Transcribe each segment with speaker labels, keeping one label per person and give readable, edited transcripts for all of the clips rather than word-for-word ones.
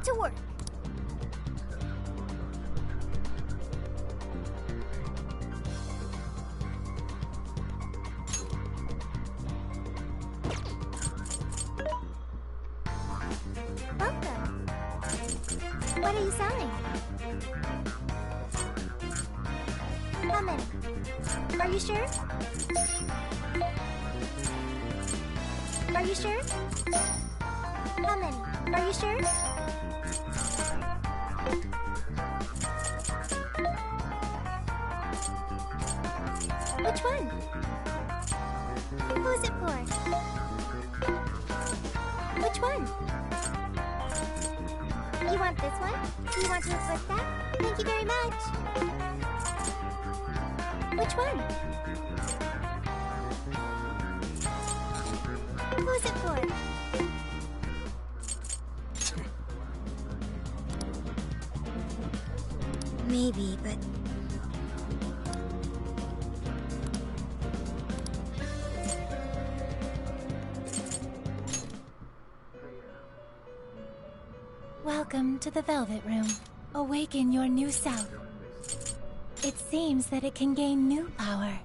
Speaker 1: get to work. Welcome. What are you selling? How many? Are you sure? Are you sure? How many? Are you sure? Which one? Who's it for? Which one? You want this one? You want to flip that? Thank you very much. Which one? Who's it for? Maybe, but...
Speaker 2: Welcome to the Velvet Room. Awaken your new self. It seems that it can gain new power.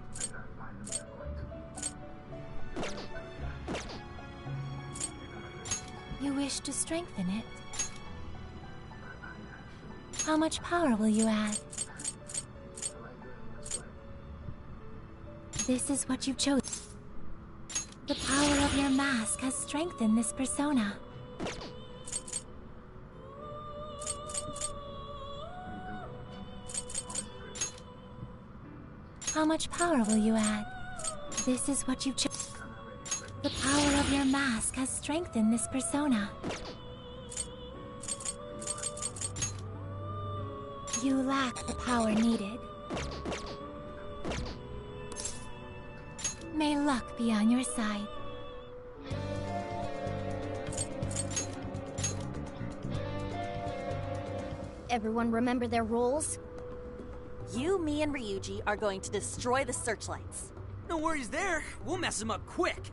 Speaker 2: You wish to strengthen it? How much power will you add? This is what you've chosen. The power of your mask has strengthened this persona. How much power will you add? This is what you've chosen. The power of your mask has strengthened this persona. You lack the power needed. May luck be on your side.
Speaker 1: Everyone remember their roles?
Speaker 3: You, me, and Ryuji are going to destroy the searchlights.
Speaker 4: No worries there. We'll mess him up quick.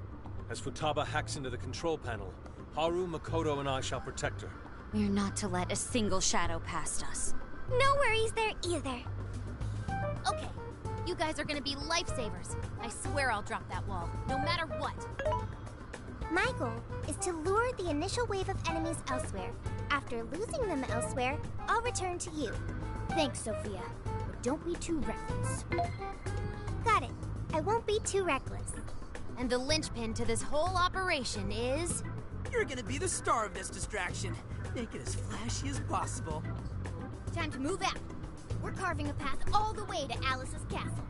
Speaker 5: As Futaba hacks into the control panel, Haru, Makoto, and I shall protect her.
Speaker 6: We're not to let a single shadow past us.
Speaker 1: No worries there either.
Speaker 7: Okay, you guys are gonna be lifesavers. I swear I'll drop that wall, no matter what.
Speaker 1: My goal is to lure the initial wave of enemies elsewhere. After losing them elsewhere, I'll return to you. Thanks, Sophia. But don't be too reckless. Got it. I won't be too reckless.
Speaker 7: And the linchpin to this whole operation is...
Speaker 4: You're gonna be the star of this distraction. Make it as flashy as possible.
Speaker 1: Time to move out. We're carving a path all the way to Alice's castle.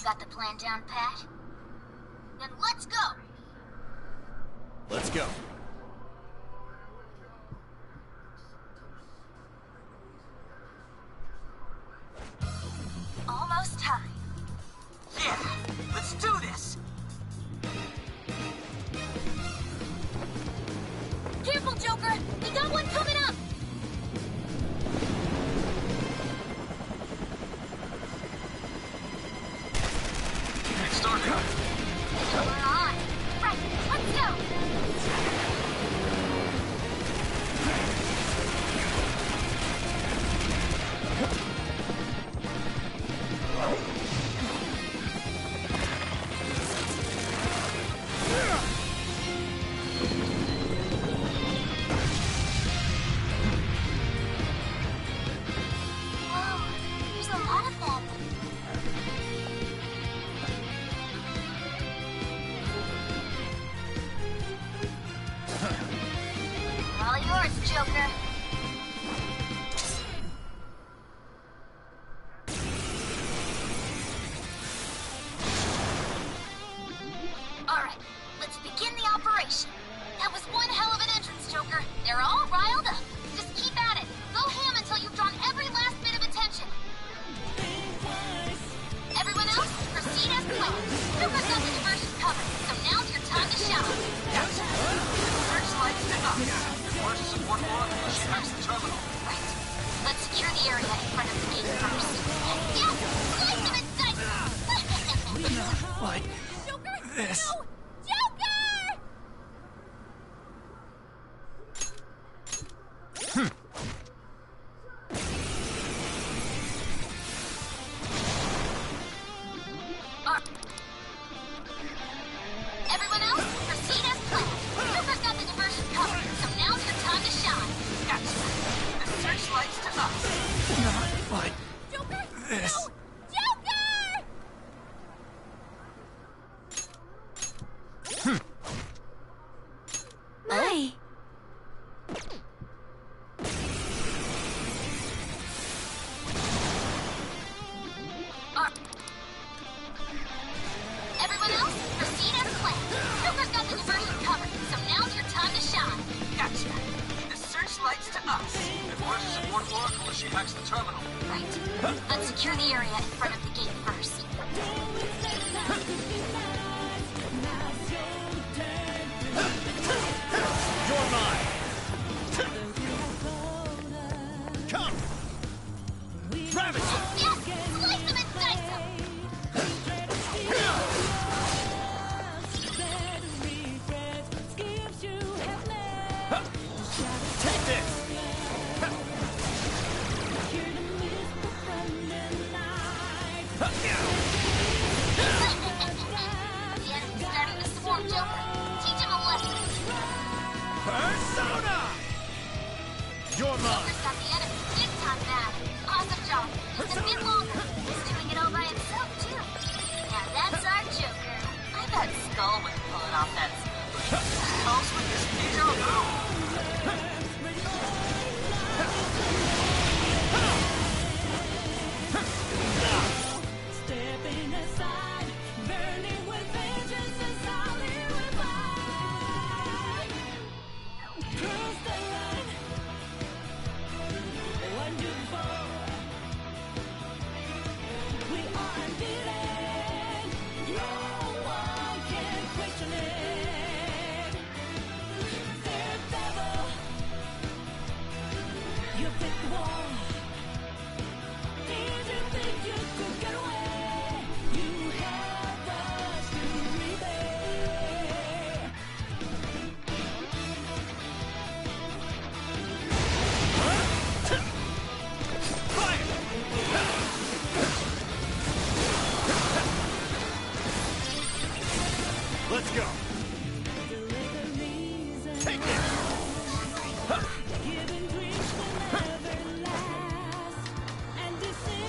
Speaker 8: Got the plan down pat? Then let's go!
Speaker 5: Let's go.
Speaker 8: Almost time.
Speaker 4: Yeah, let's do this!
Speaker 8: Careful, Joker! We got one coming up! We're on! Right, let's go! Whoa, there's a lot of them. All yours, Joker. Alright, let's begin the operation. That was one hell of an entrance, Joker. They're all riled up. Just keep at it. Go ham until you've drawn every last bit of attention. Everyone else, proceed as planned.
Speaker 9: hacks the terminal.
Speaker 8: Right. Let's secure the area in front of the gate first. Yeah! Slice them and dice them!
Speaker 4: Not like this.
Speaker 7: No! Joker!
Speaker 8: Everyone else, proceed as planned. Joker's got the diversion covered, so now's your time to shine.
Speaker 9: Gotcha. The searchlight's to us.
Speaker 4: Not like
Speaker 7: Joker!
Speaker 4: this.
Speaker 7: No! Joker!
Speaker 2: My!
Speaker 8: Everyone else, proceed as planned. Joker's got the diversion covered, so now's your time to shine.
Speaker 9: Gotcha. The searchlight's to us.
Speaker 5: And we're to support Oracle as she hacks the terminal.
Speaker 8: Right. Let's secure the area in front of the gate first.
Speaker 5: You're mine! Come! Ravage!
Speaker 8: Yes! Slice them and dice them!
Speaker 5: Take this!
Speaker 8: The enemy's starting to swarm Joker. Teach him a lesson.
Speaker 5: Persona! You're mine!
Speaker 8: Joker's got the enemy big time mad. Awesome job. Just a bit longer. He's doing it all by himself, too. Now that's our Joker.
Speaker 9: I bet Skull would pull it off that smoothly. Helps with this deja vu.
Speaker 10: Stepping aside, burning with vengeance is all we revive. Cross the line, wonderful. We are undefeated. No one can question it. Daredevil, you pick the wall. Did you think you could get away? You have us to repay.
Speaker 5: Let's go!
Speaker 10: Deliver reason,
Speaker 5: Take it!
Speaker 10: giving dreams will never last. And this is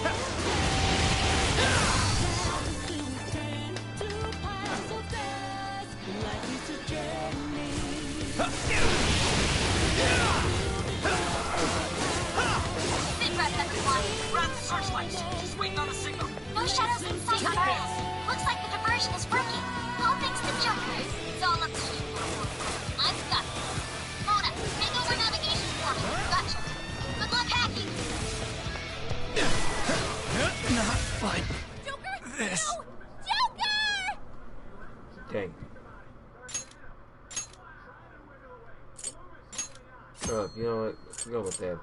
Speaker 10: turn to piles of dust. Life is a journey.
Speaker 8: Sit back, everyone.
Speaker 9: We're at the searchlights. Just waiting on the signal.
Speaker 8: No shadows in sight on our end. Looks like the diversion is working. All thanks to Joker. It's all up to you now. I've got this. Mona, take over navigation for me. Gotcha. Good luck hacking.
Speaker 4: Not like
Speaker 7: Joker!
Speaker 4: this.
Speaker 7: No! Joker!
Speaker 11: Dang. Shut up, you know what? Let's go with that.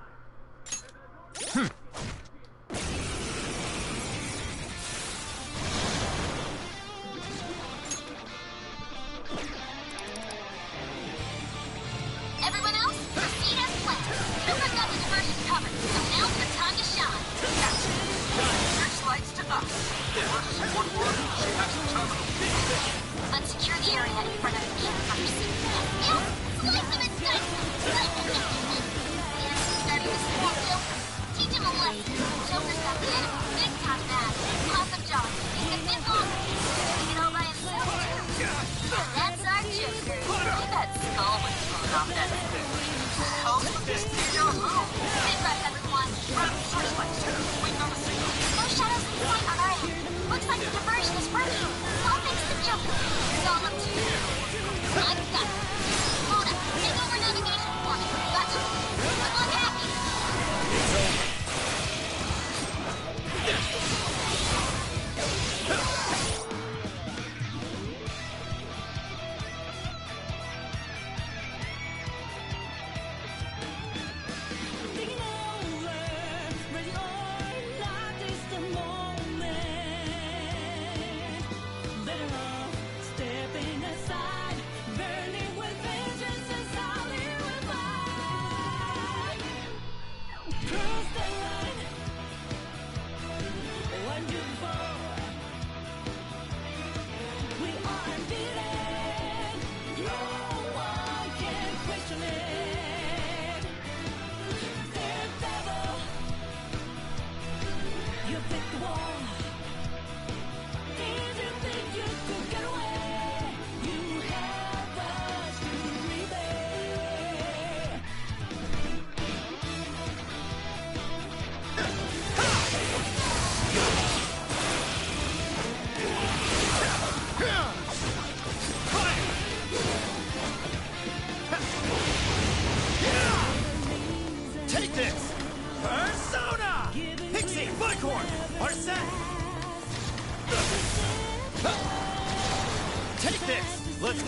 Speaker 8: Everyone else, proceed as planned. Joker's got the diversion covered, so now's your time to shine.
Speaker 9: Gotcha. Searchlight's to us.
Speaker 5: And we're to support Oracle as she hacks the terminal.
Speaker 8: Let's secure the area in front of the gate first. Yeah! Slice them and dice them! The enemy's starting to swarm Joker. Teach him a lesson. Joker's got the enemy big time mad. Awesome job. He's a bit longer. He's doing it all by himself, too. And that's our Joker.
Speaker 9: I bet Skull would pull it off that smoothly. Helps with this deja vu.
Speaker 8: Sit back, everyone.
Speaker 9: We're at the searchlights. Just waiting on the signal.
Speaker 8: No shadows in sight on our end. Looks like the diversion is working. All thanks to Joker. It's all up to you. I've got it. Mona, take over navigation for me. Gotcha. Good luck hacking.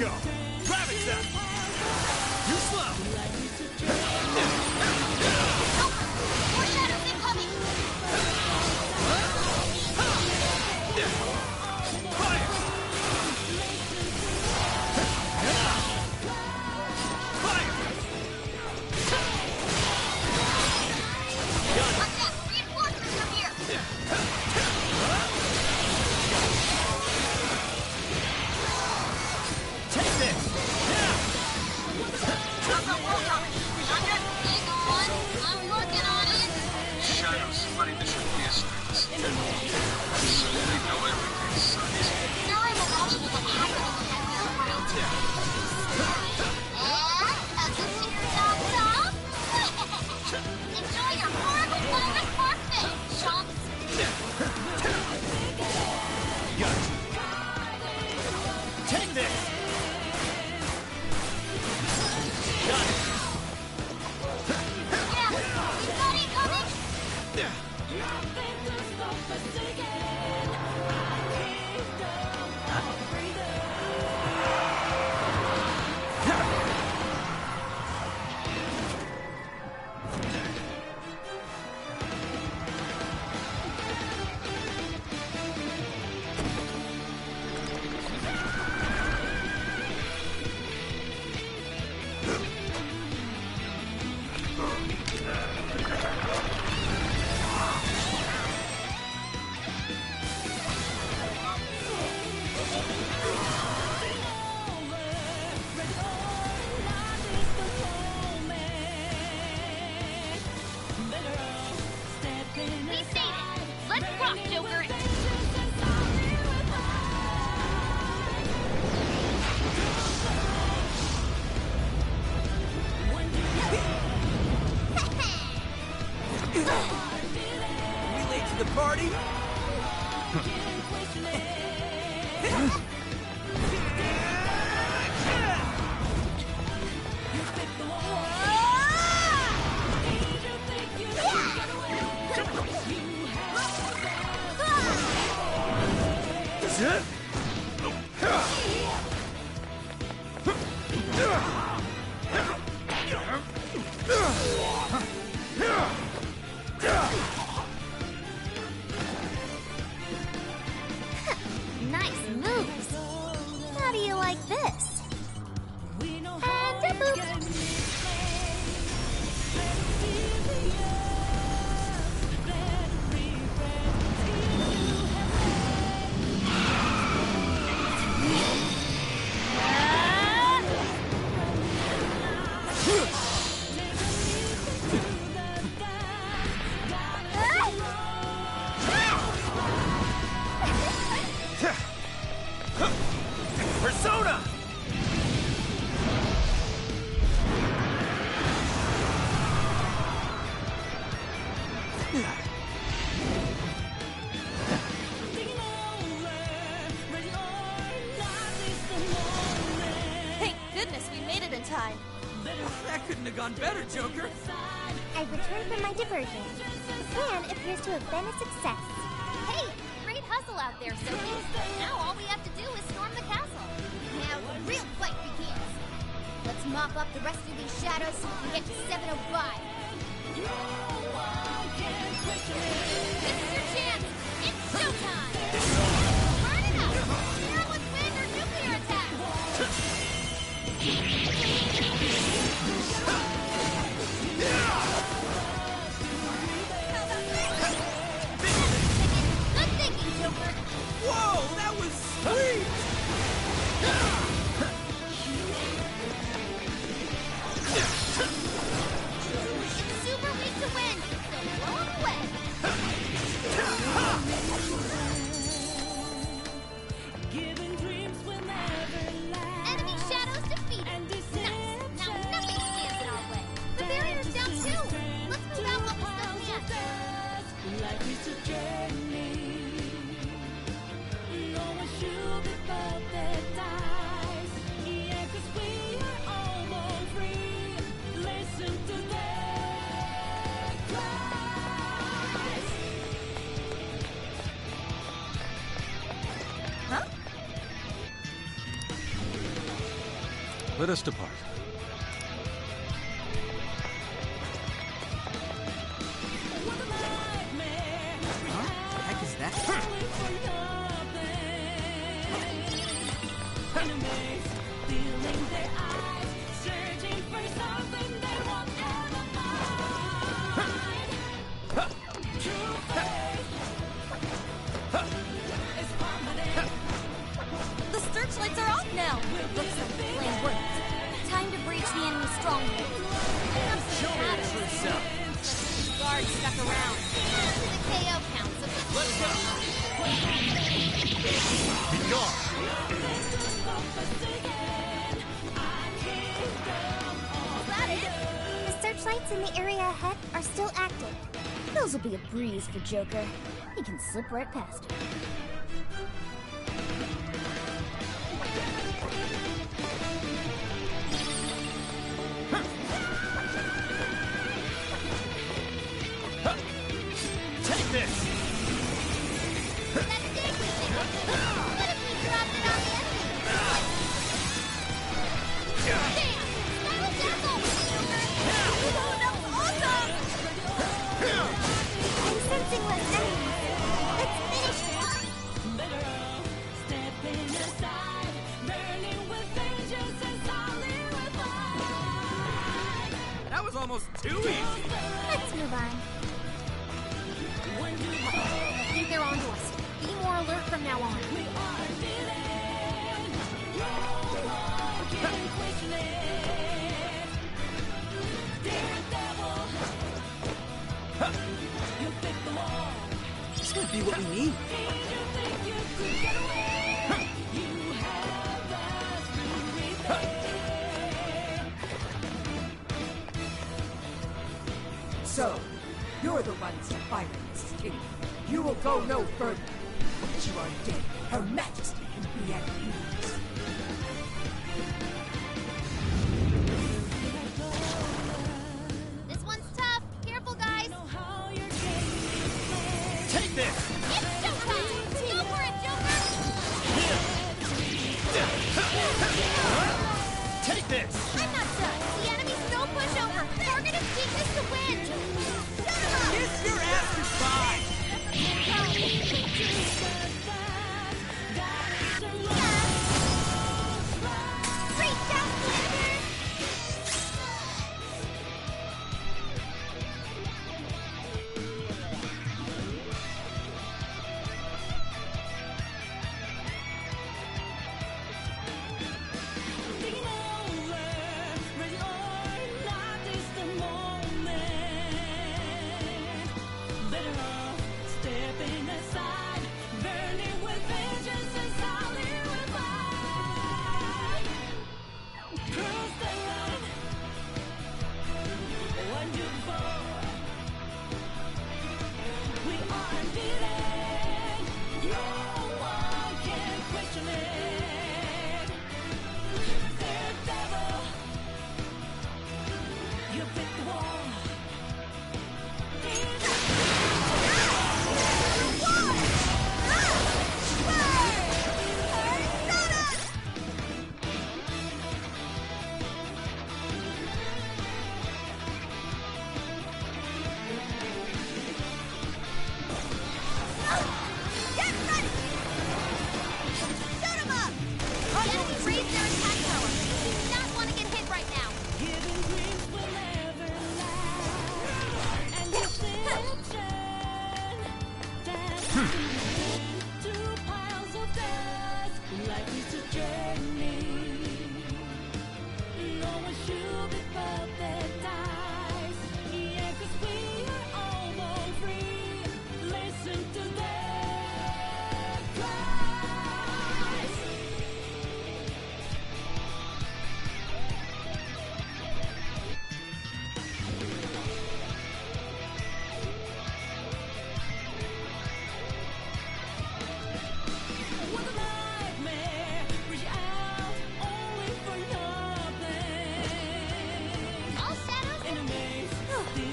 Speaker 12: go! Gravity set! You slow!
Speaker 8: More shadows incoming!
Speaker 12: Fire! Fire!
Speaker 8: Watch out! Reinforcements from here!
Speaker 12: Take this!
Speaker 9: How's that wall coming? Done yet?
Speaker 8: Hang on, I'm working on it!
Speaker 13: Shadows, funny this should be a student. So they know everything sucks.
Speaker 8: Now I'm imagining what happened in the real world. And a teardrop top? Enjoy your horrible moment forfeit, chumps!
Speaker 12: Gotcha. Take this! Got it!
Speaker 8: Yeah, we've got it coming! We made it! Let's rock, Joker!
Speaker 4: We late to the party?
Speaker 1: Nice moves. How do you like this? And a boot.
Speaker 12: Persona!
Speaker 3: Thank goodness we made it in time.
Speaker 4: That couldn't have gone better, Joker.
Speaker 1: I've returned from my diversion. The plan appears to have been a success.
Speaker 7: Hey, great hustle out there, Sophie. Now all we have to do is storm the castle.
Speaker 1: Now the real fight begins. Let's mop up the rest of these shadows so we can get to 705.
Speaker 7: This is your chance. It's showtime. Burn it up. Careless wind or nuclear attack.
Speaker 1: Good thinking, Joker.
Speaker 4: Whoa, that was sweet!
Speaker 1: It's super weak to win, so blow it away.
Speaker 5: Let us depart.
Speaker 4: Huh? The heck is that?
Speaker 3: The searchlights are off now! Looks like the plan worked. Time to breach the enemy stronghold.
Speaker 4: Show me the true self.
Speaker 3: Guards stuck around.
Speaker 7: The KO counts.
Speaker 12: Let's go! Be gone!
Speaker 1: Is that it? The searchlights in the area ahead are still active. Those will be a breeze for Joker. He can slip right past.
Speaker 12: Take this!
Speaker 7: That dangly thing. What if we dropped it on the enemy? Damn! That was awesome!
Speaker 1: I'm sensing less enemies. Let's finish this.
Speaker 4: That was almost too easy.
Speaker 1: Let's move on.
Speaker 7: I think they're onto us. Be more alert from now on.
Speaker 4: This might be what we need.
Speaker 14: So, you're the ones fighting this king. You will go no further. Once you are dead, Her Majesty can be at ease.
Speaker 7: This one's tough. Careful, guys.
Speaker 12: Take this!
Speaker 7: It's showtime! Go for it, Joker!
Speaker 12: Take this!
Speaker 7: I'm not done. The enemy's no pushover. We're gonna take this to win. Shut him up!
Speaker 4: Kiss your ass goodbye!
Speaker 7: Reach out, Flanders!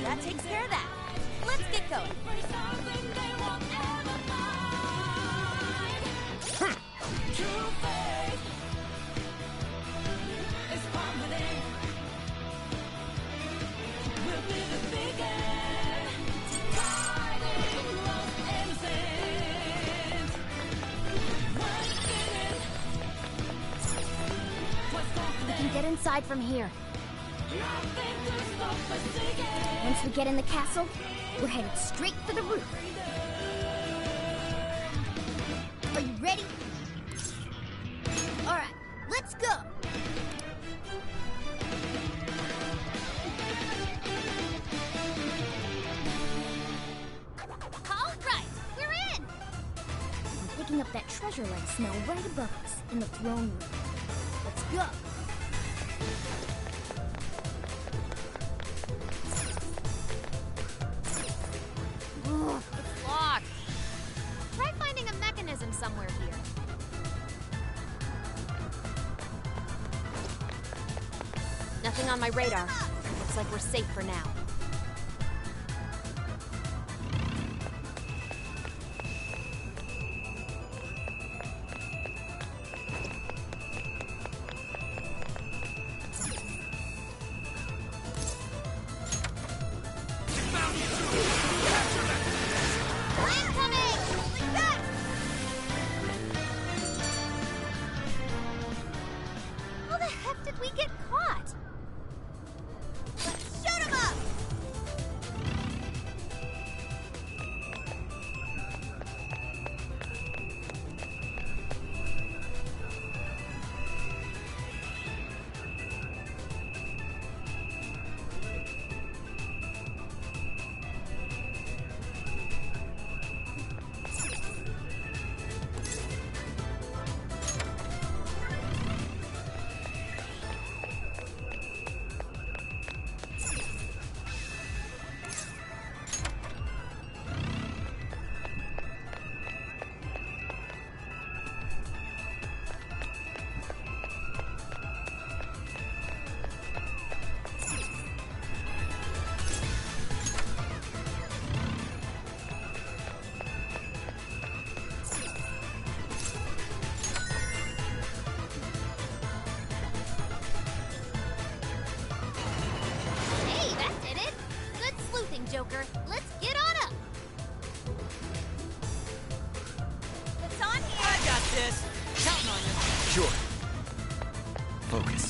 Speaker 3: That takes care of that. Let's get going.
Speaker 10: True faith is
Speaker 1: inside from here. Once we get in the castle, we're headed straight for the roof. Are you ready? All right, let's go.
Speaker 7: All right, we're in!
Speaker 1: I'm picking up that treasure-like smell right above us in the throne room. Let's go.
Speaker 3: Ugh, it's locked. Try finding a mechanism somewhere here. Nothing on my radar. Looks like we're safe for now.
Speaker 1: How the heck did we get caught? Let's shoot 'em up!
Speaker 7: Hey, that did it! Good sleuthing, Joker. Let's get on up!
Speaker 4: It's on here! I got this! Counting on you.
Speaker 12: Sure. Focus.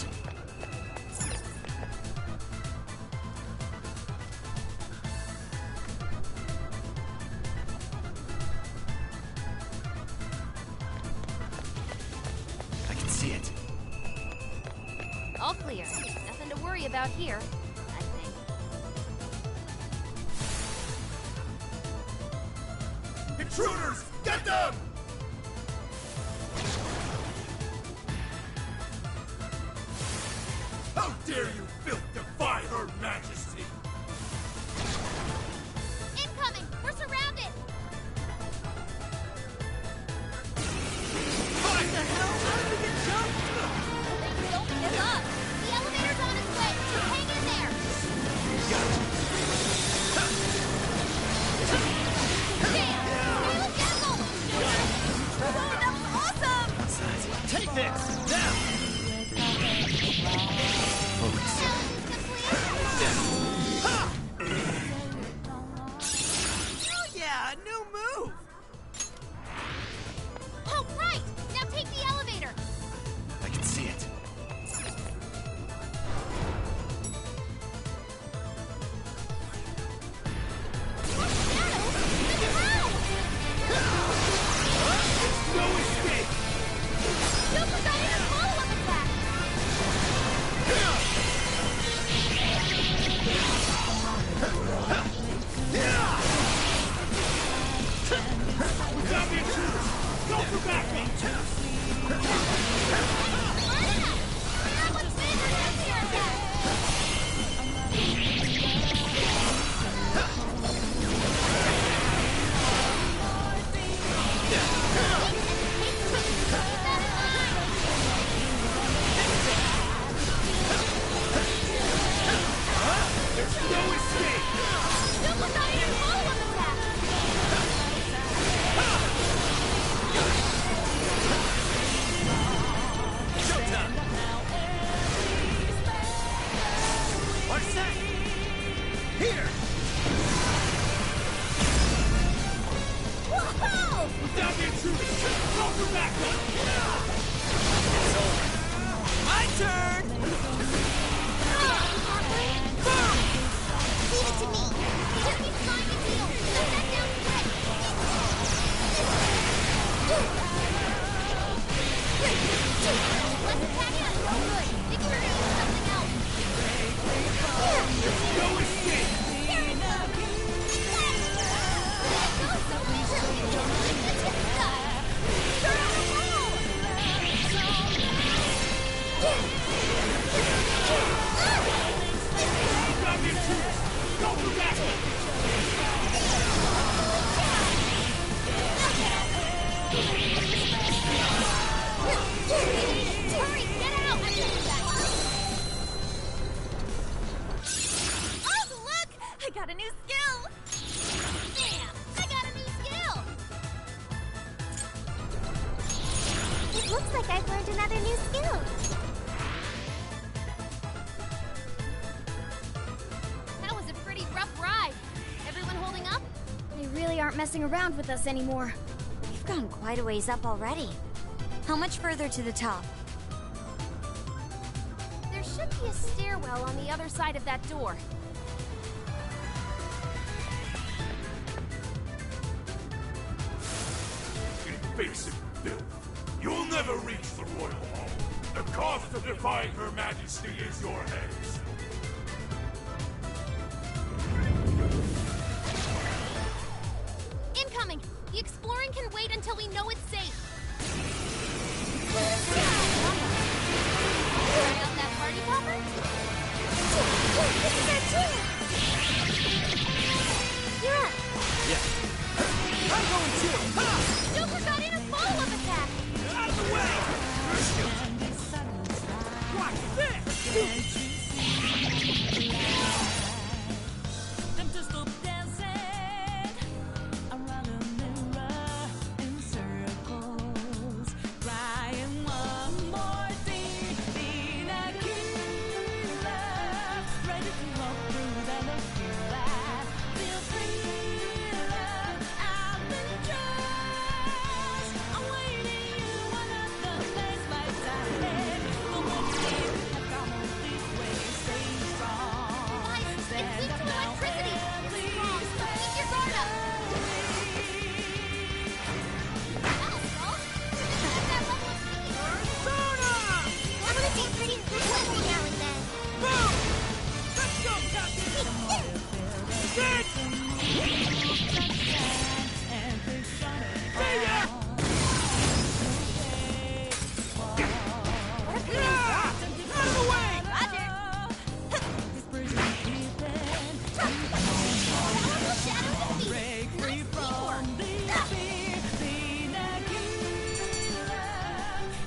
Speaker 12: I can see it.
Speaker 3: All clear. Nothing to worry about here, I think.
Speaker 12: Intruders! Get them! How dare you filth defy Her Majesty!
Speaker 7: Incoming! We're surrounded!
Speaker 4: What the hell? How did we get jumped?
Speaker 7: Don't give up! The elevator's on its way! Just hang in there!
Speaker 12: Take this! Now! Focus.
Speaker 4: Oh yeah, a new move!
Speaker 7: Oh, right! Now take the elevator!
Speaker 12: I can see it. No escape!
Speaker 7: Joker got in a follow-up attack!
Speaker 12: We got the intruders! Go for backup! There's no escape!
Speaker 7: Joker got in a follow-up attack!
Speaker 12: Showtime! What's that? Here!
Speaker 7: Whoa!
Speaker 12: Without the intruders! Go for backup!
Speaker 4: My turn!
Speaker 3: new skill!
Speaker 7: Damn! I got a new skill!
Speaker 1: It looks like I've learned another new skill.
Speaker 7: That was a pretty rough ride. Everyone holding up?
Speaker 3: They really aren't messing around with us anymore.
Speaker 6: We've gone quite a ways up already. How much further to the top?
Speaker 3: There should be a stairwell on the other side of that door.
Speaker 12: Basic filth. You'll never reach the Royal Hall. The cost of defying Her Majesty is your heads.
Speaker 7: Incoming! The exploring can wait until we know it's safe. Try out that party popper?
Speaker 1: This is our chance! You're up.
Speaker 4: Yeah. I'm going too. Ha!
Speaker 7: Joker got in a follow-up attack!
Speaker 4: Out of the way! Watch this!
Speaker 10: Them to stop dancing around the mirror in circles, crying one more thing, being a killer, ready to walk through the looking glass, feel free, I've been just awaiting you another place like that. Come on, have come on this way, stay strong.
Speaker 7: Guys, it's
Speaker 10: Stand
Speaker 7: weak
Speaker 10: up
Speaker 7: to
Speaker 10: now,
Speaker 7: electricity! It's strong, so keep your guard up! That'll solve! At that level of speed!
Speaker 4: Persona!
Speaker 1: I'm gonna be pretty quick every now and then.
Speaker 4: Boom! Let's go, Captain! Six! See ya! Yeah! Out of the way!
Speaker 10: Break free from this fear, being a killer.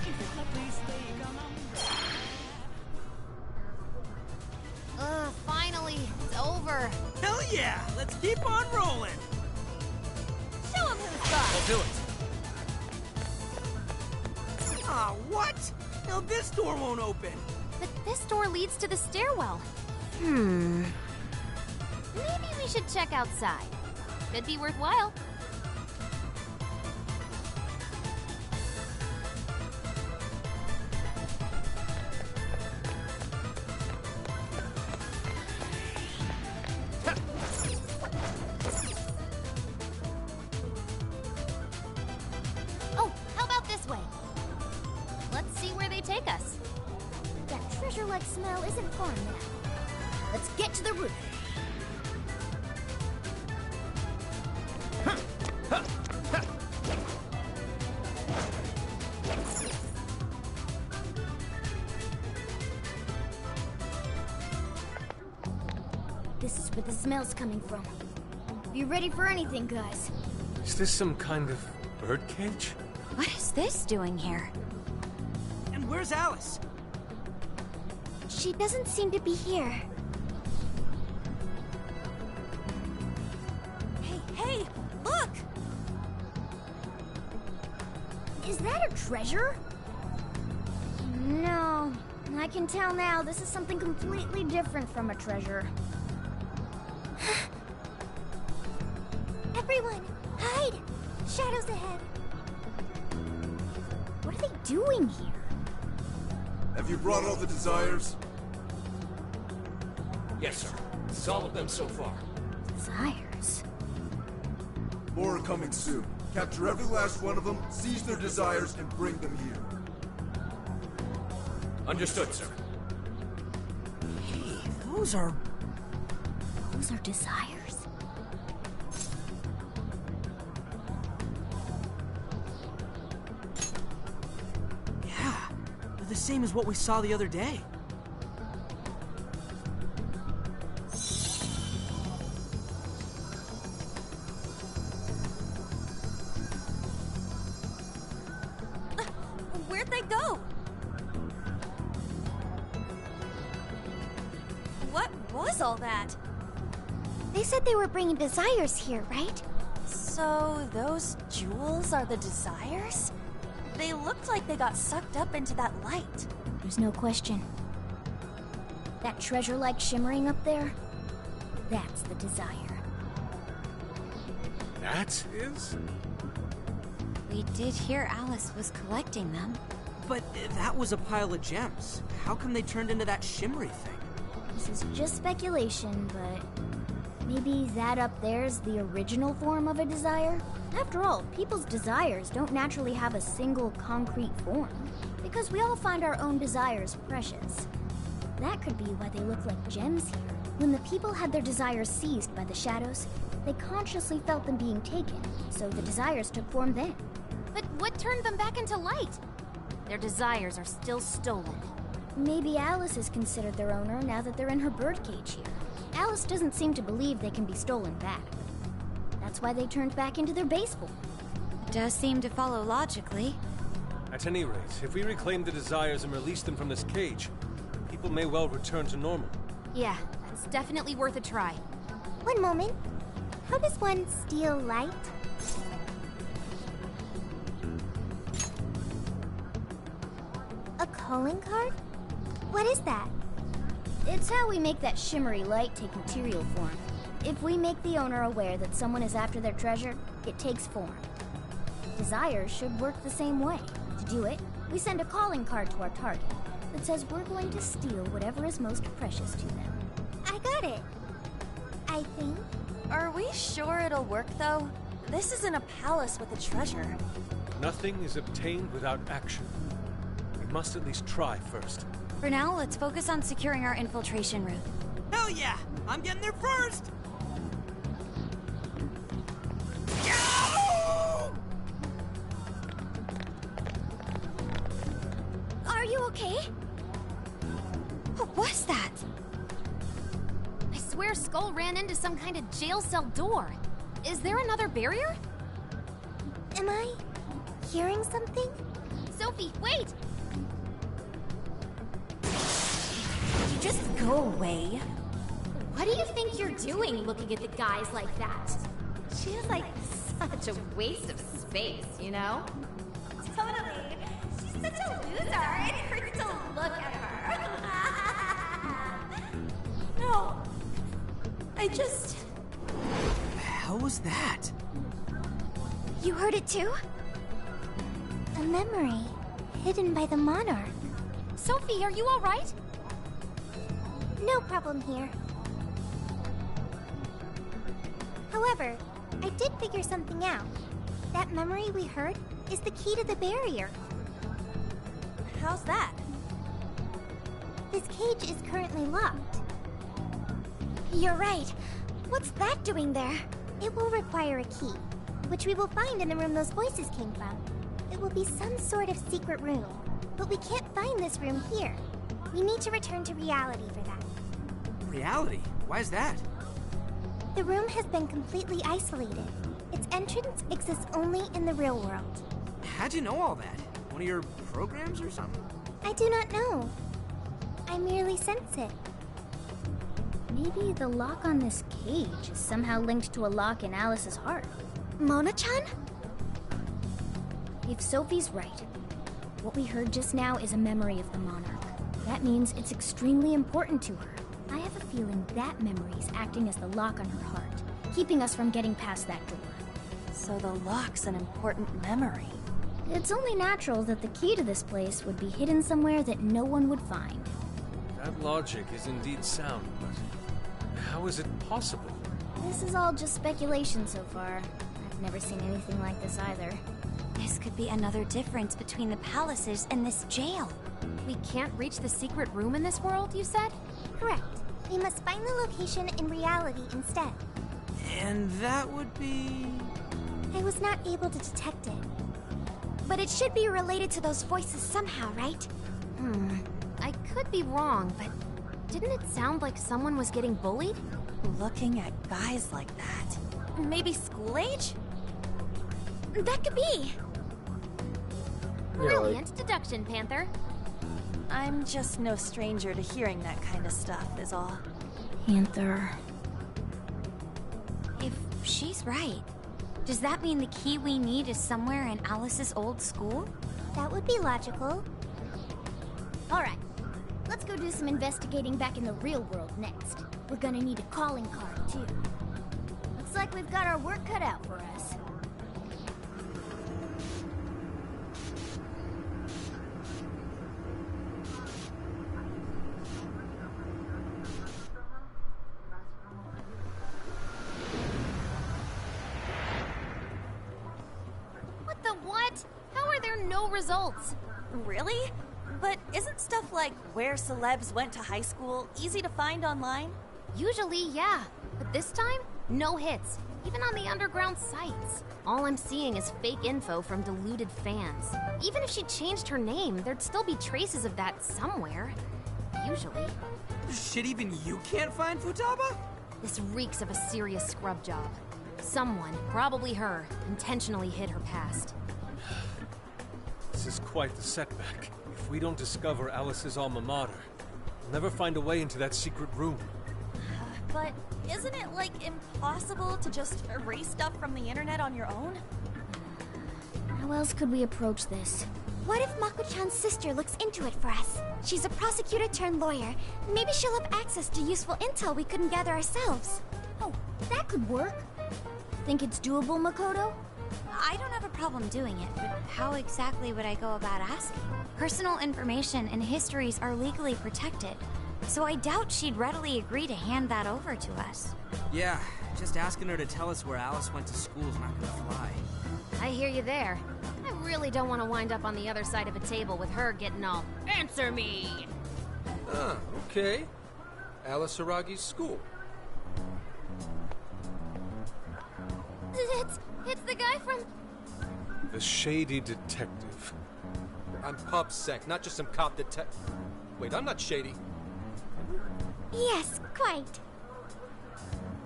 Speaker 10: If it's a place they gonna
Speaker 3: Finally, it's over.
Speaker 4: Hell yeah! Let's keep on rolling!
Speaker 3: Show 'em who's boss.
Speaker 5: I'll do it.
Speaker 4: Aw, what? Now this door won't open.
Speaker 3: But this door leads to the stairwell.
Speaker 6: Hmm.
Speaker 3: Maybe we should check outside. Could be worthwhile. Oh, how about this way? Let's see where they take us.
Speaker 1: That treasure-like smell isn't fun now.
Speaker 3: Let's get to the roof. This is where the smell's coming from. Be ready for anything, guys.
Speaker 5: Is this some kind of birdcage?
Speaker 6: What is this doing here?
Speaker 4: And where's Alice?
Speaker 1: She doesn't seem to be here.
Speaker 3: Hey, look!
Speaker 1: Is that a treasure? No. I can tell now this is something completely different from a treasure. Everyone, hide! Shadows ahead. What are they doing here?
Speaker 15: Have you brought all the desires?
Speaker 16: Yes, sir. It's all of them so far.
Speaker 1: Desires?
Speaker 15: More are coming soon. Capture every last one of them, seize their desires, and bring them here.
Speaker 16: Understood, sir.
Speaker 4: Hey, those are
Speaker 1: desires.
Speaker 4: Yeah, they're the same as what we saw the other day.
Speaker 3: Where'd they go? What was all that?
Speaker 1: They said they were bringing desires here, right?
Speaker 2: So those jewels are the desires? They looked like they got sucked up into that light.
Speaker 1: There's no question. That treasure-like shimmering up there, that's the desire.
Speaker 5: That is?
Speaker 6: We did hear Alice was collecting them.
Speaker 4: But that was a pile of gems. How come they turned into that shimmery thing?
Speaker 1: This is just speculation, but maybe that up there's the original form of a desire? After all, people's desires don't naturally have a single concrete form, because we all find our own desires precious. That could be why they look like gems here. When the people had their desires seized by the shadows, they consciously felt them being taken, so the desires took form then.
Speaker 3: But what turned them back into light? Their desires are still stolen.
Speaker 1: Maybe Alice is considered their owner now that they're in her birdcage here. Alice doesn't seem to believe they can be stolen back. That's why they turned back into their base form.
Speaker 6: It does seem to follow logically.
Speaker 5: At any rate, if we reclaim the desires and release them from this cage, people may well return to normal.
Speaker 3: Yeah, that's definitely worth a try.
Speaker 1: One moment. How does one steal light? A calling card? What is that? It's how we make that shimmery light take material form. If we make the owner aware that someone is after their treasure, it takes form. Desires should work the same way. To do it, we send a calling card to our target that says we're going to steal whatever is most precious to them. I got it. I think.
Speaker 2: Are we sure it'll work, though? This isn't a palace with a treasure.
Speaker 5: Nothing is obtained without action. We must at least try first.
Speaker 6: For now, let's focus on securing our infiltration route.
Speaker 4: Hell yeah! I'm getting there first!
Speaker 1: Are you okay?
Speaker 6: What was that?
Speaker 3: I swear Skull ran into some kind of jail cell door. Is there another barrier?
Speaker 1: Am I hearing something?
Speaker 3: Sophie, wait!
Speaker 2: You just go away.
Speaker 3: What do you think you're doing looking at the guys like that?
Speaker 17: She's like such a waste of space, you know?
Speaker 7: Totally. She's such a loser. It hurts to look at her.
Speaker 2: No. I just...
Speaker 4: The hell was that?
Speaker 1: You heard it too? A memory hidden by the monarch.
Speaker 3: Sophie, are you all right?
Speaker 1: No problem here. However, I did figure something out. That memory we heard is the key to the barrier.
Speaker 2: How's that?
Speaker 1: This cage is currently locked. You're right. What's that doing there? It will require a key, which we will find in the room those voices came from. It will be some sort of secret room, but we can't find this room here. We need to return to reality for that.
Speaker 4: Reality? Why is that?
Speaker 1: The room has been completely isolated. Its entrance exists only in the real world.
Speaker 4: How'd you know all that? One of your programs or something?
Speaker 1: I do not know. I merely sense it. Maybe the lock on this cage is somehow linked to a lock in Alice's heart. Mona-chan? If Sophie's right, what we heard just now is a memory of the monarch. That means it's extremely important to her. I have a feeling that memory is acting as the lock on her heart, keeping us from getting past that door.
Speaker 2: So the lock's an important memory.
Speaker 1: It's only natural that the key to this place would be hidden somewhere that no one would find.
Speaker 5: That logic is indeed sound, but how is it possible?
Speaker 1: This is all just speculation so far. I've never seen anything like this either.
Speaker 6: This could be another difference between the palaces and this jail.
Speaker 3: We can't reach the secret room in this world, you said?
Speaker 1: Correct. We must find the location in reality instead.
Speaker 4: And that would be...
Speaker 1: I was not able to detect it. But it should be related to those voices somehow, right?
Speaker 3: I could be wrong, but didn't it sound like someone was getting bullied?
Speaker 2: Looking at guys like that. Maybe school age?
Speaker 1: That could be.
Speaker 3: Brilliant deduction, Panther.
Speaker 2: I'm just no stranger to hearing that kind of stuff, is all.
Speaker 1: Panther.
Speaker 6: If she's right, does that mean the key we need is somewhere in Alice's old school?
Speaker 1: That would be logical. Alright, let's go do some investigating back in the real world next. We're gonna need a calling card, too. Looks like we've got our work cut out for us.
Speaker 3: What the what? How are there no results?
Speaker 18: Really? But isn't stuff like where celebs went to high school easy to find online?
Speaker 3: Usually, yeah. But this time, no hits. Even on the underground sites. All I'm seeing is fake info from deluded fans. Even if she changed her name, there'd still be traces of that somewhere. Usually.
Speaker 4: Shit, even you can't find Futaba?
Speaker 3: This reeks of a serious scrub job. Someone, probably her, intentionally hid her past.
Speaker 5: This is quite the setback. If we don't discover Alice's alma mater, we'll never find a way into that secret room.
Speaker 18: But isn't it, like, impossible to just erase stuff from the internet on your own?
Speaker 1: How else could we approach this? What if Mako-chan's sister looks into it for us? She's a prosecutor turned lawyer. Maybe she'll have access to useful intel we couldn't gather ourselves. Oh, that could work. Think it's doable, Makoto?
Speaker 6: I don't have a problem doing it, but how exactly would I go about asking? Personal information and histories are legally protected, so I doubt she'd readily agree to hand that over to us.
Speaker 4: Yeah, just asking her to tell us where Alice went to school is not gonna fly.
Speaker 3: I hear you there. I really don't want to wind up on the other side of a table with her getting all, "Answer me!"
Speaker 19: Ah, okay. Alice Hiragi's school.
Speaker 3: It's the guy from...
Speaker 5: The shady detective.
Speaker 19: I'm PubSec, not just some cop detective. Wait, I'm not shady.
Speaker 1: Yes, quite.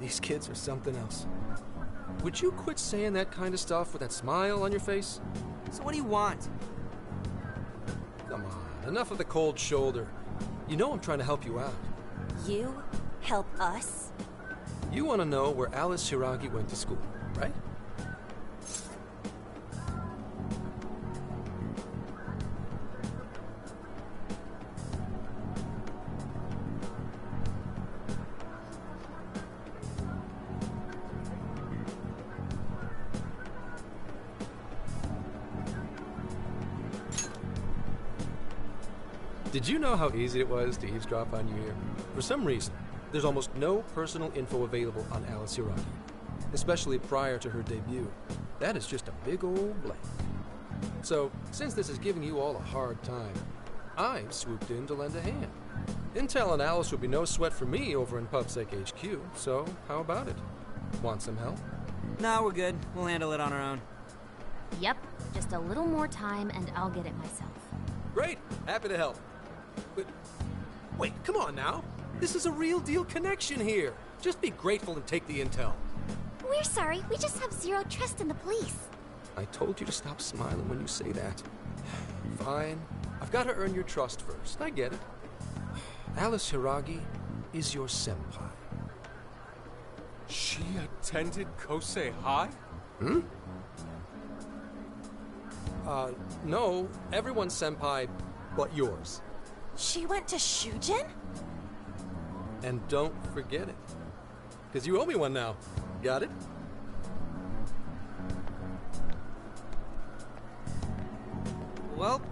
Speaker 19: These kids are something else. Would you quit saying that kind of stuff with that smile on your face?
Speaker 4: So what do you want?
Speaker 19: Come on, enough of the cold shoulder. You know I'm trying to help you out.
Speaker 18: You help us?
Speaker 19: You want to know where Alice Hiragi went to school, right? Did you know how easy it was to eavesdrop on you here? For some reason, there's almost no personal info available on Alice Hiragi, especially prior to her debut. That is just a big old blank. So, since this is giving you all a hard time, I've swooped in to lend a hand. Intel on Alice would be no sweat for me over in PubSec HQ, so how about it? Want some help?
Speaker 4: Nah, we're good. We'll handle it on our own.
Speaker 3: Yep, just a little more time and I'll get it myself.
Speaker 19: Great! Happy to help. But, wait, come on now. This is a real deal connection here. Just be grateful and take the intel.
Speaker 1: We're sorry, we just have zero trust in the police.
Speaker 19: I told you to stop smiling when you say that. Fine. I've got to earn your trust first. I get it. Alice Hiragi is your senpai.
Speaker 5: She attended Kosei High?
Speaker 19: Hmm? No. Everyone's senpai but yours.
Speaker 18: She went to Shujin?
Speaker 19: And don't forget it. Because you owe me one now. Got it?
Speaker 4: Well,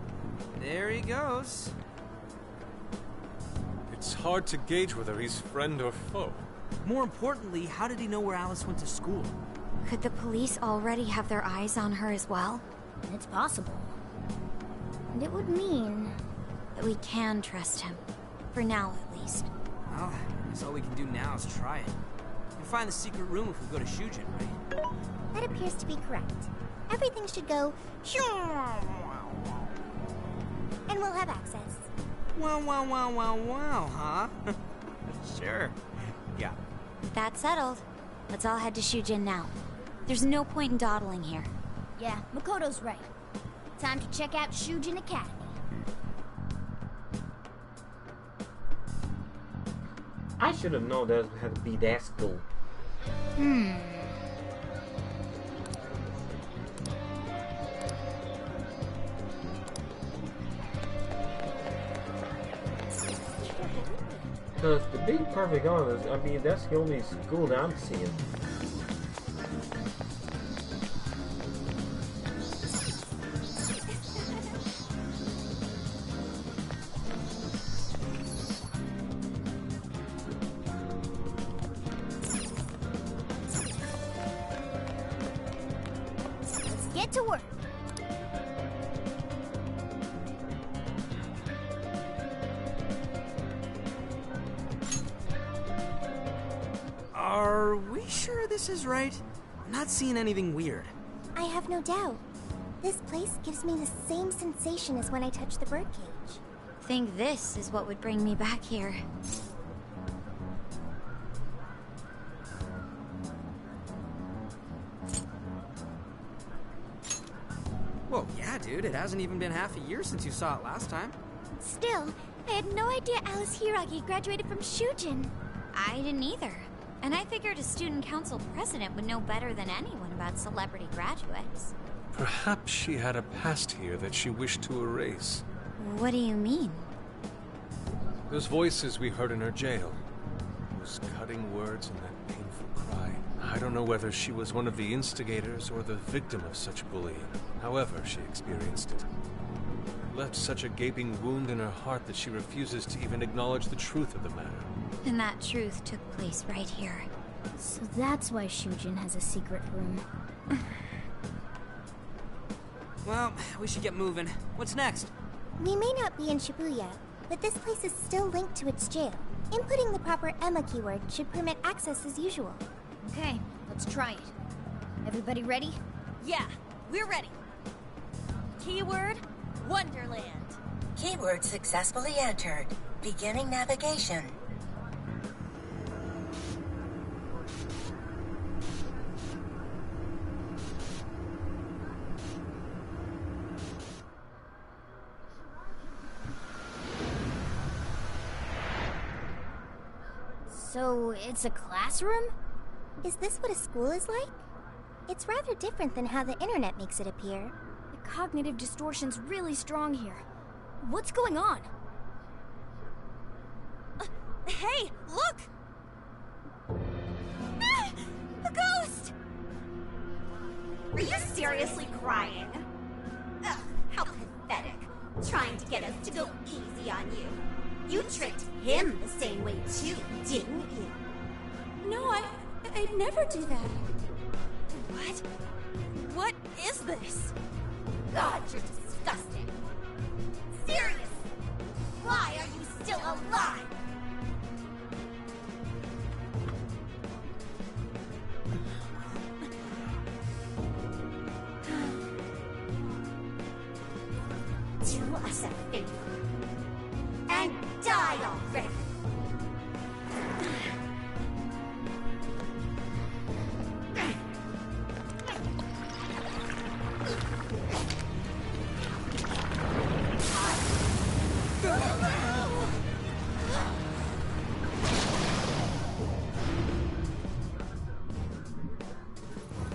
Speaker 4: there he goes.
Speaker 5: It's hard to gauge whether he's friend or foe.
Speaker 4: More importantly, how did he know where Alice went to school?
Speaker 6: Could the police already have their eyes on her as well?
Speaker 1: It's possible. And it would mean
Speaker 6: that we can trust him. For now, at least.
Speaker 4: Well, I guess all we can do now is try it. We can find the secret room if we go to Shujin, right?
Speaker 1: That appears to be correct. Everything should go... and we'll have access.
Speaker 4: Wow, huh? Sure. Yeah.
Speaker 6: That's settled. Let's all head to Shujin now. There's no point in dawdling here.
Speaker 1: Yeah, Makoto's right. Time to check out Shujin Academy.
Speaker 11: I should have known that had to be that school. Because to be perfectly honest, I mean, that's the only school that I'm seeing.
Speaker 1: Let's get to work.
Speaker 4: Are we sure this is right? I'm not seeing anything weird.
Speaker 1: I have no doubt. This place gives me the same sensation as when I touched the birdcage.
Speaker 6: Think this is what would bring me back here.
Speaker 4: Well, yeah, dude. It hasn't even been half a year since you saw it last time.
Speaker 1: Still, I had no idea Alice Hiragi graduated from Shujin.
Speaker 6: I didn't either. And I figured a student council president would know better than anyone about celebrity graduates.
Speaker 5: Perhaps she had a past here that she wished to erase.
Speaker 6: What do you mean?
Speaker 5: Those voices we heard in her jail. Those cutting words and that painful cry. I don't know whether she was one of the instigators or the victim of such bullying. However she experienced it. It left such a gaping wound in her heart that she refuses to even acknowledge the truth of the matter.
Speaker 6: And that truth took place right here.
Speaker 1: So that's why Shujin has a secret room.
Speaker 4: Well, we should get moving. What's next?
Speaker 1: We may not be in Shibuya, but this place is still linked to its jail. Inputting the proper Emma keyword should permit access as usual.
Speaker 17: Okay, let's try it. Everybody ready?
Speaker 18: Yeah, we're ready. Keyword, Wonderland.
Speaker 20: Keyword successfully entered. Beginning navigation.
Speaker 1: So, it's a classroom? Is this what a school is like? It's rather different than how the internet makes it appear.
Speaker 17: The cognitive distortion's really strong here. What's going on?
Speaker 18: Hey, look! Ah, a ghost!
Speaker 7: Are you seriously crying? Ugh, how pathetic. Trying to get us to go easy on you. You tricked him the same way too, didn't you?
Speaker 18: No, I'd never do that. What? What is this?
Speaker 7: God, you're disgusting. Seriously, why are you still alive? Do us a favor and die already.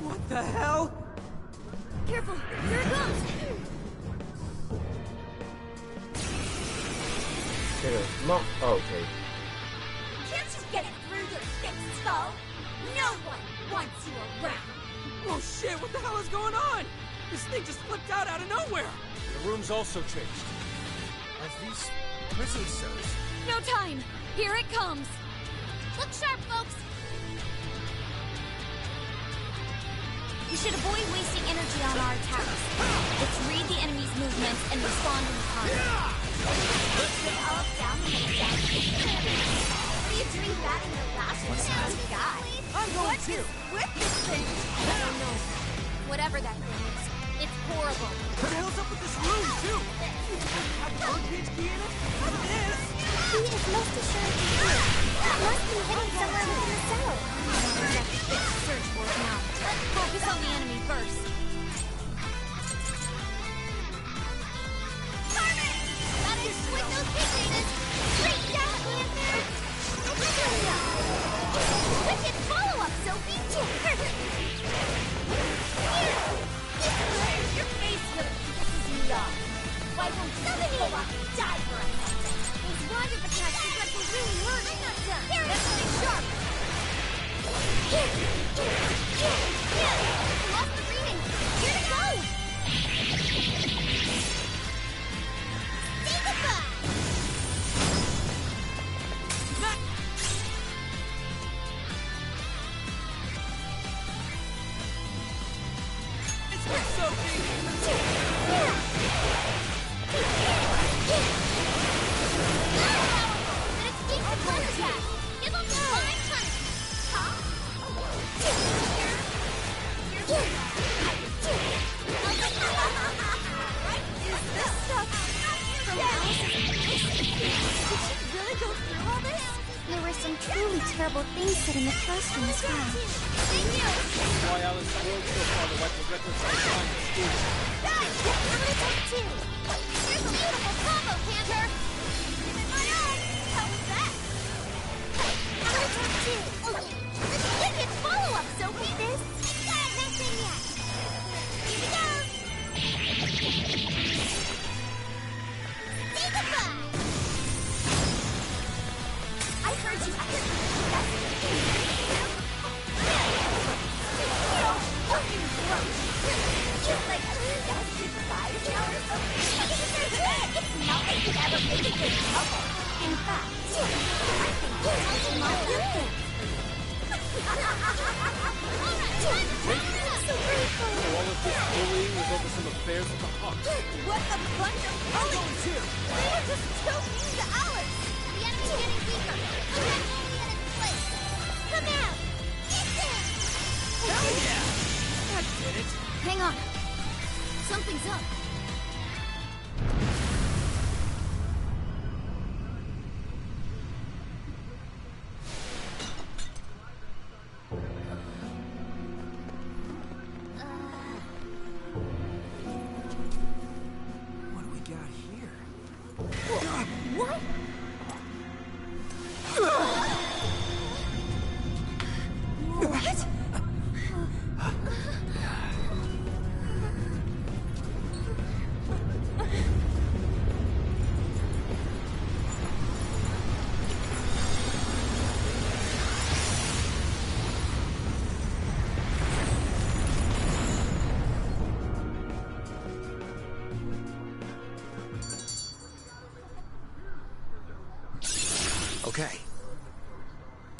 Speaker 4: What the hell?
Speaker 17: Careful, here it comes!
Speaker 11: Oh, okay.
Speaker 7: Can't you get it through your thick skull? No one wants you around.
Speaker 4: Oh shit, what the hell is going on? This thing just flipped out of nowhere.
Speaker 5: The room's also changed. As these prison cells.
Speaker 17: No time! Here it comes!
Speaker 7: Look sharp, folks!
Speaker 6: We should avoid wasting energy on our attacks. Let's read the enemy's movements and respond in time.
Speaker 7: Let's get all down in the deck. Were you doing that in your last round, guy?
Speaker 4: I'm going too.
Speaker 18: With this thing?
Speaker 17: I don't know. Whatever that thing is, it's horrible.
Speaker 4: What the hell's up with this room, too? Have the birdcage key in it? What is?
Speaker 1: He is most assuredly here. It must be hidden somewhere within the cell.
Speaker 6: Search for it now. Focus on the enemy first.
Speaker 7: Gotta swing those big straight down, Lantern! Wicked follow-up, Sophie! Your face really pisses me off. Why won't somebody go off and die for us?
Speaker 17: Those rider attacks look like they really hurt.
Speaker 1: Lost the reading! Here to go! Say goodbye!
Speaker 4: It's for Sophie!
Speaker 1: Then it's deep to counterattack! Give him divine punishment! Huh?
Speaker 18: Is this stuff from Alice's place? Did she really go through all this?
Speaker 1: There were some truly terrible things said in the classroom as well. Thank you!
Speaker 4: Why Alice worked so far to wipe the records on time in school.
Speaker 1: Guys, I'm gonna take two! Here's a beautiful combo, Panther! My own! How was that? I'm gonna take two! This is wicked follow-up, Sophie! This is not nothing yet! Here we go! Say goodbye!
Speaker 7: I heard you. Just like a suggested goodbye show or something. It's not like you've ever made a good couple. In fact, I think it's my good.
Speaker 1: So grateful!
Speaker 4: So all of this bullying was over some affairs of the heart.
Speaker 18: What a bunch of bullies! They were just too mean to Alice!
Speaker 1: The enemy's getting weaker! Look at only in its place! Come out! Get there!
Speaker 4: Hell yeah! That did it!
Speaker 17: Hang on. Something's up.
Speaker 4: What do we got here?
Speaker 17: What?
Speaker 18: What?
Speaker 21: Okay,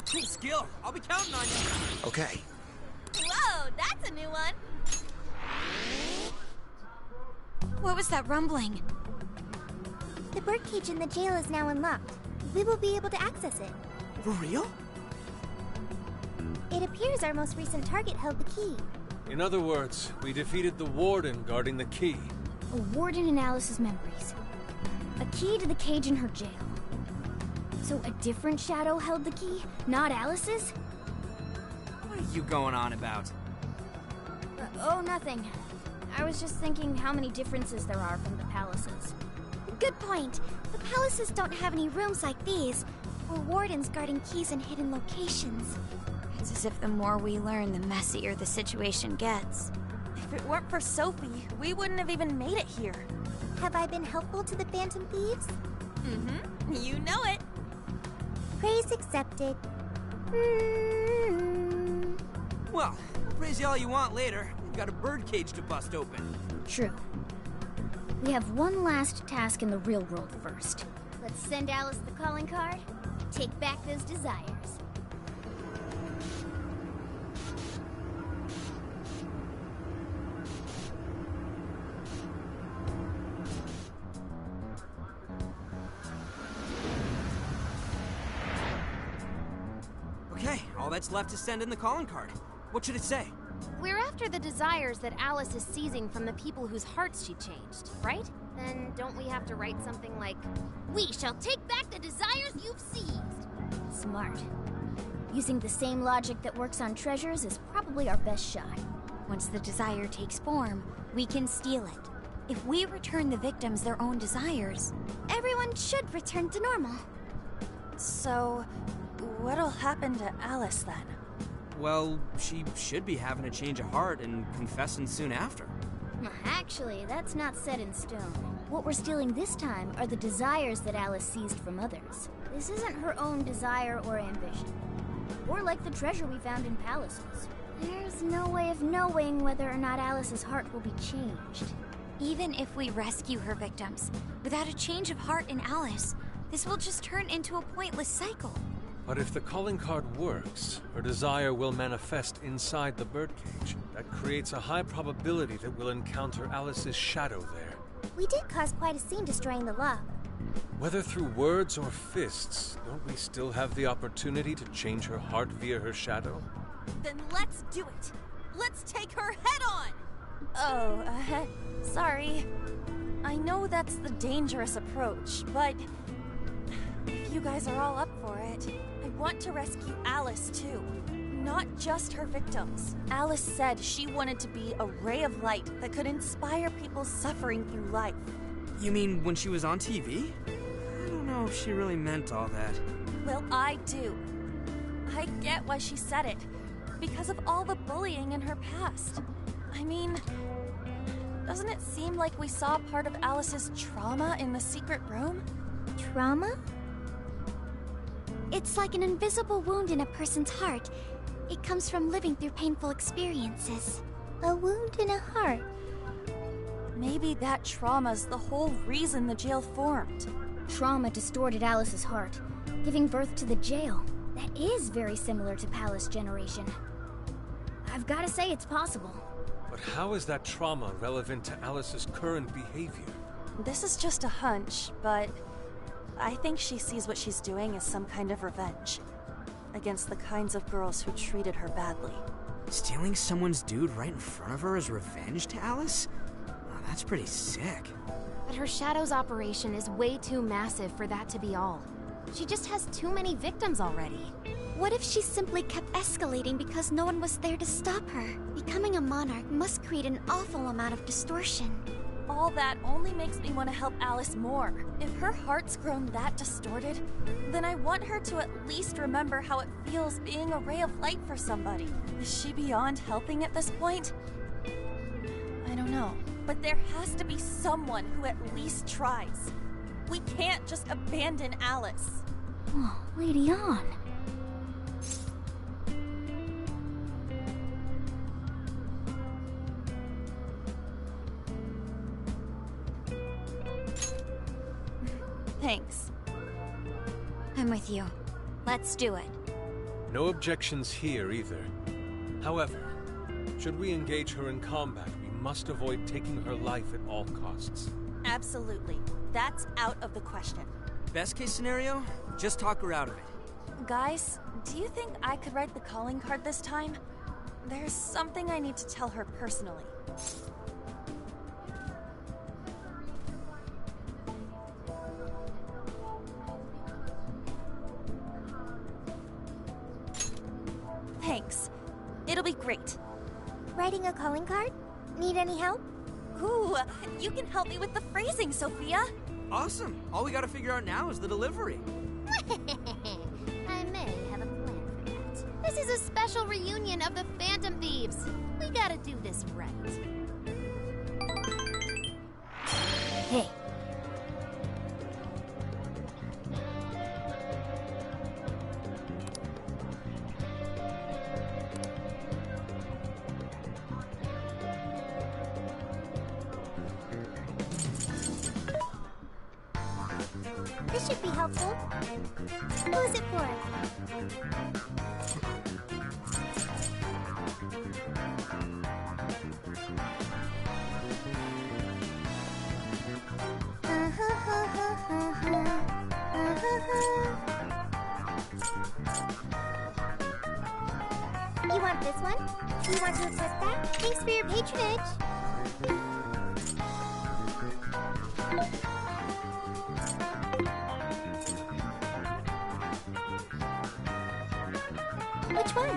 Speaker 4: Cool skill. I'll be counting on you.
Speaker 21: okay.
Speaker 18: Whoa, that's a new one.
Speaker 6: What was that rumbling?
Speaker 1: The birdcage in the jail is now unlocked. We will be able to access it.
Speaker 4: For real?
Speaker 1: It appears our most recent target held the key.
Speaker 5: In other words, we defeated the warden guarding the key.
Speaker 17: A warden in Alice's memories. A key to the cage in her jail. So a different shadow held the key, not Alice's?
Speaker 4: What are you going on about?
Speaker 17: Oh, nothing. I was just thinking how many differences there are from the palaces.
Speaker 1: Good point. The palaces don't have any rooms like these, or wardens guarding keys in hidden locations.
Speaker 6: It's as if the more we learn, the messier the situation gets.
Speaker 18: If it weren't for Sophie, we wouldn't have even made it here.
Speaker 1: Have I been helpful to the Phantom Thieves?
Speaker 18: Mm-hmm. You know it.
Speaker 1: Praise accepted.
Speaker 4: Well, praise you all you want later. We've got a birdcage to bust open.
Speaker 17: True. We have one last task in the real world first.
Speaker 1: Let's send Alice the calling card. Take back those desires.
Speaker 4: Okay, all that's left is send in the calling card. What should it say?
Speaker 3: We're after the desires that Alice is seizing from the people whose hearts she changed, right? Then don't we have to write something like,
Speaker 1: We shall take back the desires you've seized.
Speaker 17: Smart. Using the same logic that works on treasures is probably our best shot.
Speaker 6: Once the desire takes form, we can steal it. If we return the victims their own desires,
Speaker 1: Everyone should return to normal.
Speaker 18: So, what'll happen to Alice then?
Speaker 4: Well, she should be having a change of heart and confessing soon after.
Speaker 17: Actually, that's not set in stone. What we're stealing this time are the desires that Alice seized from others. This isn't her own desire or ambition. Or like the treasure we found in palaces. There's no way of knowing whether or not Alice's heart will be changed.
Speaker 6: Even if we rescue her victims, without a change of heart in Alice, this will just turn into a pointless cycle.
Speaker 5: But if the calling card works, her desire will manifest inside the birdcage. That creates a high probability that we'll encounter Alice's shadow there.
Speaker 1: We did cause quite a scene destroying the lock.
Speaker 5: Whether through words or fists, don't we still have the opportunity to change her heart via her shadow?
Speaker 18: Then let's do it. Let's take her head on!
Speaker 17: Oh, sorry. I know that's the dangerous approach, but if you guys are all up for it, I want to rescue Alice too. Not just her victims. Alice said she wanted to be a ray of light that could inspire people suffering through life.
Speaker 4: You mean when she was on TV? I don't know if she really meant all that.
Speaker 17: Well, I do. I get why she said it. Because of all the bullying in her past. I mean, doesn't it seem like we saw part of Alice's trauma in the secret room?
Speaker 1: Trauma? It's like an invisible wound in a person's heart. It comes from living through painful experiences. A wound in a heart.
Speaker 17: Maybe that trauma's the whole reason the jail formed. Trauma distorted Alice's heart, giving birth to the jail. That is very similar to Palace Generation. I've got to say it's possible.
Speaker 5: But how is that trauma relevant to Alice's current behavior?
Speaker 17: This is just a hunch, but I think she sees what she's doing as some kind of revenge against the kinds of girls who treated her badly.
Speaker 4: Stealing someone's dude right in front of her as revenge to Alice? Oh, that's pretty sick.
Speaker 3: But her Shadow's operation is way too massive for that to be all. She just has too many victims already.
Speaker 1: What if she simply kept escalating because no one was there to stop her? Becoming a monarch must create an awful amount of distortion.
Speaker 17: All that only makes me want to help Alice more. If her heart's grown that distorted, then I want her to at least remember how it feels being a ray of light for somebody. Is she beyond helping at this point? I don't know. But there has to be someone who at least tries. We can't just abandon Alice.
Speaker 1: Oh, Lady On.
Speaker 17: Thanks.
Speaker 6: I'm with you. Let's do it.
Speaker 5: No objections here either. However, should we engage her in combat, we must avoid taking her life at all costs.
Speaker 17: Absolutely. That's out of the question.
Speaker 4: Best case scenario, just talk her out of it.
Speaker 17: Guys, do you think I could write the calling card this time? There's something I need to tell her personally. Thanks. It'll be great.
Speaker 1: Writing a calling card? Need any help?
Speaker 17: Ooh, you can help me with the phrasing, Sophia.
Speaker 4: Awesome. All we gotta figure out now is the delivery.
Speaker 3: I may have a plan for that. This is a special reunion of the Phantom Thieves. We gotta do this right.
Speaker 17: Hey.
Speaker 1: This should be helpful. Who's it for? You want this one? You want to equip that? Thanks for your patronage. Which one?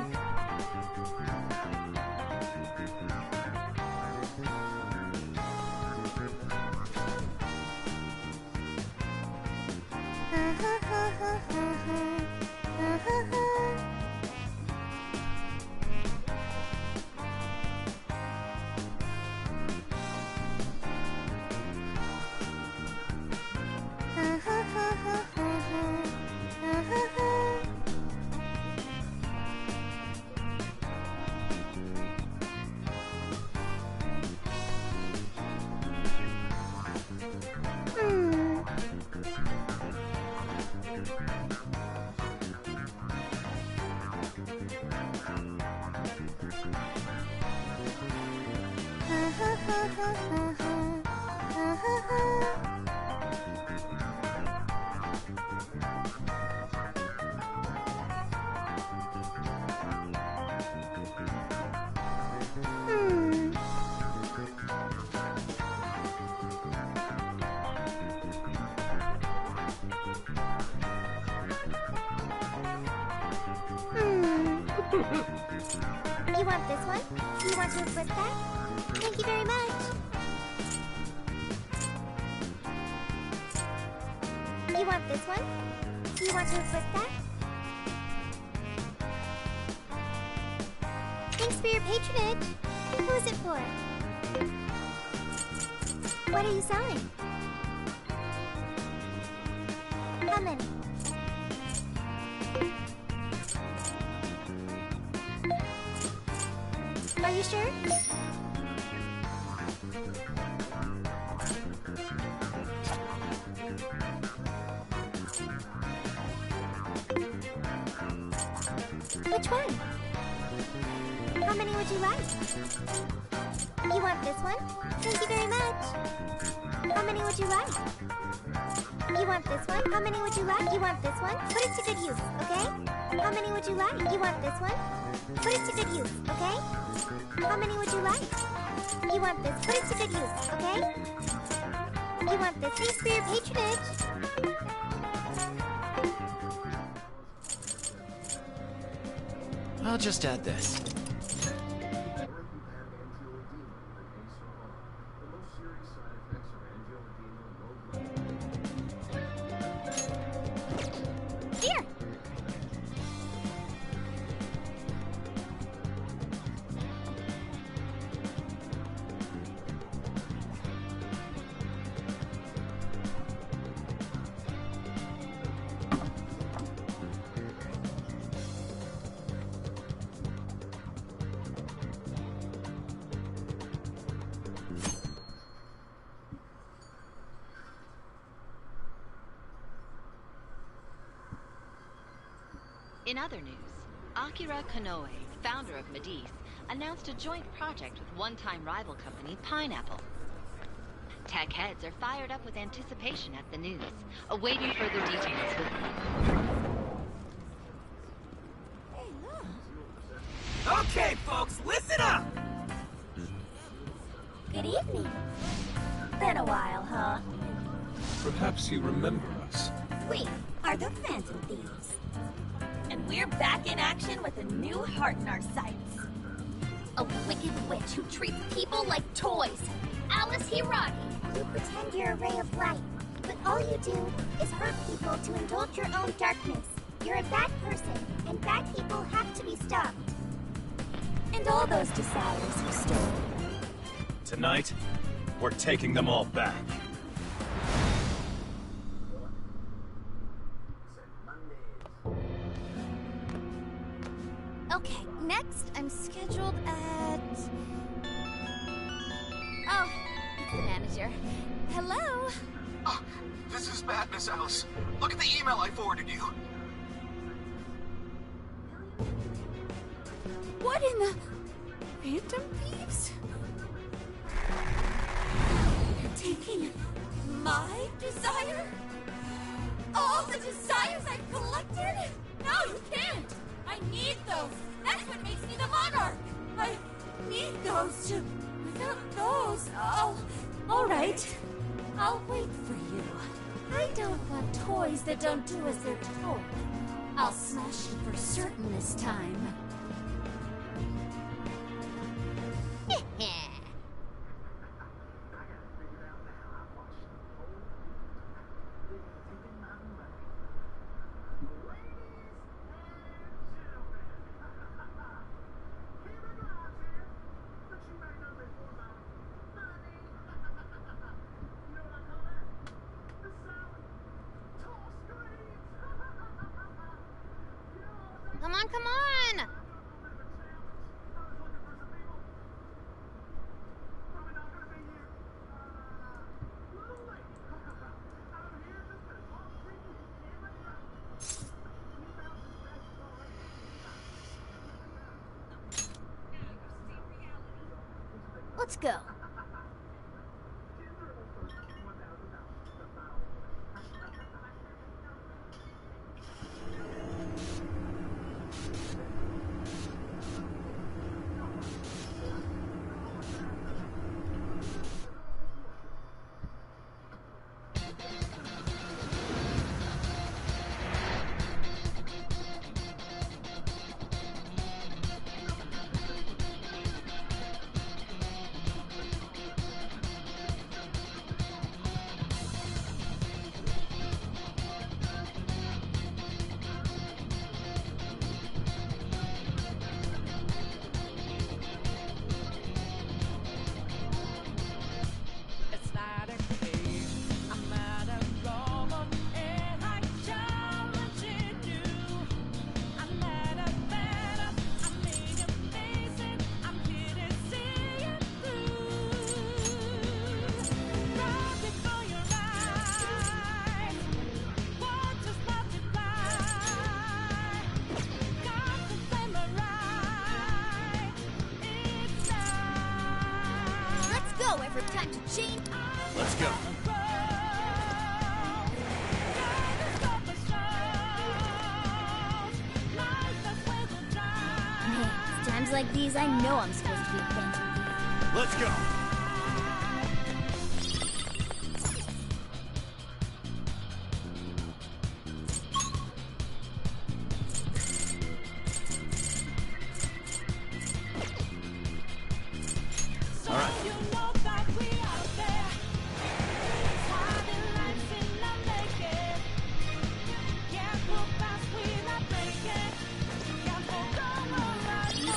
Speaker 1: You want this one? You want to twist that? Thank you very much. You want this one? You want to twist that? Thanks for your patronage. Who is it for? What are you selling? How many? Are you sure? Which one? How many would you like? You want this one? Thank you very much. How many would you like? You want this one? How many would you like? You want this one? Put it to good use, okay? How many would you like? You want this one? Put it to good use, okay? How many would you like? You want this? Put it to good use, okay? You want this? Thanks for your patronage.
Speaker 21: I'll just add this.
Speaker 1: Here.
Speaker 22: In other news, Akira Konoe, founder of Medice, announced a joint project with one-time rival company Pineapple. Tech heads are fired up with anticipation at the news, awaiting further details with
Speaker 10: Okay, folks, listen up!
Speaker 18: Good evening. Been a while, huh?
Speaker 5: Perhaps you remember us.
Speaker 18: We are the Phantom Thieves. And we're back in action with a new heart in our sights.
Speaker 3: A wicked witch who treats people like toys. Alice Hiragi.
Speaker 1: You pretend you're a ray of light, but all you do is hurt people to indulge your own darkness. You're a bad person, and bad people have to be stopped.
Speaker 18: And all those desires you stole.
Speaker 23: Tonight, we're taking them all back.
Speaker 18: Okay, next I'm scheduled at... Oh, it's the manager. Hello?
Speaker 24: Oh, this is bad, Miss Alice. Look at the email I forwarded you.
Speaker 18: What in the... Phantom Thieves? You're taking my desire? All the desires I've collected? No, you can't! I need those! That's what makes me the monarch! I need those to... Without those, all right. I'll wait for you. I don't want toys that don't do as they're told. I'll smash you for certain this time.
Speaker 3: Come on, come on!
Speaker 1: Let's go. perfect time to change.
Speaker 5: Let's go.
Speaker 1: Man, it's times like these I know I'm supposed to be a phantom.
Speaker 5: Let's go.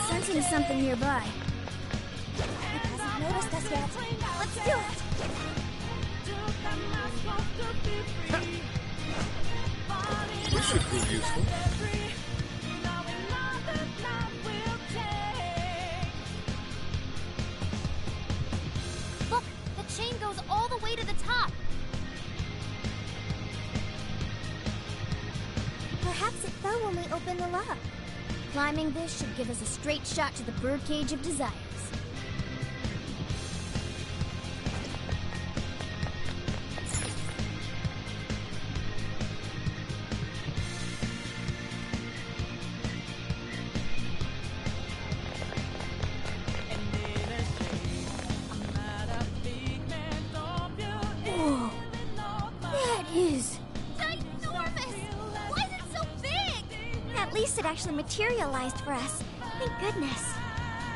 Speaker 1: Sensing something nearby.
Speaker 17: It hasn't noticed us yet. Let's do it!
Speaker 5: This should prove useful.
Speaker 3: Look, the chain goes all the way to the top.
Speaker 1: Perhaps it fell when we opened the lock. Climbing this should give us a straight shot to the birdcage of desires. Whoa! That is ginormous! Why is it so big? At least it actually materialized for us. Thank goodness.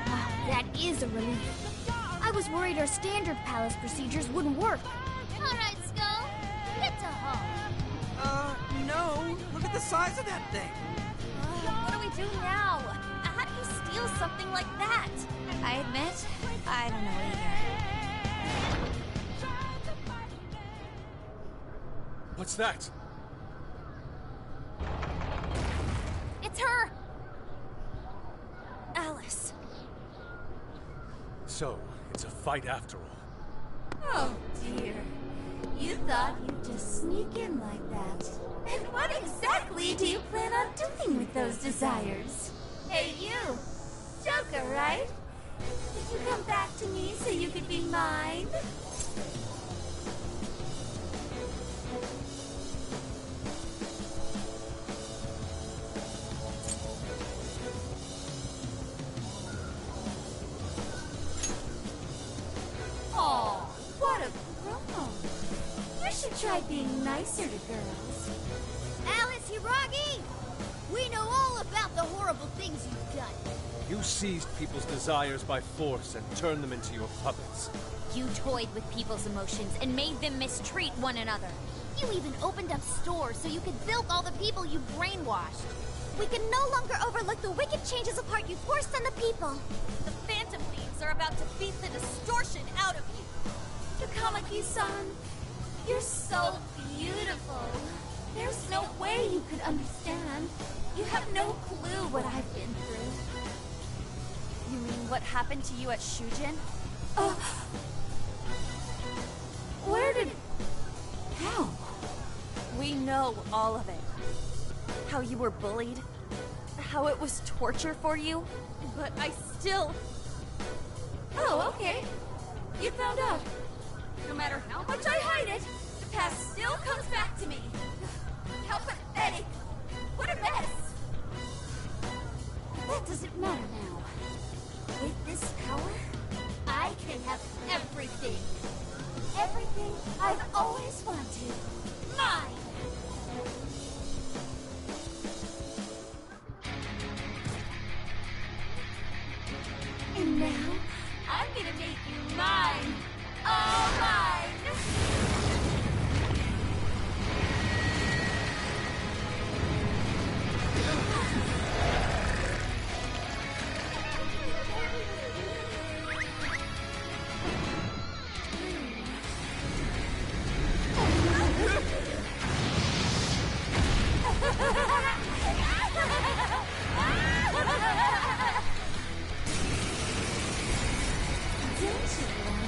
Speaker 1: Wow, that is a relief. I was worried our standard palace procedures wouldn't work.
Speaker 3: All right, Skull. Get to home.
Speaker 4: No. Look at the size of that thing.
Speaker 17: What do we do now? How do you steal something like that?
Speaker 6: I admit, I don't know either.
Speaker 5: What's that?
Speaker 17: It's her! Alice.
Speaker 5: So, it's a fight after all.
Speaker 18: Oh dear. You thought you'd just sneak in like that. And what exactly do you plan on doing with those desires? Hey you! Joker, right? Did you come back to me so you could be mine? Oh, what a grown. You should try being nicer to girls.
Speaker 1: Alice Hiragi! We know all about the horrible things you've done.
Speaker 5: You seized people's desires by force and turned them into your puppets.
Speaker 3: You toyed with people's emotions and made them mistreat one another.
Speaker 1: You even opened up stores so you could bilk all the people you brainwashed. We can no longer overlook the wicked changes of heart you forced on the people.
Speaker 17: The Phantom Thieves are about to beat the distortion out of you.
Speaker 18: Takamaki-san, you're so beautiful. There's no way you could understand. You have no clue what I've been through.
Speaker 17: You mean what happened to you at Shujin?
Speaker 18: Where did... How?
Speaker 17: We know all of it. How you were bullied. How it was torture for you. But I still...
Speaker 18: Oh, okay. You found out. No matter how much I hide it, the past still comes back to me. How pathetic. What a mess. That doesn't matter now. With this power, I can have everything. Everything I've always wanted. Mine! And now, I'm gonna make you mine! All mine!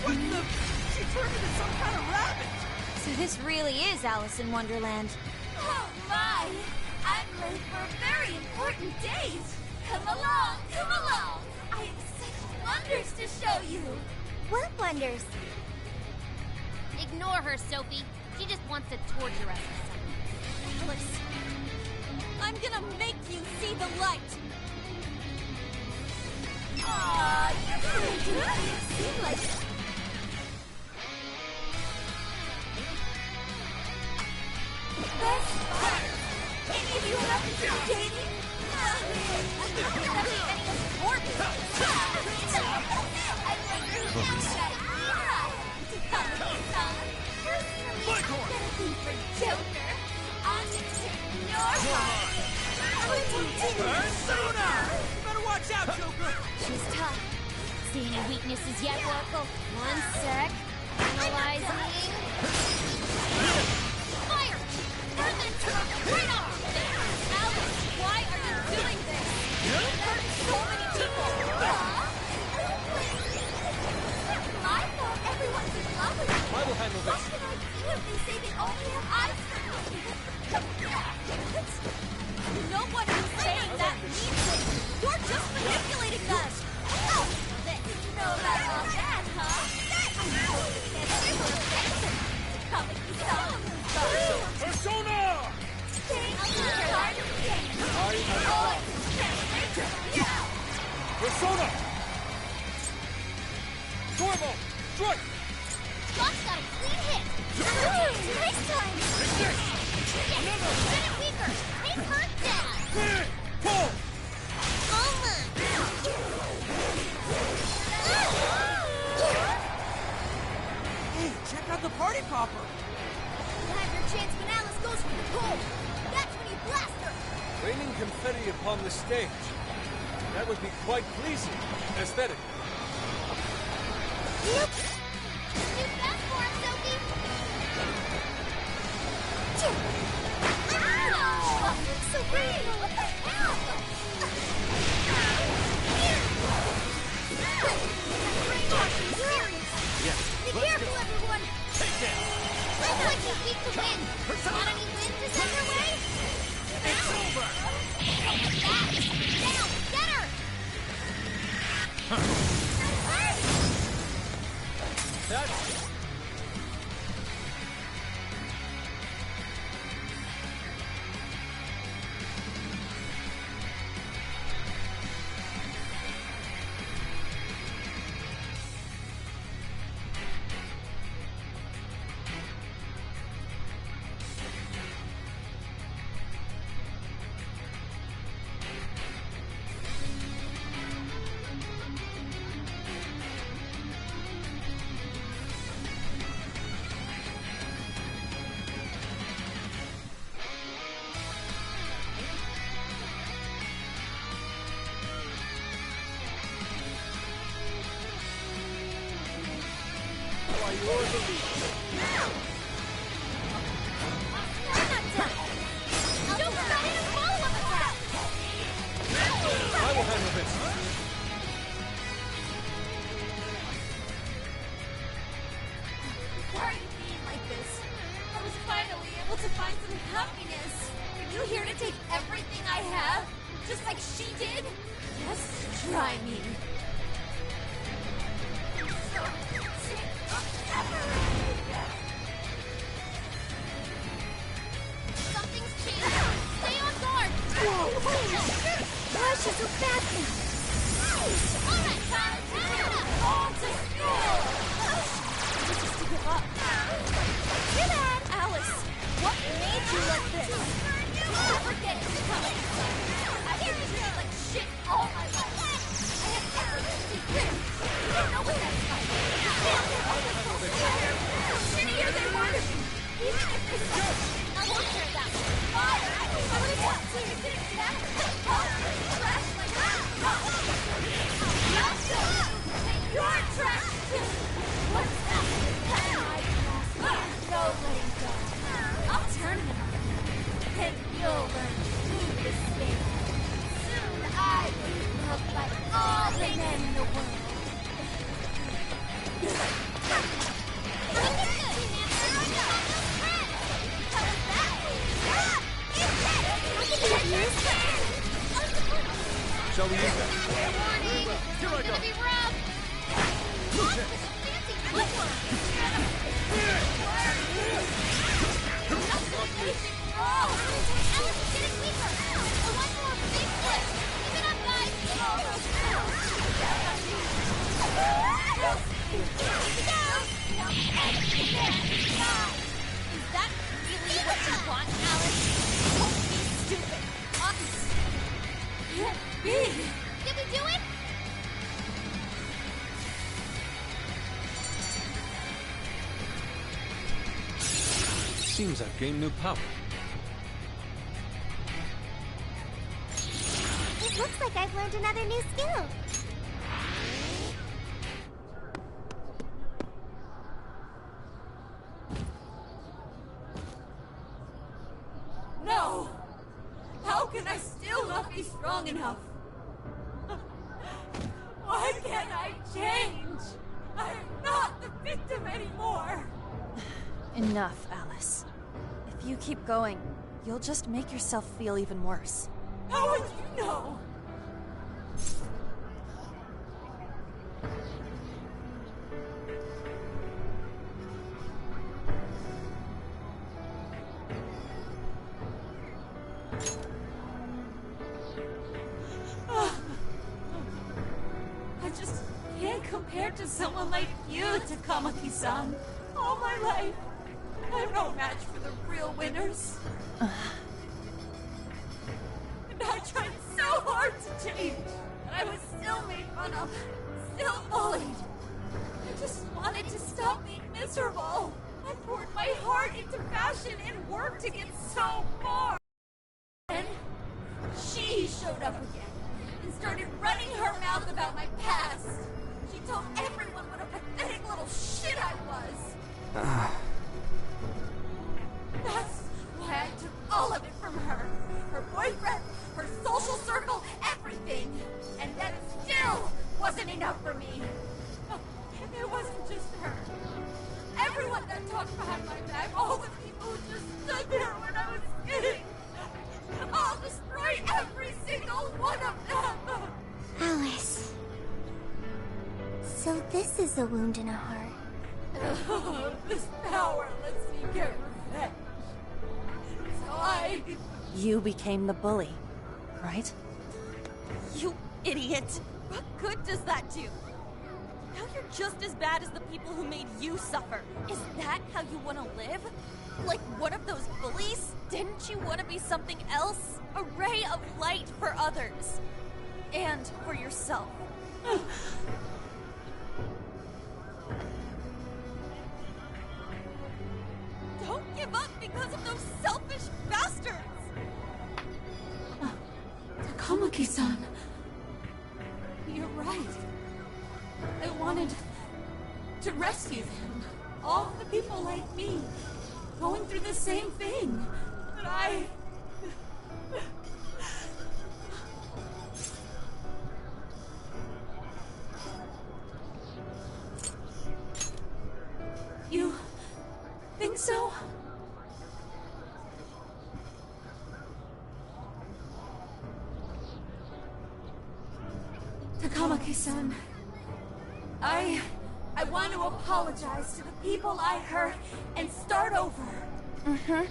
Speaker 14: What the? She turned into some kind of rabbit!
Speaker 6: So this really is Alice in Wonderland.
Speaker 18: Oh my! I'm late for a very important date! Come along, come along! I have such wonders to show you!
Speaker 1: What wonders?
Speaker 3: Ignore her, Sophie. She just wants to torture us or something.
Speaker 17: Alice, I'm gonna make you see the light.
Speaker 18: Aw, you couldn't do it. You seem like... Best friends? Any of you happen to be dating?
Speaker 17: That's any important.
Speaker 18: I wonder who else that to come with his son. Personally, I've got a thing for Joker. I'm gonna take your heart.
Speaker 4: Persona! You better watch out, Joker!
Speaker 3: She's tough. See any weaknesses yet, Oracle? One sec. Analyzing. Fire! Burn that turret right off her face!
Speaker 17: Alice, why are you doing this? You've hurt so many people.
Speaker 18: I thought everyone's in love with me.
Speaker 4: I will handle this.
Speaker 18: What can I do if they say they only have eyes for me?
Speaker 17: No one who's saying that means it. You're just manipulating them.
Speaker 18: Oh, then you know about all that, huh? Probably so.
Speaker 12: Persona! Persona! Stormo! Strike!
Speaker 3: Scott's got a clean hit!
Speaker 18: Next time!
Speaker 3: Yes! Get it weaker! Take her down!
Speaker 12: Pull!
Speaker 4: Hey, check out the party popper!
Speaker 18: You have your chance when Alice goes for the goal. That's when you blast her.
Speaker 5: Raining confetti upon the stage. That would be quite pleasing, aesthetically.
Speaker 3: Too fast for us, Sophie!
Speaker 18: Ow! So great! What the hell? Brainwashing serious!
Speaker 12: Yes,
Speaker 18: Be careful, everyone!
Speaker 12: take that!
Speaker 3: Looks like she's weak to wind. Got any wind to send her way?
Speaker 12: It's over!
Speaker 3: Down! Get her!
Speaker 5: That's... I will handle this.
Speaker 18: Why are you being like this? I was finally able to find some happiness. Are you here to take everything I have? Just like she did? Yes, try me.
Speaker 3: Something's changed. Stay on guard!
Speaker 18: Why is she so fast now?
Speaker 3: Alright, Tom! Power it up!
Speaker 18: All to school!
Speaker 17: This is to give up.
Speaker 18: Too bad!
Speaker 17: Alice, what made you like this?
Speaker 18: Forget it, coming. I've been treated like shit all my life. I had everything to win. You don't know what that's like. The shittier they were. Even if they suck, I won't care that much. Fire! I really want to. You didn't get it. Trash like that. You're trash too. What's that? No letting go. I'll turn him. And you'll learn who to stay. Soon I will be loved by all the men in the world.
Speaker 5: Shall we use that?
Speaker 3: Warning!
Speaker 12: Here I
Speaker 3: It's
Speaker 12: go.
Speaker 3: gonna be rough! Look, fancy
Speaker 5: Seems I've gained new power.
Speaker 1: It looks like I've learned another new skill.
Speaker 18: No! How can I still not be strong enough? Why can't I change? I'm not the victim anymore!
Speaker 17: Enough, Alice. If you keep going, you'll just make yourself feel even worse.
Speaker 18: How would you know? I just can't compare to someone like you, Takamaki-san. All my life, I'm no match for the real winners. And I tried so hard to change, but I was still made fun of, still bullied. I just wanted to stop being miserable. I poured my heart into fashion and worked to get so far. And she showed up again and started running her mouth about my past. She told everyone what a pathetic little shit I was. That's why I took all of it from her. Her boyfriend, her social circle, everything. And that still wasn't enough for me. And it wasn't just her. Everyone that talked behind my back, all the people who just stood there when I was kidding. I'll destroy every single one of them.
Speaker 1: Alice. So this is a wound in a heart.
Speaker 18: This power lets me get revenge. So
Speaker 17: You became the bully, right?
Speaker 8: You idiot! What good does that do? Now you're just as bad as the people who made you suffer. Is that how you want to live? Like one of those bullies? Didn't you want to be something else? A ray of light for others. And for yourself. Don't give up because of those selfish bastards!
Speaker 18: Takamaki-san. You're right. I wanted to rescue them. All the people like me. Going through the same thing. But I... You think so? Takamaki-san, I want to apologize to the people I hurt and start over.
Speaker 17: Mm-hmm.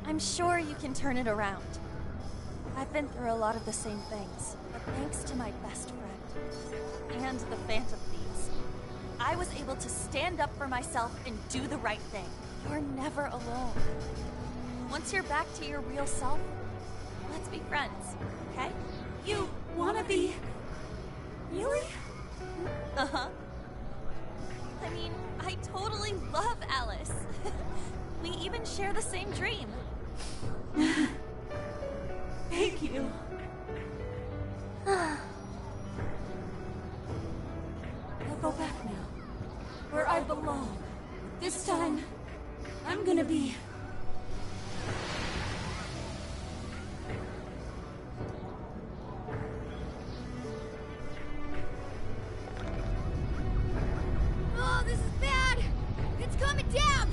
Speaker 17: I'm sure you can turn it around. I've been through a lot of the same things, but thanks to my best friend and the Phantom Thieves, I was able to stand up for myself and do the right thing. You're never alone. Once you're back to your real self, let's be friends, okay?
Speaker 18: You wanna be... Really?
Speaker 17: Uh-huh. I mean, I totally love Alice. We even share the same dream.
Speaker 18: Thank you. I'll go back now. Where I belong. This time, I'm gonna be...
Speaker 1: Oh, this is bad! It's coming down!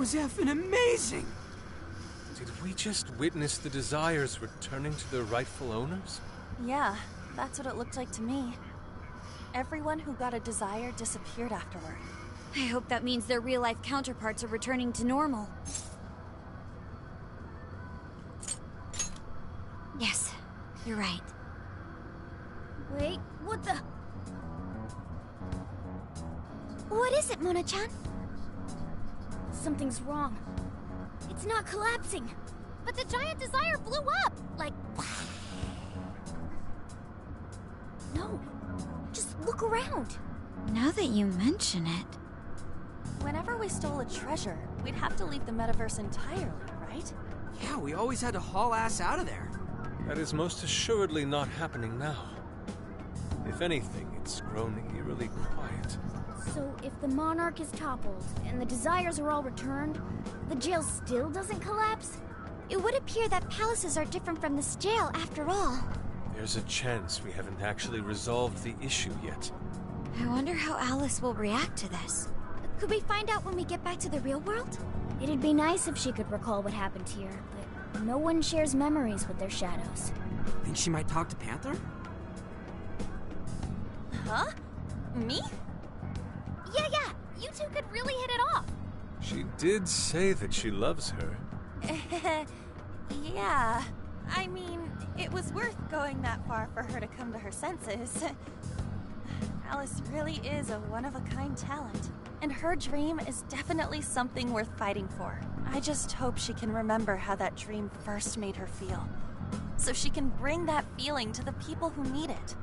Speaker 4: was effing amazing!
Speaker 5: Did we just witness the Desires returning to their rightful owners?
Speaker 17: Yeah, that's what it looked like to me. Everyone who got a Desire disappeared afterward.
Speaker 6: I hope that means their real-life counterparts are returning to normal. Yes, you're right.
Speaker 1: Wait, what the... What is it, Mona-chan? Something's wrong. It's not collapsing.
Speaker 3: But the giant Desire blew up! Like...
Speaker 1: No. Just look around.
Speaker 6: Now that you mention it...
Speaker 17: Whenever we stole a treasure, we'd have to leave the metaverse entirely, right?
Speaker 4: Yeah, we always had to haul ass out of there.
Speaker 5: That is most assuredly not happening now. If anything, it's grown eerily quiet.
Speaker 1: So if the Monarch is toppled, and the Desires are all returned, the jail still doesn't collapse? It would appear that palaces are different from this jail after all.
Speaker 5: There's a chance we haven't actually resolved the issue yet.
Speaker 6: I wonder how Alice will react to this.
Speaker 1: Could we find out when we get back to the real world? It'd be nice if she could recall what happened here, but no one shares memories with their shadows.
Speaker 4: Think she might talk to Panther?
Speaker 17: Huh? Me?
Speaker 3: Yeah, you two could really hit it off.
Speaker 5: She did say that she loves her.
Speaker 17: Yeah. I mean, it was worth going that far for her to come to her senses. Alice really is a one-of-a-kind talent. And her dream is definitely something worth fighting for. I just hope she can remember how that dream first made her feel. So she can bring that feeling to the people who need it.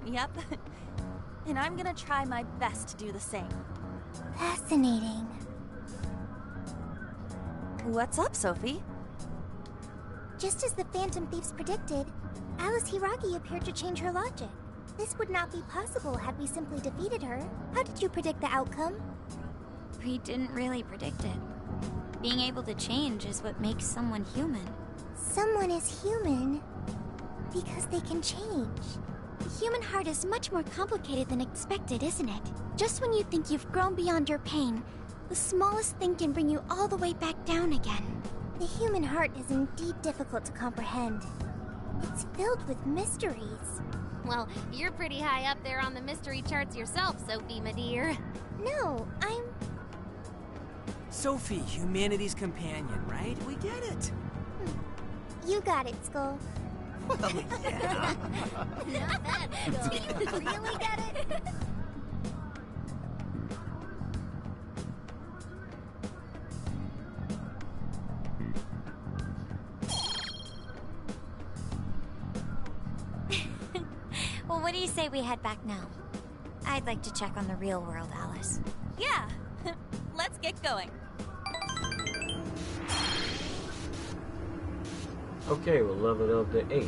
Speaker 17: Yep. And I'm gonna try my best to do the same.
Speaker 1: Fascinating.
Speaker 17: What's up, Sophie?
Speaker 1: Just as the Phantom Thieves predicted, Alice Hiragi appeared to change her logic. This would not be possible had we simply defeated her. How did you predict the outcome?
Speaker 6: We didn't really predict it. Being able to change is what makes someone human.
Speaker 1: Someone is human because they can change. The human heart is much more complicated than expected, isn't it? Just when you think you've grown beyond your pain, the smallest thing can bring you all the way back down again. The human heart is indeed difficult to comprehend. It's filled with mysteries.
Speaker 3: Well, you're pretty high up there on the mystery charts yourself, Sophie, my dear.
Speaker 1: No, I'm...
Speaker 4: Sophie, humanity's companion, right? We get it.
Speaker 1: You got it, Skull.
Speaker 4: Well, yeah.
Speaker 1: Not bad, Skull. Do you really get it?
Speaker 6: Well, what do you say we head back now? I'd like to check on the real world, Alice.
Speaker 17: Yeah. Let's get going.
Speaker 11: Okay, we'll level it up to 8.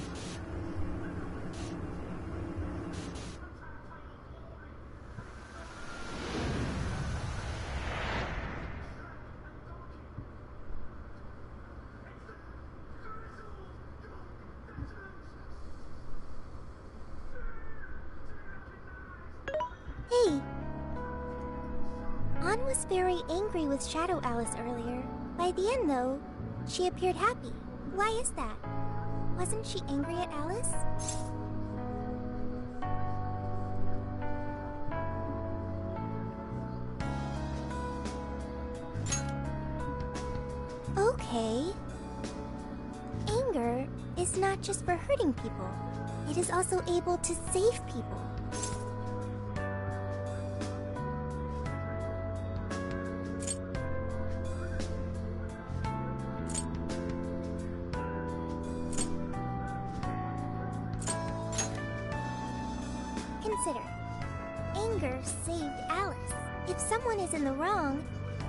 Speaker 1: Hey! Ann was very angry with Shadow Alice earlier. By the end, though, she appeared happy. Why is that? Wasn't she angry at Alice? Okay. Anger is not just for hurting people. It is also able to save people. Consider. Anger saved Alice. If someone is in the wrong,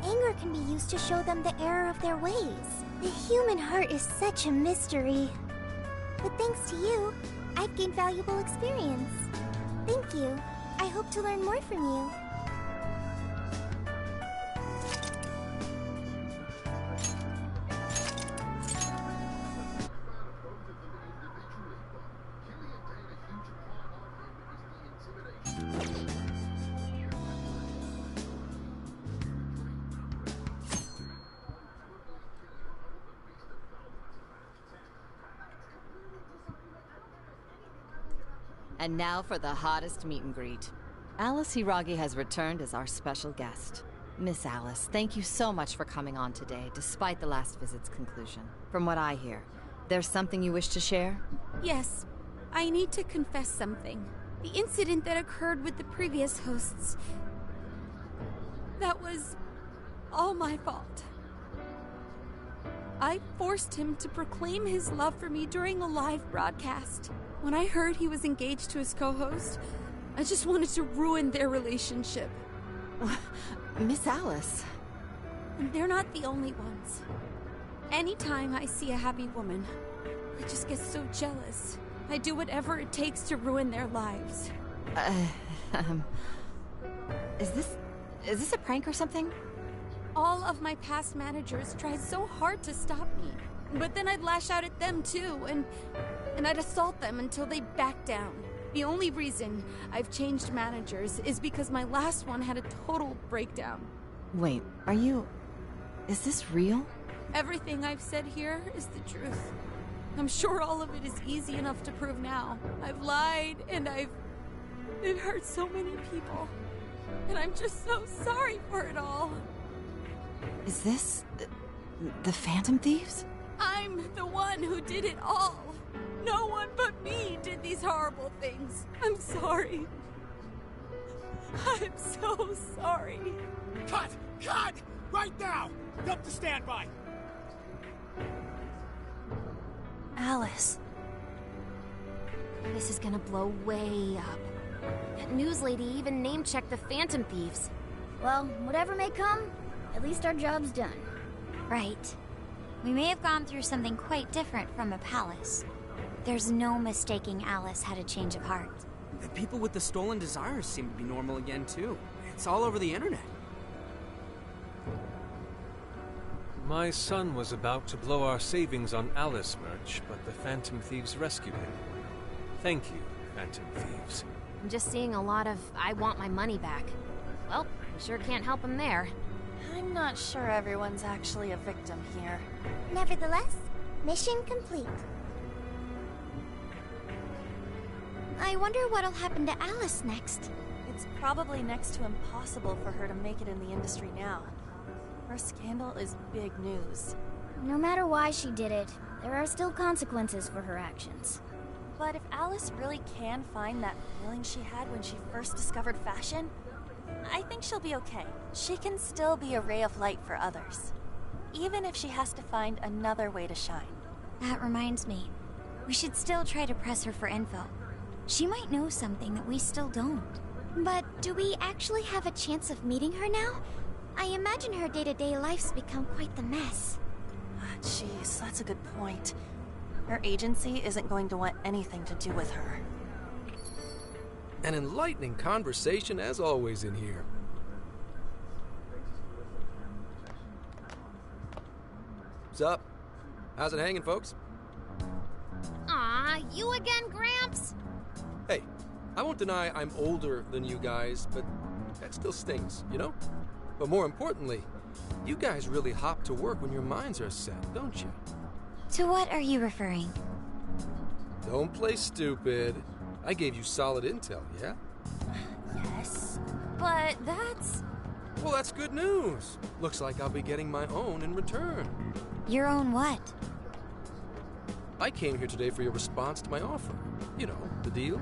Speaker 1: anger can be used to show them the error of their ways. The human heart is such a mystery. But thanks to you, I've gained valuable experience. Thank you. I hope to learn more from you.
Speaker 9: And now for the hottest meet and greet. Alice Hiragi has returned as our special guest. Miss Alice, thank you so much for coming on today, despite the last visit's conclusion. From what I hear, there's something you wish to share?
Speaker 13: Yes. I need to confess something. The incident that occurred with the previous hosts... that was... all my fault. I forced him to proclaim his love for me during a live broadcast. When I heard he was engaged to his co-host, I just wanted to ruin their relationship.
Speaker 9: Miss Alice.
Speaker 13: And they're not the only ones. Anytime I see a happy woman, I just get so jealous. I do whatever it takes to ruin their lives.
Speaker 9: Is this a prank or something?
Speaker 13: All of my past managers tried so hard to stop me. But then I'd lash out at them too, and I'd assault them until they backed down. The only reason I've changed managers is because my last one had a total breakdown.
Speaker 9: Wait, is this real?
Speaker 13: Everything I've said here is the truth. I'm sure all of it is easy enough to prove now. I've lied, and it hurt so many people. And I'm just so sorry for it all.
Speaker 9: Is this... the Phantom Thieves?
Speaker 13: I'm the one who did it all. No one but me did these horrible things. I'm sorry. I'm so sorry.
Speaker 15: Cut! Cut! Right now! Jump to standby!
Speaker 17: Alice.
Speaker 3: This is gonna blow way up. That news lady even name-checked the Phantom Thieves.
Speaker 1: Well, whatever may come, at least our job's done.
Speaker 6: Right. We may have gone through something quite different from a palace. There's no mistaking Alice had a change of heart.
Speaker 4: The people with the stolen desires seem to be normal again, too. It's all over the internet.
Speaker 5: My son was about to blow our savings on Alice merch, but the Phantom Thieves rescued him. Thank you, Phantom Thieves.
Speaker 3: I'm just seeing a lot of I want my money back. Well, we sure can't help him there.
Speaker 17: I'm not sure everyone's actually a victim here.
Speaker 1: Nevertheless, mission complete. I wonder what'll happen to Alice next.
Speaker 17: It's probably next to impossible for her to make it in the industry now. Her scandal is big news.
Speaker 1: No matter why she did it, there are still consequences for her actions.
Speaker 17: But if Alice really can find that feeling she had when she first discovered fashion, I think she'll be okay. She can still be a ray of light for others, even if she has to find another way to shine.
Speaker 6: That reminds me, we should still try to press her for info. She might know something that we still don't.
Speaker 1: But do we actually have a chance of meeting her now? I imagine her day-to-day life's become quite the mess.
Speaker 17: Jeez, that's a good point. Her agency isn't going to want anything to do with her.
Speaker 19: An enlightening conversation as always in here. What's up? How's it hanging, folks?
Speaker 3: Aw, you again, Gramps?
Speaker 19: Hey, I won't deny I'm older than you guys, but that still stings, you know? But more importantly, you guys really hop to work when your minds are set, don't you?
Speaker 6: To what are you referring?
Speaker 19: Don't play stupid. I gave you solid intel, yeah?
Speaker 17: Yes, but that's...
Speaker 19: Well, that's good news. Looks like I'll be getting my own in return.
Speaker 6: Your own what?
Speaker 19: I came here today for your response to my offer. You know, the deal.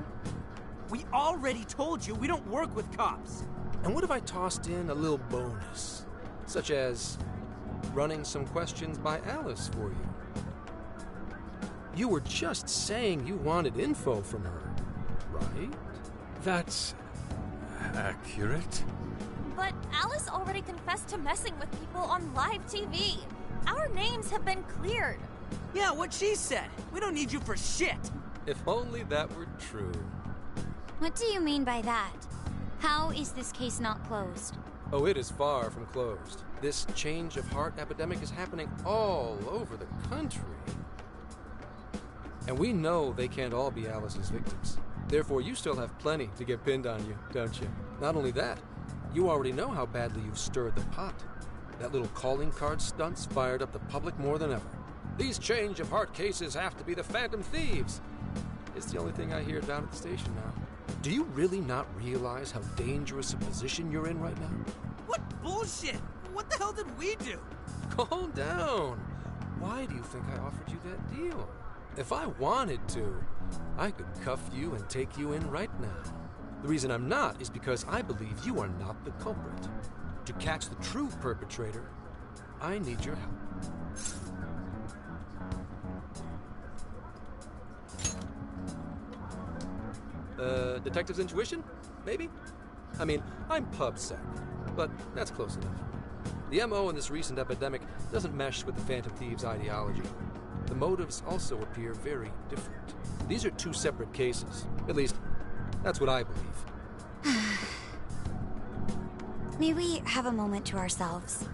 Speaker 4: We already told you we don't work with cops.
Speaker 19: And what if I tossed in a little bonus? Such as running some questions by Alice for you. You were just saying you wanted info from her, right?
Speaker 5: That's... accurate?
Speaker 17: But Alice already confessed to messing with people on live TV. Our names have been cleared.
Speaker 4: Yeah, what she said. We don't need you for shit.
Speaker 19: If only that were true.
Speaker 6: What do you mean by that? How is this case not closed?
Speaker 19: Oh, it is far from closed. This change of heart epidemic is happening all over the country. And we know they can't all be Alice's victims. Therefore, you still have plenty to get pinned on you, don't you? Not only that, you already know how badly you've stirred the pot. That little calling card stunt's fired up the public more than ever. These change of heart cases have to be the Phantom Thieves. It's the only thing I hear down at the station now. Do you really not realize how dangerous a position you're in right now?
Speaker 4: What bullshit? What the hell did we do?
Speaker 19: Calm down. Why do you think I offered you that deal? If I wanted to, I could cuff you and take you in right now. The reason I'm not is because I believe you are not the culprit. To catch the true perpetrator, I need your help. Detective's intuition? Maybe? I mean, I'm pub-sec, but that's close enough. The MO in this recent epidemic doesn't mesh with the Phantom Thieves' ideology. The motives also appear very different. These are two separate cases. At least, that's what I believe.
Speaker 6: May we have a moment to ourselves?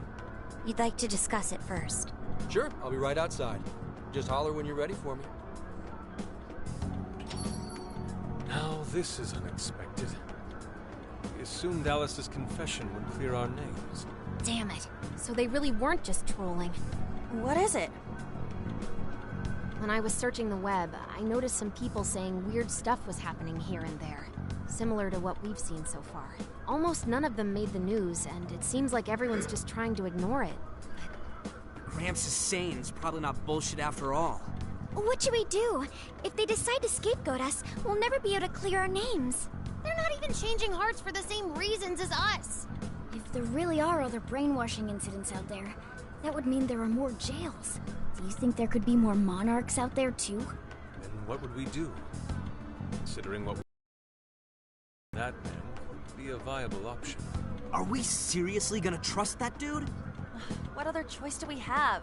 Speaker 6: You'd like to discuss it first.
Speaker 19: Sure, I'll be right outside. Just holler when you're ready for me.
Speaker 5: Now this is unexpected. We assumed Alice's confession would clear our names.
Speaker 3: Damn it. So they really weren't just trolling.
Speaker 17: What is it?
Speaker 3: When I was searching the web, I noticed some people saying weird stuff was happening here and there. Similar to what we've seen so far. Almost none of them made the news, and it seems like everyone's just trying to ignore it.
Speaker 4: Gramps is saying it's probably not bullshit after all.
Speaker 1: What should we do? If they decide to scapegoat us, we'll never be able to clear our names.
Speaker 3: They're not even changing hearts for the same reasons as us.
Speaker 1: If there really are other brainwashing incidents out there, that would mean there are more jails. Do you think there could be more monarchs out there too?
Speaker 5: Then what would we do? Considering what that man could be a viable option.
Speaker 4: Are we seriously gonna trust that dude?
Speaker 17: What other choice do we have?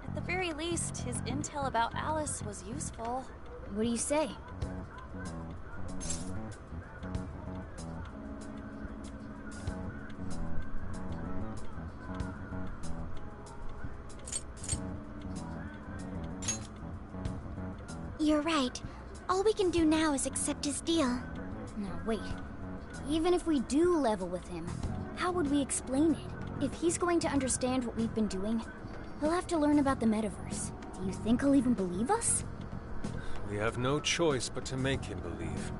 Speaker 17: At the very least, his intel about Alice was useful.
Speaker 1: What do you say? You're right. All we can do now is accept his deal. Now wait. Even if we do level with him, how would we explain it? If he's going to understand what we've been doing, he'll have to learn about the metaverse. Do you think he'll even believe us?
Speaker 5: We have no choice but to make him believe.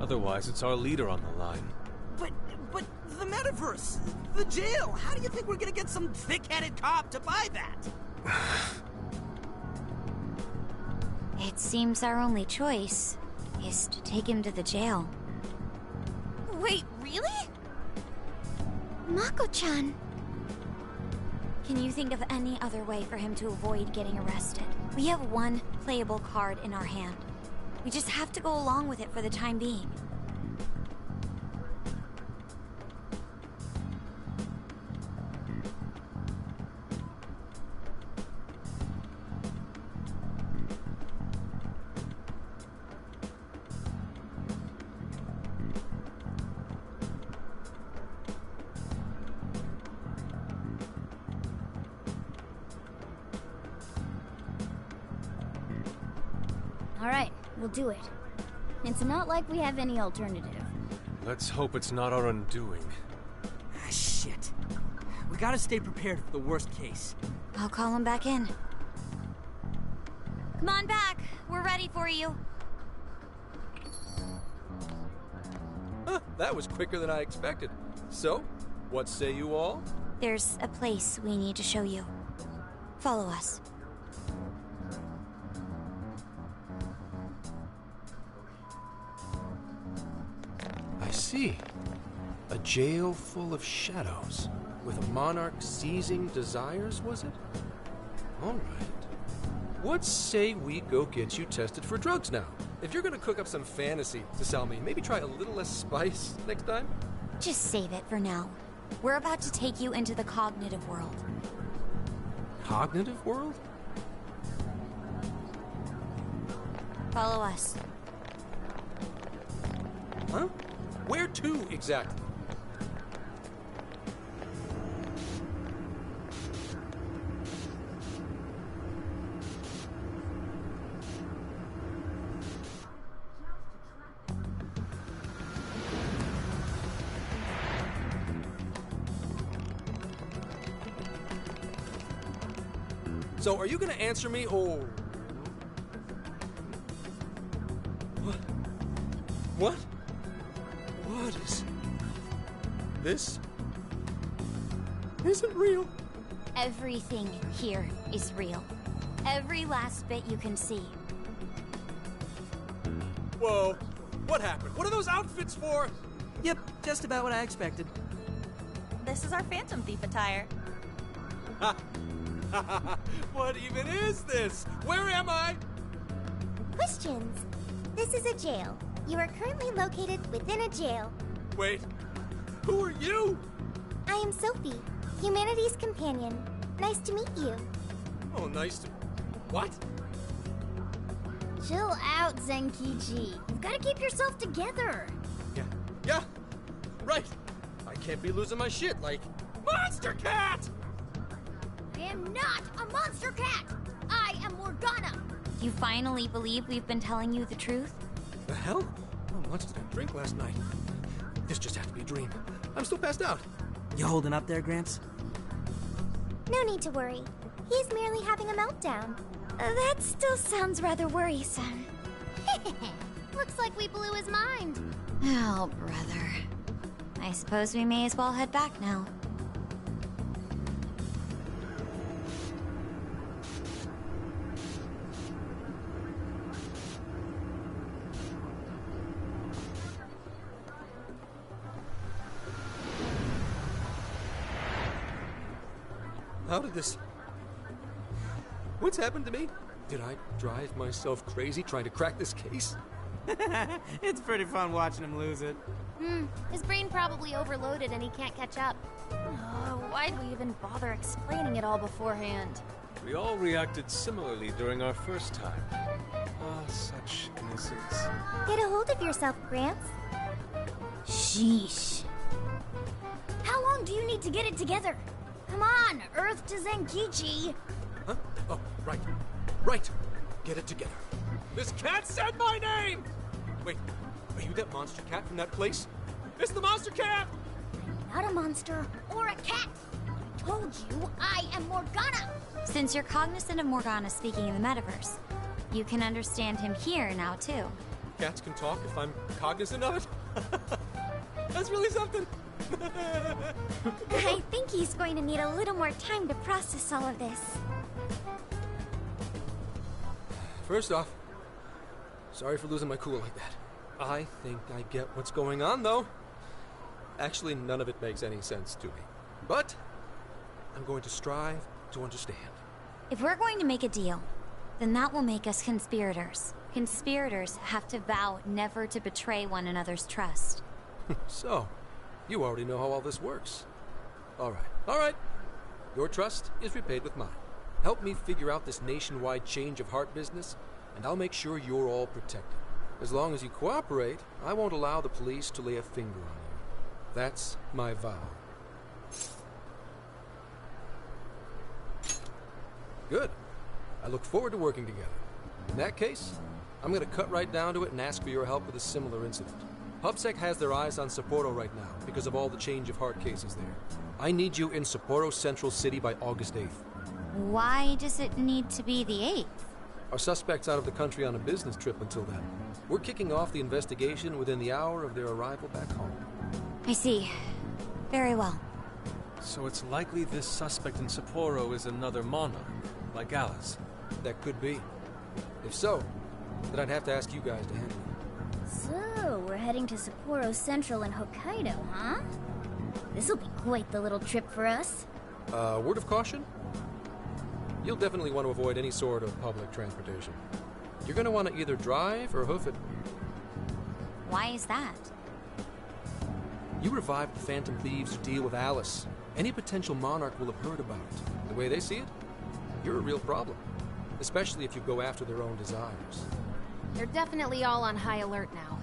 Speaker 5: Otherwise, it's our leader on the line.
Speaker 4: But the metaverse, the jail, how do you think we're gonna get some thick-headed cop to buy that?
Speaker 6: It seems our only choice is to take him to the jail.
Speaker 17: Wait, really?
Speaker 1: Mako-chan.
Speaker 6: Can you think of any other way for him to avoid getting arrested? We have one playable card in our hand. We just have to go along with it for the time being.
Speaker 1: Alright, we'll do it. It's not like we have any alternative.
Speaker 5: Let's hope it's not our undoing.
Speaker 4: Ah, shit. We gotta stay prepared for the worst case.
Speaker 6: I'll call him back in. Come on back. We're ready for you.
Speaker 19: Huh, that was quicker than I expected. So, what say you all?
Speaker 6: There's a place we need to show you. Follow us.
Speaker 19: I see. A jail full of shadows. With a monarch seizing desires, was it? All right. What say we go get you tested for drugs now? If you're gonna cook up some fantasy to sell me, maybe try a little less spice next time?
Speaker 6: Just save it for now. We're about to take you into the cognitive world.
Speaker 19: Cognitive world?
Speaker 6: Follow us.
Speaker 19: Huh? Where to, exactly? So, are you gonna answer me, or... What? What is... This isn't real.
Speaker 6: Everything here is real. Every last bit you can see.
Speaker 19: Whoa. What happened? What are those outfits for?
Speaker 4: Yep, just about what I expected.
Speaker 17: This is our Phantom Thief attire.
Speaker 19: What even is this? Where am I?
Speaker 1: Questions. This is a jail. You are currently located within a jail.
Speaker 19: Wait, who are you?
Speaker 1: I am Sophie, humanity's companion. Nice to meet you.
Speaker 19: Oh, nice to... What?
Speaker 3: Chill out, Zenkichi. You've got to keep yourself together.
Speaker 19: Yeah, right. I can't be losing my shit like... Monster Cat!
Speaker 3: I am not a monster cat! I am Morgana!
Speaker 6: You finally believe we've been telling you the truth?
Speaker 19: The hell? How much did I drink last night? This just has to be a dream. I'm still passed out.
Speaker 4: You holding up there, Gramps?
Speaker 1: No need to worry. He's merely having a meltdown.
Speaker 6: That still sounds rather worrisome.
Speaker 3: Looks like we blew his mind.
Speaker 6: Oh, brother. I suppose we may as well head back now.
Speaker 19: How did this... What's happened to me? Did I drive myself crazy trying to crack this case?
Speaker 4: It's pretty fun watching him lose it.
Speaker 3: His brain probably overloaded and he can't catch up.
Speaker 17: Why'd we even bother explaining it all beforehand?
Speaker 5: We all reacted similarly during our first time. Ah, such innocence.
Speaker 1: Get a hold of yourself, Gramps.
Speaker 3: Sheesh. How long do you need to get it together? Come on, Earth to Zenkichi.
Speaker 19: Huh? Oh, right. Right. Get it together. This cat said my name! Wait, are you that monster cat from that place? It's the monster cat!
Speaker 3: Not a monster or a cat. I told you I am Morgana.
Speaker 6: Since you're cognizant of Morgana speaking in the metaverse, you can understand him here now, too.
Speaker 19: Cats can talk if I'm cognizant of it? That's really something.
Speaker 1: I think he's going to need a little more time to process all of this.
Speaker 19: First off, sorry for losing my cool like that. I think I get what's going on, though. Actually, none of it makes any sense to me. But I'm going to strive to understand.
Speaker 6: If we're going to make a deal, then that will make us conspirators. Conspirators have to vow never to betray one another's trust.
Speaker 19: So, you already know how all this works. All right. Your trust is repaid with mine. Help me figure out this nationwide change of heart business, and I'll make sure you're all protected. As long as you cooperate, I won't allow the police to lay a finger on you. That's my vow. Good. I look forward to working together. In that case, I'm going to cut right down to it and ask for your help with a similar incident. HubSec has their eyes on Sapporo right now because of all the change of heart cases there. I need you in Sapporo Central City by August 8th.
Speaker 6: Why does it need to be the 8th?
Speaker 19: Our suspect's out of the country on a business trip until then. We're kicking off the investigation within the hour of their arrival back home.
Speaker 6: I see. Very well.
Speaker 5: So it's likely this suspect in Sapporo is another monarch, like Alice.
Speaker 19: That could be. If so, then I'd have to ask you guys to handle it.
Speaker 3: So, we're heading to Sapporo Central in Hokkaido, huh? This'll be quite the little trip for us.
Speaker 19: Word of caution? You'll definitely want to avoid any sort of public transportation. You're going to want to either drive or hoof it.
Speaker 6: Why is that?
Speaker 19: You revived the Phantom Thieves' deal with Alice. Any potential monarch will have heard about it. The way they see it, you're a real problem. Especially if you go after their own desires.
Speaker 3: They're definitely all on high alert now.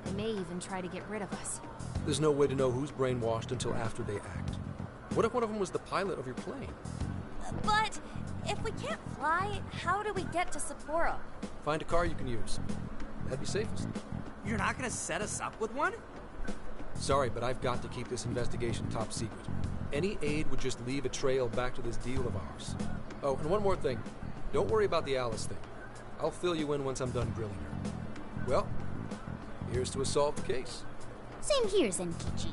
Speaker 3: They may even try to get rid of us.
Speaker 19: There's no way to know who's brainwashed until after they act. What if one of them was the pilot of your plane?
Speaker 17: But if we can't fly, how do we get to Sapporo?
Speaker 19: Find a car you can use. That'd be safest.
Speaker 4: You're not gonna set us up with one?
Speaker 19: Sorry, but I've got to keep this investigation top secret. Any aid would just leave a trail back to this deal of ours. Oh, and one more thing. Don't worry about the Alice thing. I'll fill you in once I'm done grilling her. Well, Here's to a solved case.
Speaker 1: Same here, Zenkichi.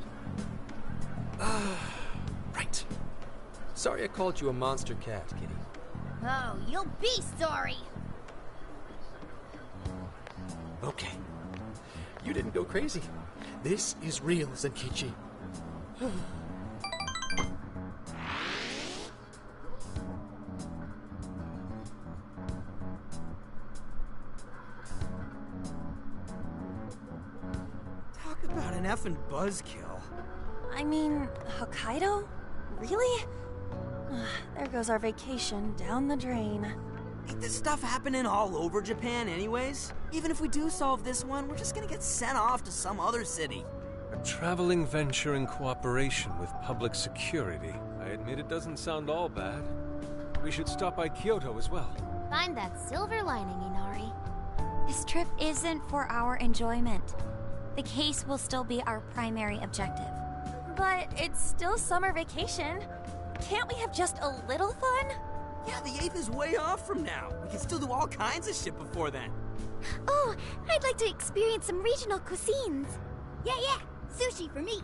Speaker 19: Right. Sorry I called you a monster cat, Kitty.
Speaker 1: Oh, you'll be sorry.
Speaker 19: Okay. You didn't go crazy. This is real, Zenkichi.
Speaker 4: Talk about an effing buzzkill.
Speaker 17: I mean, Hokkaido? Really? There goes our vacation down the drain.
Speaker 4: Ain't this stuff happening all over Japan anyways? Even if we do solve this one, we're just gonna get sent off to some other city.
Speaker 5: A traveling venture in cooperation with public security. I admit it doesn't sound all bad. We should stop by Kyoto as well.
Speaker 3: Find that silver lining, Inari.
Speaker 6: This trip isn't for our enjoyment. The case will still be our primary objective.
Speaker 17: But it's still summer vacation. Can't we have just a little fun?
Speaker 4: Yeah, the 8th is way off from now. We can still do all kinds of shit before then.
Speaker 1: Oh, I'd like to experience some regional cuisines. Yeah, sushi for me.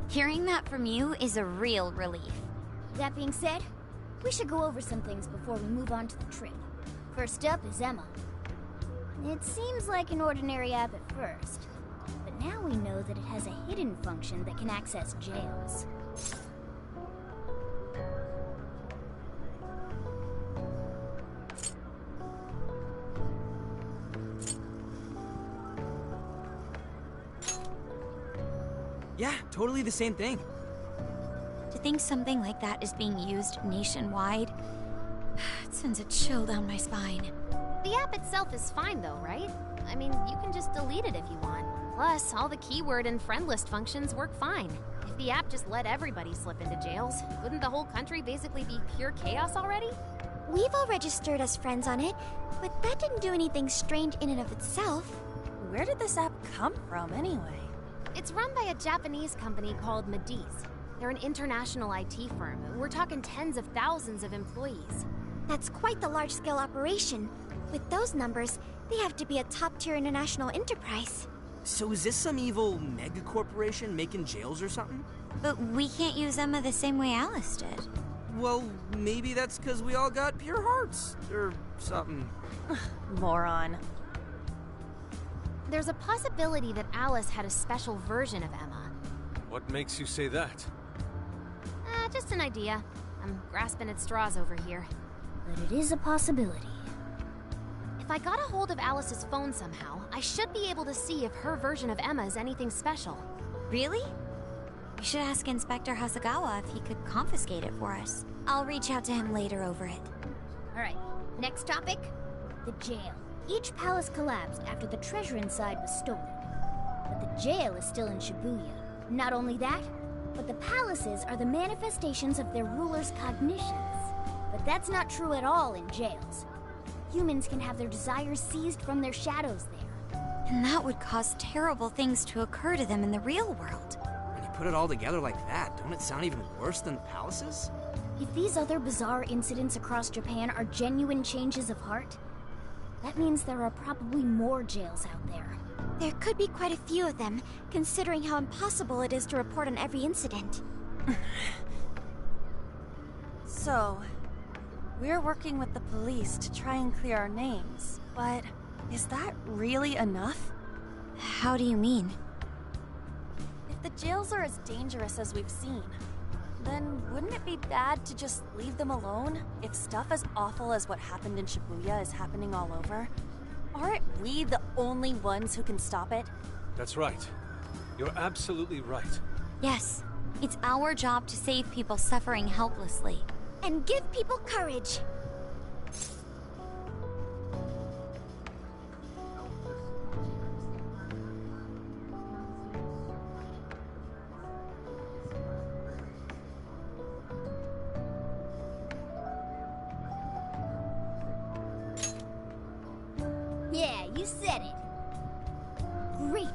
Speaker 6: Hearing that from you is a real relief.
Speaker 1: That being said, we should go over some things before we move on to the trip. First up is Emma. It seems like an ordinary app at first, but now we know that it has a hidden function that can access jails.
Speaker 4: Yeah, totally the same thing.
Speaker 6: To think something like that is being used nationwide, it sends a chill down my spine.
Speaker 3: The app itself is fine though, right? I mean, you can just delete it if you want. Plus, all the keyword and friend list functions work fine. If the app just let everybody slip into jails, wouldn't the whole country basically be pure chaos already?
Speaker 1: We've all registered as friends on it, but that didn't do anything strange in and of itself.
Speaker 17: Where did this app come from anyway?
Speaker 3: It's run by a Japanese company called Medice. They're an international IT firm. We're talking tens of thousands of employees.
Speaker 1: That's quite the large-scale operation. With those numbers, they have to be a top-tier international enterprise.
Speaker 4: So is this some evil mega corporation making jails or something?
Speaker 6: But we can't use Emma the same way Alice did.
Speaker 4: Well, maybe that's because we all got pure hearts, or something.
Speaker 17: Moron.
Speaker 3: There's a possibility that Alice had a special version of Emma.
Speaker 5: What makes you say that?
Speaker 3: Just an idea. I'm grasping at straws over here.
Speaker 1: But it is a possibility.
Speaker 3: If I got a hold of Alice's phone somehow, I should be able to see if her version of Emma is anything special.
Speaker 6: Really? We should ask Inspector Hasagawa if he could confiscate it for us. I'll reach out to him later over it.
Speaker 1: Alright, next topic. The jail. Each palace collapsed after the treasure inside was stolen. But the jail is still in Shibuya. Not only that, but the palaces are the manifestations of their rulers' cognitions. But that's not true at all in jails. Humans can have their desires seized from their shadows there.
Speaker 6: And that would cause terrible things to occur to them in the real world.
Speaker 4: When you put it all together like that, don't it sound even worse than the palaces?
Speaker 1: If these other bizarre incidents across Japan are genuine changes of heart, that means there are probably more jails out there.
Speaker 6: There could be quite a few of them, considering how impossible it is to report on every incident.
Speaker 17: So, we're working with the police to try and clear our names, but is that really enough?
Speaker 6: How do you mean?
Speaker 17: If the jails are as dangerous as we've seen, then wouldn't it be bad to just leave them alone if stuff as awful as what happened in Shibuya is happening all over? Aren't we the only ones who can stop it?
Speaker 5: That's right. You're absolutely right.
Speaker 6: Yes, it's our job to save people suffering helplessly.
Speaker 1: And give people courage.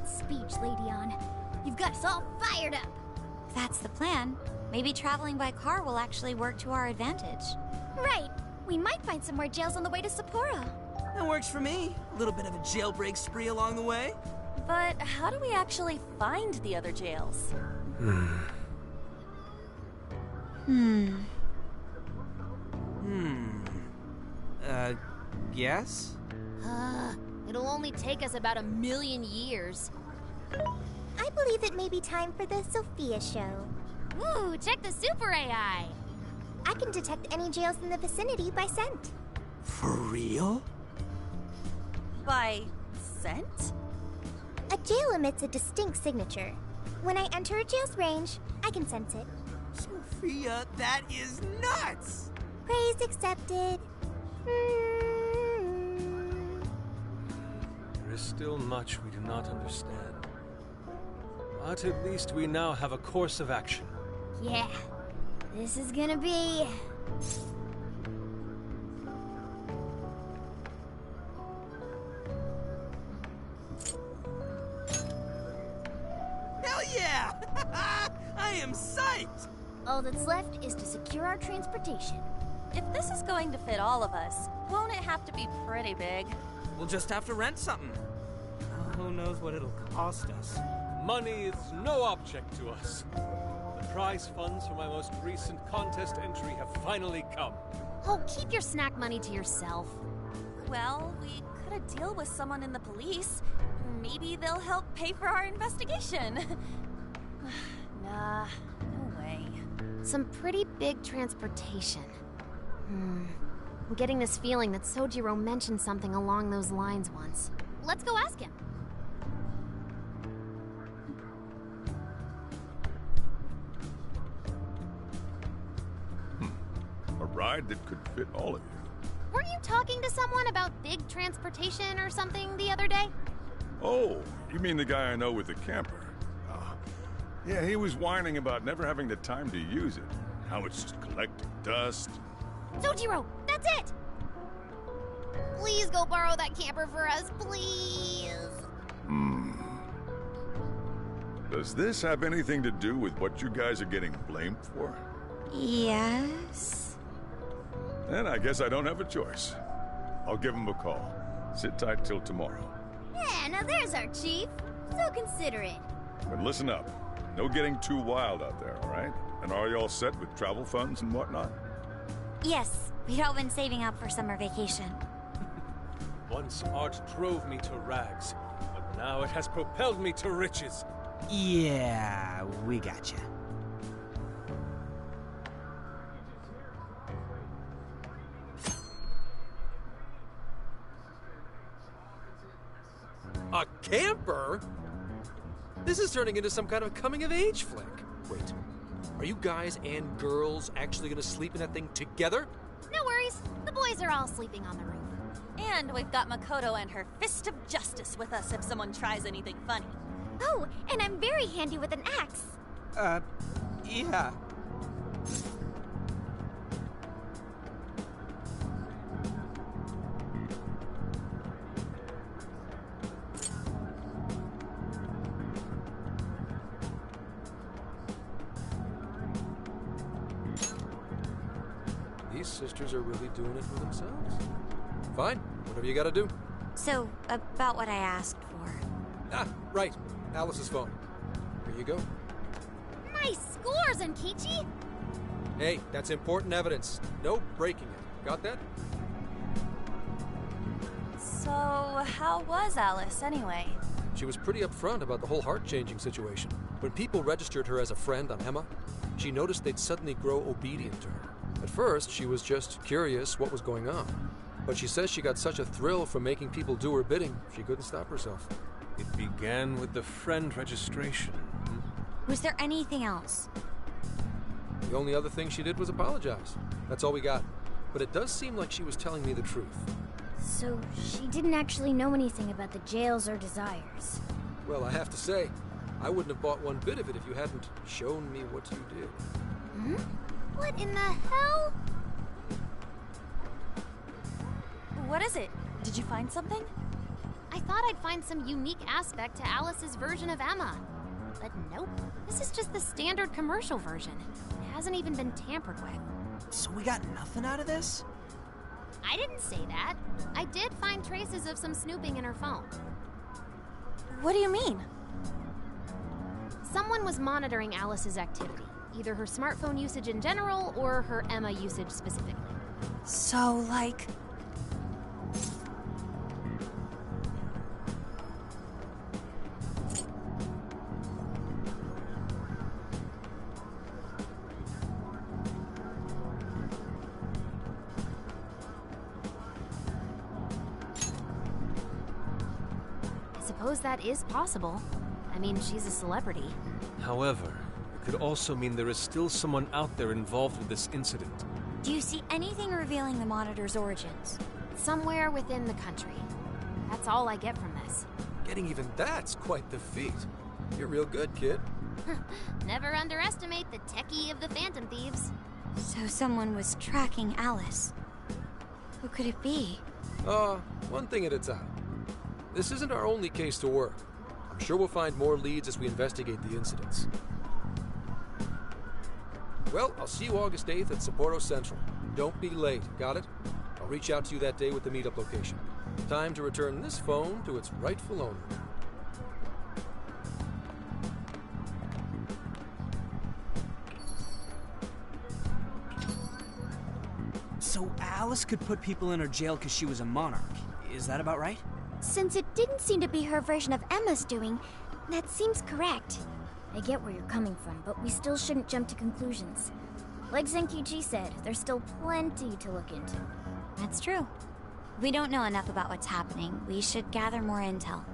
Speaker 1: that speech, Lady On. You've got us all fired up.
Speaker 6: If that's the plan, maybe traveling by car will actually work to our advantage.
Speaker 1: Right. We might find some more jails on the way to Sapporo.
Speaker 4: That works for me. A little bit of a jailbreak spree along the way.
Speaker 17: But how do we actually find the other jails?
Speaker 4: Yes?
Speaker 3: It'll only take us about 1,000,000 years.
Speaker 1: I believe it may be time for the Sophia show.
Speaker 3: Ooh, check the super AI!
Speaker 1: I can detect any jails in the vicinity by scent.
Speaker 4: For real?
Speaker 17: By scent?
Speaker 1: A jail emits a distinct signature. When I enter a jail's range, I can sense it.
Speaker 4: Sophia, that is nuts!
Speaker 1: Praise accepted.
Speaker 5: There is still much we do not understand. But at least we now have a course of action.
Speaker 1: Yeah, this is gonna be...
Speaker 4: Hell yeah! I am psyched!
Speaker 1: All that's left is to secure our transportation.
Speaker 17: If this is going to fit all of us, won't it have to be pretty big?
Speaker 4: We'll just have to rent something. Who knows what it'll cost us?
Speaker 5: Money is no object to us. The prize funds for my most recent contest entry have finally come.
Speaker 3: Oh, keep your snack money to yourself.
Speaker 17: Well, we could a deal with someone in the police. Maybe they'll help pay for our investigation. Nah, no way.
Speaker 3: Some pretty big transportation. I'm getting this feeling that Sojiro mentioned something along those lines once. Let's go ask him.
Speaker 12: A ride that could fit all of you.
Speaker 3: Weren't you talking to someone about big transportation or something the other day?
Speaker 12: Oh, you mean the guy I know with the camper? Yeah, he was whining about never having the time to use it. How it's just collecting dust.
Speaker 3: Sojiro, that's it! Please go borrow that camper for us, please.
Speaker 12: Does this have anything to do with what you guys are getting blamed for?
Speaker 6: Yes.
Speaker 12: Then I guess I don't have a choice. I'll give him a call. Sit tight till tomorrow.
Speaker 1: Yeah, now there's our chief. So considerate.
Speaker 12: But listen up. No getting too wild out there, all right? And are you all set with travel funds and whatnot?
Speaker 6: Yes, we'd all been saving up for summer vacation.
Speaker 5: Once art drove me to rags, but now it has propelled me to riches.
Speaker 4: Yeah, we gotcha.
Speaker 19: A camper? This is turning into some kind of coming-of-age flick. Wait, are you guys and girls actually gonna sleep in that thing together?
Speaker 3: No worries. The boys are all sleeping on the roof.
Speaker 17: And we've got Makoto and her Fist of Justice with us if someone tries anything funny.
Speaker 1: Oh, and I'm very handy with an axe.
Speaker 4: Yeah.
Speaker 19: These sisters are really doing it for themselves. Fine, whatever you gotta do.
Speaker 6: So, about what I asked for.
Speaker 19: Ah, right. Alice's phone. Here you go.
Speaker 3: Nice scores, Enkichi!
Speaker 19: Hey, that's important evidence. No breaking it. Got that?
Speaker 17: So, how was Alice anyway?
Speaker 19: She was pretty upfront about the whole heart-changing situation. When people registered her as a friend on Emma, she noticed they'd suddenly grow obedient to her. At first, she was just curious what was going on. But she says she got such a thrill from making people do her bidding, she couldn't stop herself.
Speaker 5: It began with the friend registration.
Speaker 6: Was there anything else?
Speaker 19: The only other thing she did was apologize. That's all we got. But it does seem like she was telling me the truth.
Speaker 1: So she didn't actually know anything about the jails or desires.
Speaker 19: Well, I have to say, I wouldn't have bought one bit of it if you hadn't shown me what you did.
Speaker 1: What in the hell?
Speaker 17: What is it? Did you find something?
Speaker 3: I thought I'd find some unique aspect to Alice's version of Emma. But nope, this is just the standard commercial version. It hasn't even been tampered with.
Speaker 4: So we got nothing out of this?
Speaker 3: I didn't say that. I did find traces of some snooping in her phone.
Speaker 17: What do you mean?
Speaker 3: Someone was monitoring Alice's activity, either her smartphone usage in general or her Emma usage specifically.
Speaker 17: So, like...
Speaker 3: I suppose that is possible. I mean, she's a celebrity.
Speaker 5: However, it could also mean there is still someone out there involved with this incident.
Speaker 6: Do you see anything revealing the Monitor's origins?
Speaker 3: Somewhere within the country. That's all I get from this.
Speaker 19: Getting even that's quite the feat. You're real good, kid.
Speaker 3: Never underestimate the techie of the Phantom Thieves.
Speaker 6: So someone was tracking Alice. Who could it be?
Speaker 19: One thing at a time. This isn't our only case to work. I'm sure we'll find more leads as we investigate the incidents. Well, I'll see you August 8th at Sapporo Central. Don't be late, got it? I'll reach out to you that day with the meetup location. Time to return this phone to its rightful owner.
Speaker 4: So Alice could put people in her jail because she was a monarch. Is that about right?
Speaker 1: Since it didn't seem to be her version of Emma's doing, that seems correct. I get where you're coming from, but we still shouldn't jump to conclusions. Like Zenki-G said, there's still plenty to look into.
Speaker 6: That's true. We don't know enough about what's happening. We should gather more intel.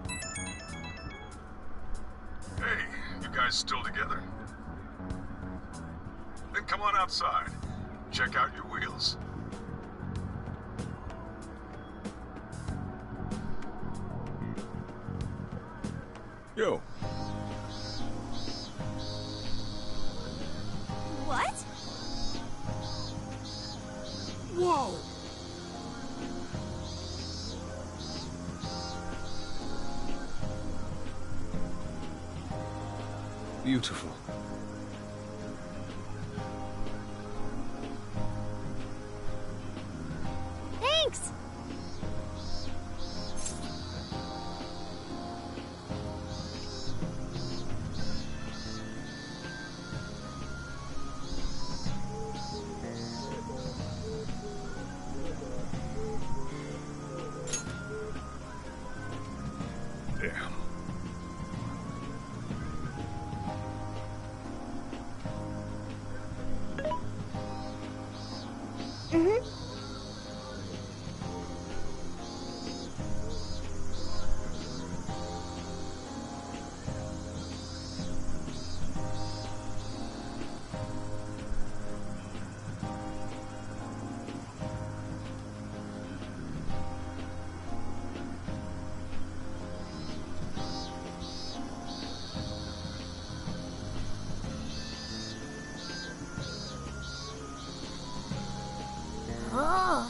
Speaker 12: Hey, you guys still together? Then come on outside. Check out your wheels. Yo.
Speaker 7: What?
Speaker 4: Whoa!
Speaker 5: Beautiful.
Speaker 3: Thanks!
Speaker 12: Damn.
Speaker 1: Oh. Wow.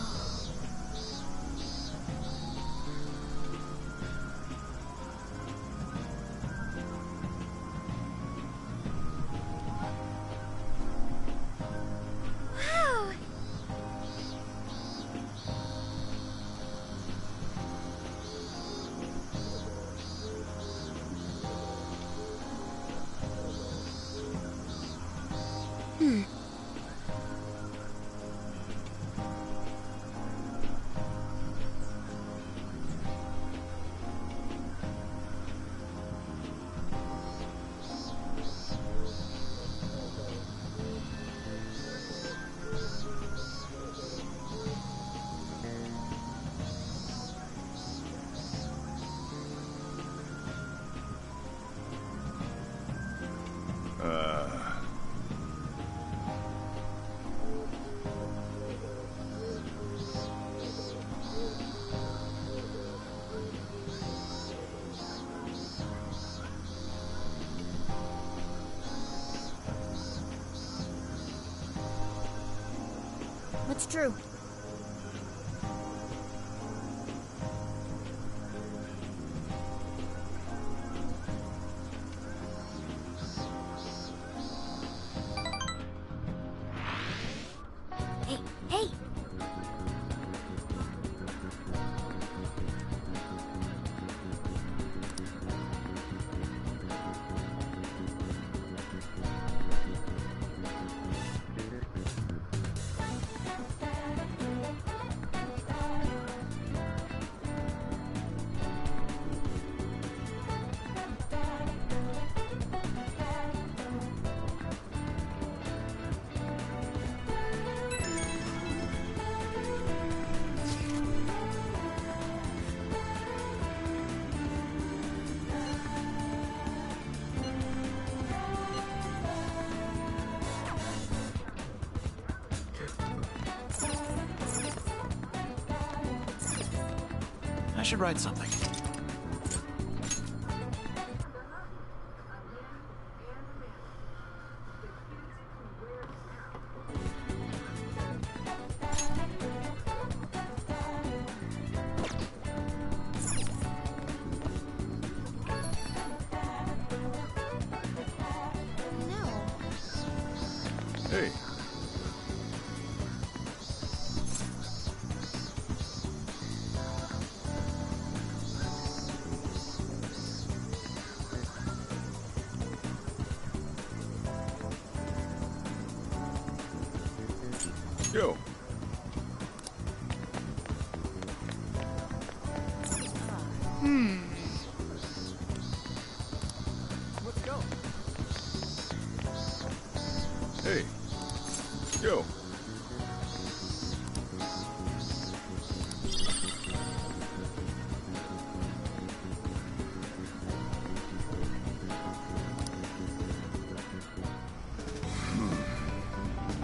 Speaker 1: What's true?
Speaker 23: should write something.
Speaker 12: Hey. Yo.
Speaker 23: Let's go.
Speaker 12: Hey. Yo.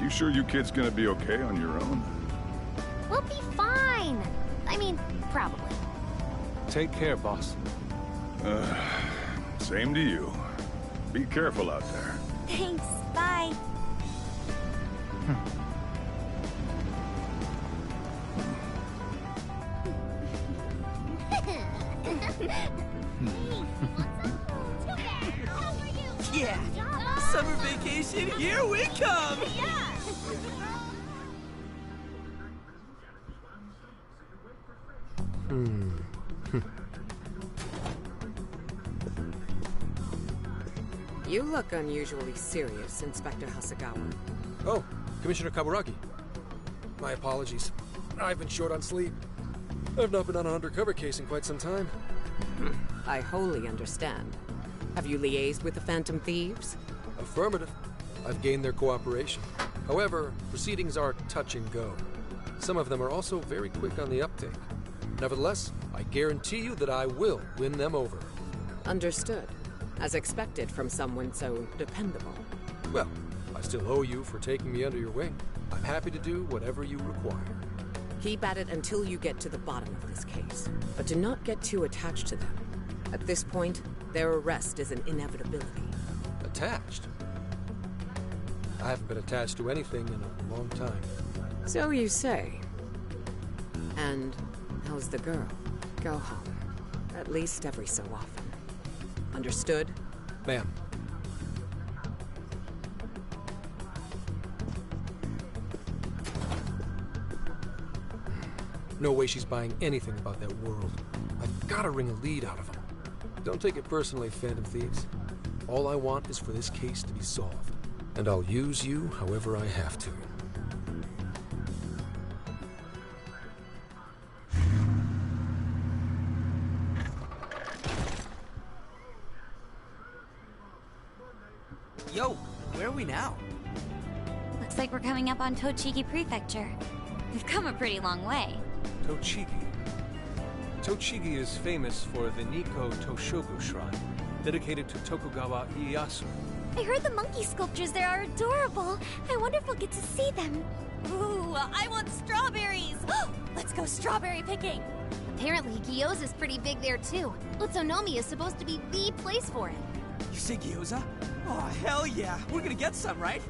Speaker 12: You sure you kids gonna be okay on your own?
Speaker 3: We'll be fine. I mean, probably.
Speaker 5: Take care, boss.
Speaker 12: Same to you. Be careful out there.
Speaker 6: Thanks. Bye.
Speaker 4: Yeah! Summer vacation, here we come!
Speaker 2: You look unusually serious, Inspector Hasagawa.
Speaker 19: Oh, Commissioner Kaburagi. My apologies. I've been short on sleep. I've not been on an undercover case in quite some time.
Speaker 2: I wholly understand. Have you liaised with the Phantom Thieves?
Speaker 19: Affirmative. I've gained their cooperation. However, proceedings are touch and go. Some of them are also very quick on the uptake. Nevertheless, I guarantee you that I will win them over.
Speaker 2: Understood. As expected from someone so dependable.
Speaker 19: Well, I still owe you for taking me under your wing. I'm happy to do whatever you require.
Speaker 2: Keep at it until you get to the bottom of this case. But do not get too attached to them. At this point, their arrest is an inevitability.
Speaker 19: Attached? I haven't been attached to anything in a long time.
Speaker 2: So you say. And how's the girl? Go home. At least every so often. Understood?
Speaker 19: Ma'am. No way she's buying anything about that world. I've got to wring a lead out of them. Don't take it personally, Phantom Thieves. All I want is for this case to be solved. And I'll use you however I have to.
Speaker 4: Yo, where are we now?
Speaker 6: Looks like we're coming up on Tochigi Prefecture. We've come a pretty long way.
Speaker 5: Tochigi. Tochigi is famous for the Nikko Toshogu Shrine, dedicated to Tokugawa Ieyasu.
Speaker 1: I heard the monkey sculptures there are adorable. I wonder if we'll get to see them.
Speaker 17: Ooh, I want strawberries! Let's go strawberry picking!
Speaker 3: Apparently, gyoza's pretty big there too. Utsunomi is supposed to be the place for it.
Speaker 4: You say gyoza? Oh, hell yeah! We're gonna get some, right?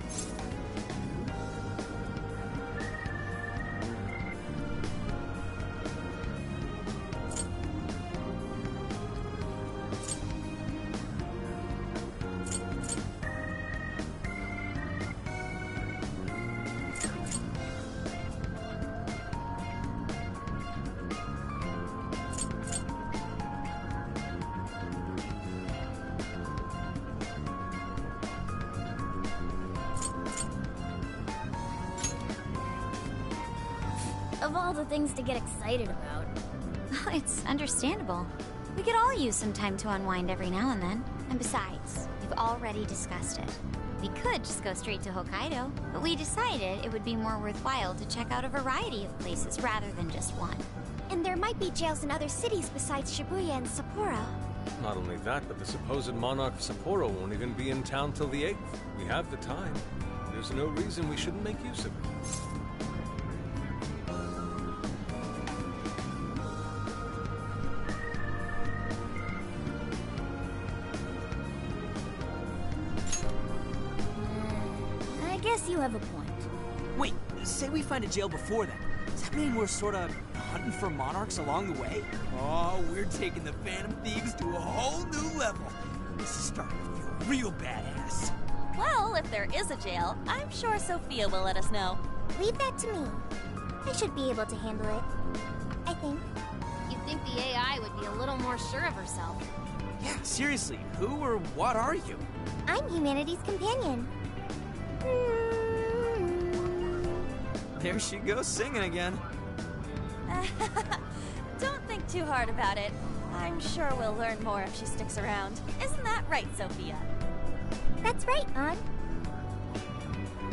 Speaker 1: Of all the things to get excited about.
Speaker 6: Oh, it's understandable. We could all use some time to unwind every now and then. And besides, we've already discussed it. We could just go straight to Hokkaido, but we decided it would be more worthwhile to check out a variety of places rather than just one.
Speaker 1: And there might be jails in other cities besides Shibuya and Sapporo.
Speaker 5: Not only that, but the supposed monarch of Sapporo won't even be in town till the 8th. We have the time. There's no reason we shouldn't make use of it.
Speaker 16: guess you have a point.
Speaker 4: Wait, say we find a jail before that. Does that mean we're sort of hunting for monarchs along the way? Oh, we're taking the Phantom Thieves to a whole new level. This is starting to feel real badass.
Speaker 17: Well, if there is a jail, I'm sure Sophia will let us know.
Speaker 1: Leave that to me. I should be able to handle it. I think.
Speaker 3: You'd think the AI would be a little more sure of herself.
Speaker 4: Yeah, seriously, who or what are you?
Speaker 1: I'm humanity's companion.
Speaker 4: There she goes singing again.
Speaker 17: Don't think too hard about it. I'm sure we'll learn more if she sticks around. Isn't that right, Sophia?
Speaker 1: That's right, An.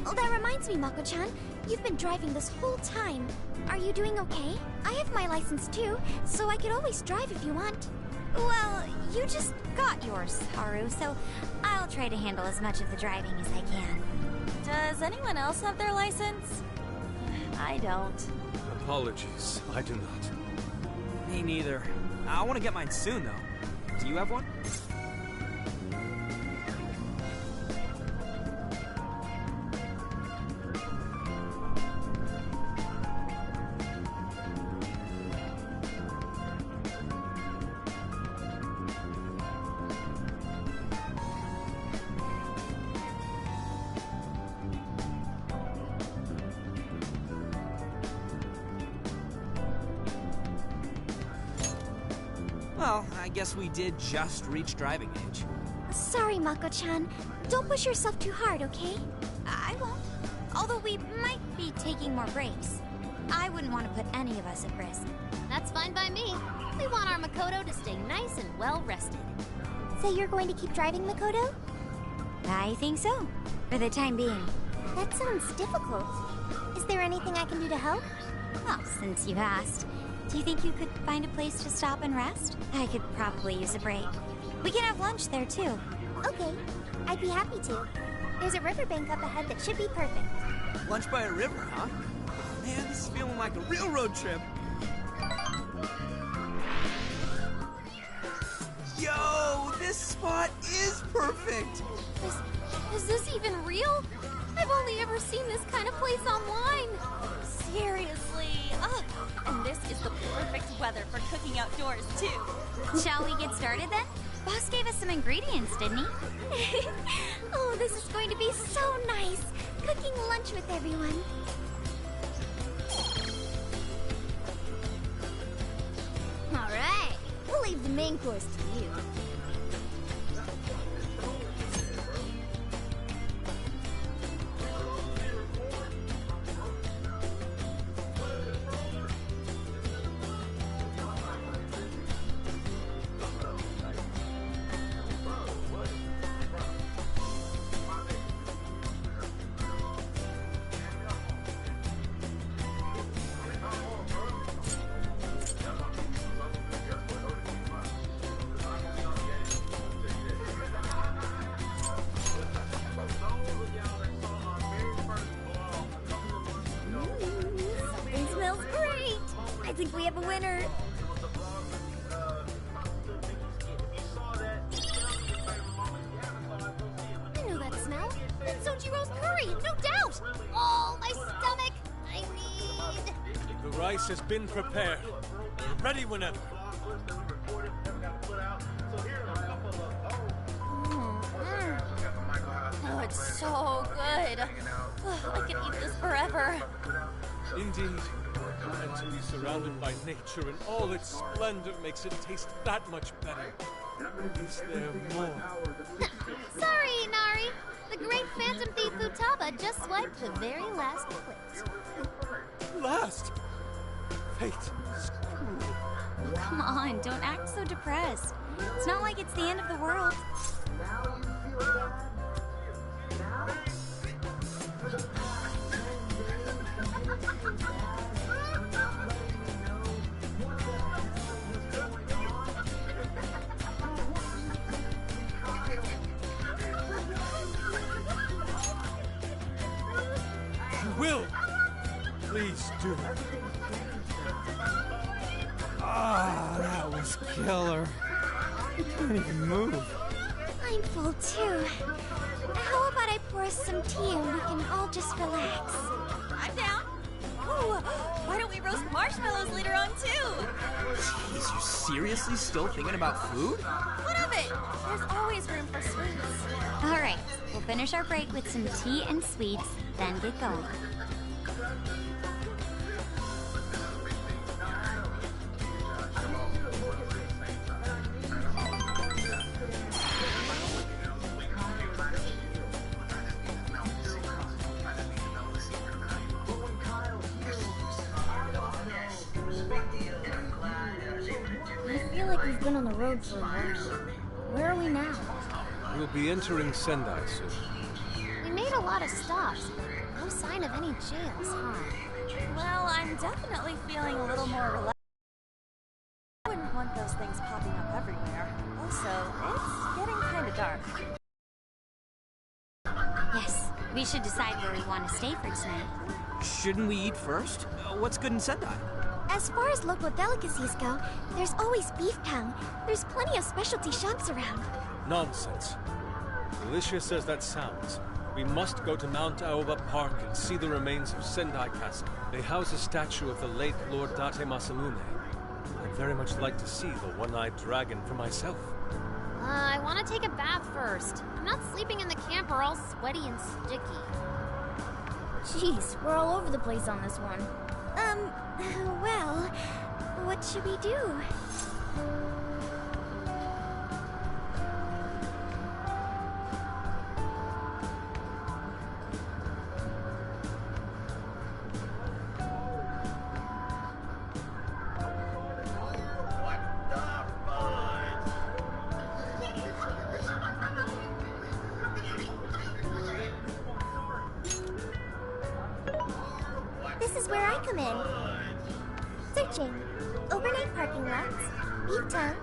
Speaker 1: Oh, that reminds me, Mako-chan. You've been driving this whole time. Are you doing okay? I have my license too, so I could always drive if you want.
Speaker 6: Well, you just got yours, Haru, so I'll try to handle as much of the driving as I can.
Speaker 17: Does anyone else have their license? I don't.
Speaker 5: Apologies, I do not.
Speaker 4: Me neither. I want to get mine soon, though. Do you have one? Well, I guess we did just reach driving age.
Speaker 1: Sorry, Mako-chan. Don't push yourself too hard, okay?
Speaker 6: I won't. Although we might be taking more breaks. I wouldn't want to put any of us at risk.
Speaker 3: That's fine by me. We want our Makoto to stay nice and well rested.
Speaker 1: So you're going to keep driving, Makoto?
Speaker 6: I think so. For the time being.
Speaker 1: That sounds difficult. Is there anything I can do to help?
Speaker 6: Well, since you asked, do you think you could find a place to stop and rest? I could probably use a break. We can have lunch there, too.
Speaker 1: Okay, I'd be happy to. There's a riverbank up ahead that should be perfect.
Speaker 4: Lunch by a river, huh? Oh, man, this is feeling like a real road trip. Yo, this spot is perfect!
Speaker 3: Is this even real? I've only ever seen this kind of place online.
Speaker 17: Seriously. Ugh. And this is the perfect weather for cooking outdoors, too.
Speaker 6: Shall we get started then? Boss gave us some ingredients, didn't he?
Speaker 1: Oh, this is going to be so nice. Cooking lunch with everyone.
Speaker 3: All right. We'll leave the main course to you.
Speaker 1: Something smells great. I think we have a winner.
Speaker 3: I know that smell. It's Sojiro's curry, no doubt. Oh, my stomach. I need...
Speaker 5: The rice has been prepared. Ready whenever.
Speaker 17: Oh, it's so good. I could eat this forever.
Speaker 5: Indeed. And to be surrounded by nature in all its splendor makes it taste that much better. Is there more?
Speaker 3: Sorry, Inari. The great Phantom Thief Futaba just swiped the very last plate.
Speaker 5: Last? Fate is cruel.
Speaker 6: Come on, don't act so depressed. It's not like it's the end of the world.
Speaker 5: Will! Please do. Ah, that was killer. I can't even move.
Speaker 1: I'm full too. How about I pour us some tea and we can all just relax?
Speaker 17: I'm down. Ooh, why don't we roast marshmallows later on too?
Speaker 4: Jeez, you seriously still thinking about food?
Speaker 17: What of it? There's always room for sweets.
Speaker 6: All right, we'll finish our break with some tea and sweets, then get going.
Speaker 1: I feel like we've been on the road for a while. Where are we now?
Speaker 5: We'll be entering Sendai soon.
Speaker 3: We made a lot of stops. No sign of any jails, huh?
Speaker 17: Well, I'm definitely feeling a little more relaxed. I wouldn't want those things popping up everywhere. Also, it's getting kind of dark.
Speaker 6: Yes, we should decide where we want to stay for tonight.
Speaker 4: Shouldn't we eat first? What's good in Sendai?
Speaker 1: As far as local delicacies go, there's always beef tongue. There's plenty of specialty shops around.
Speaker 5: Nonsense. Delicious as that sounds, we must go to Mount Aoba Park and see the remains of Sendai Castle. They house a statue of the late Lord Date Masamune. I'd very much like to see the one-eyed dragon for myself.
Speaker 3: I want to take a bath first. I'm not sleeping in the camper all sweaty and sticky.
Speaker 1: Jeez, we're all over the place on this one. Well, what should we do? This is where I come in. Searching. Overnight parking lots, beef tongue,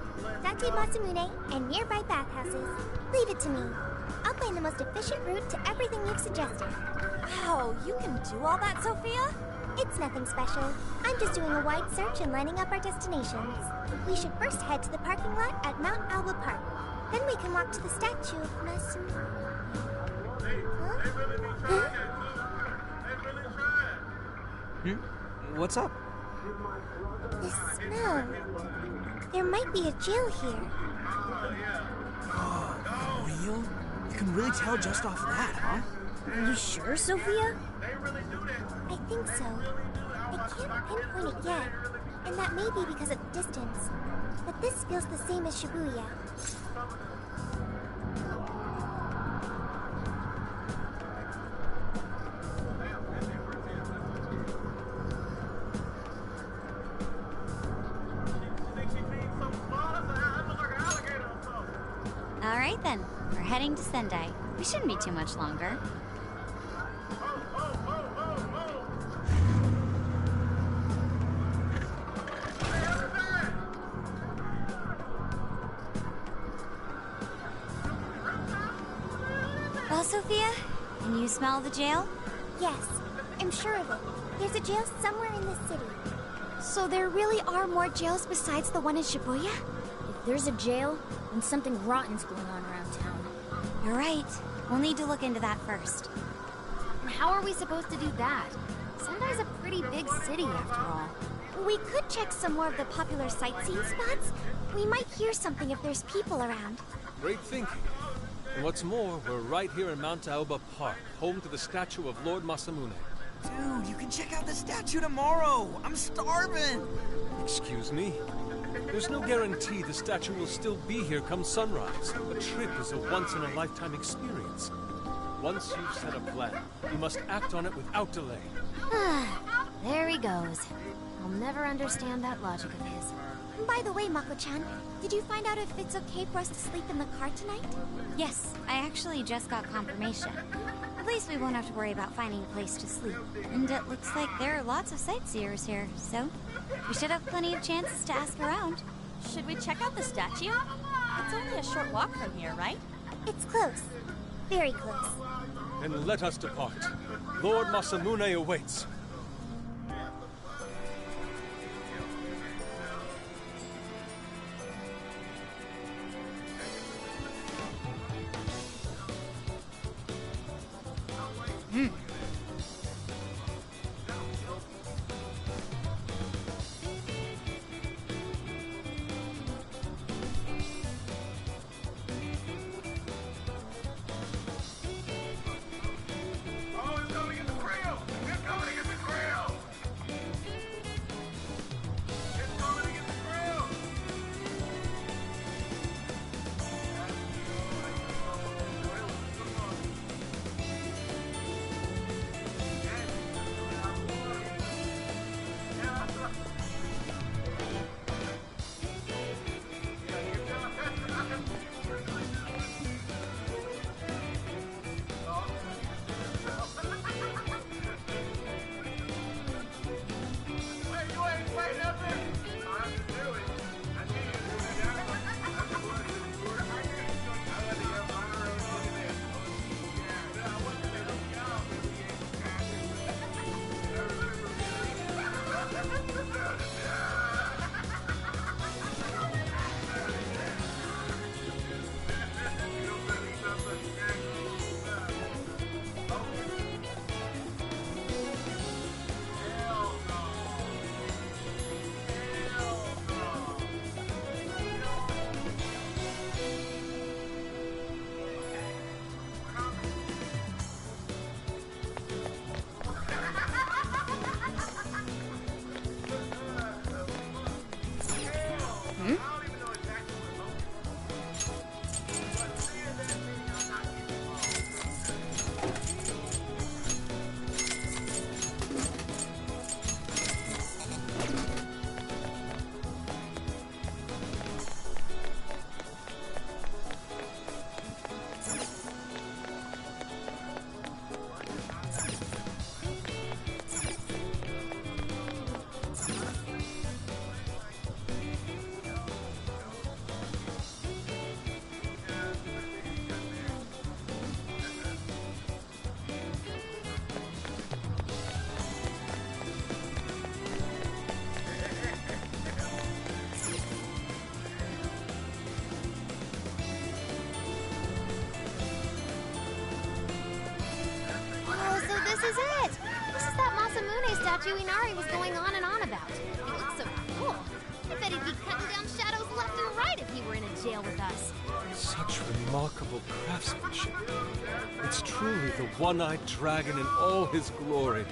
Speaker 1: Date Masamune, and nearby bathhouses. Leave it to me. I'll find the most efficient route to everything you've suggested.
Speaker 17: Wow, you can do all that, Sophia?
Speaker 1: It's nothing special. I'm just doing a wide search and lining up our destinations. We should first head to the parking lot at Mount Alba Park. Then we can walk to the statue of Masamune. Huh?
Speaker 4: What's up?
Speaker 1: The smell. There might be a jail here.
Speaker 4: Oh, real? You can really tell just off that, huh?
Speaker 1: Are you sure, Sophia? I think so. I can't pinpoint it yet, and that may be because of the distance. But this feels the same as Shibuya.
Speaker 6: All right then, we're heading to Sendai. We shouldn't be too much longer. Well, Sophia, can you smell the jail?
Speaker 1: Yes, I'm sure of it. There's a jail somewhere in this city. So there really are more jails besides the one in Shibuya?
Speaker 16: If there's a jail, then something rotten's going on around town.
Speaker 6: You're right. We'll need to look into that first.
Speaker 3: And how are we supposed to do that? Sendai's a pretty big city, after all.
Speaker 1: We could check some more of the popular sightseeing spots. We might hear something if there's people around.
Speaker 5: Great thinking. And what's more, we're right here in Mount Aoba Park, home to the statue of Lord Masamune.
Speaker 4: Dude, you can check out the statue tomorrow! I'm starving!
Speaker 5: Excuse me? There's no guarantee the statue will still be here come sunrise. A trip is a once-in-a-lifetime experience. Once you've set a plan, you must act on it without delay.
Speaker 3: There he goes. I'll never understand that logic of his.
Speaker 1: By the way, Mako-chan, did you find out if it's okay for us to sleep in the car tonight?
Speaker 6: Yes, I actually just got confirmation. At least we won't have to worry about finding a place to sleep. And it looks like there are lots of sightseers here, so we should have plenty of chances to ask around.
Speaker 17: Should we check out the statue? It's only a short walk from here, right?
Speaker 1: It's close. Very close.
Speaker 5: Then let us depart. Lord Masamune awaits.
Speaker 3: statue Inari was going on and on about. It looks so cool. I bet he'd be cutting down shadows left and right if he were in a jail with us.
Speaker 5: Such remarkable craftsmanship. It's truly the one-eyed dragon in all his glory.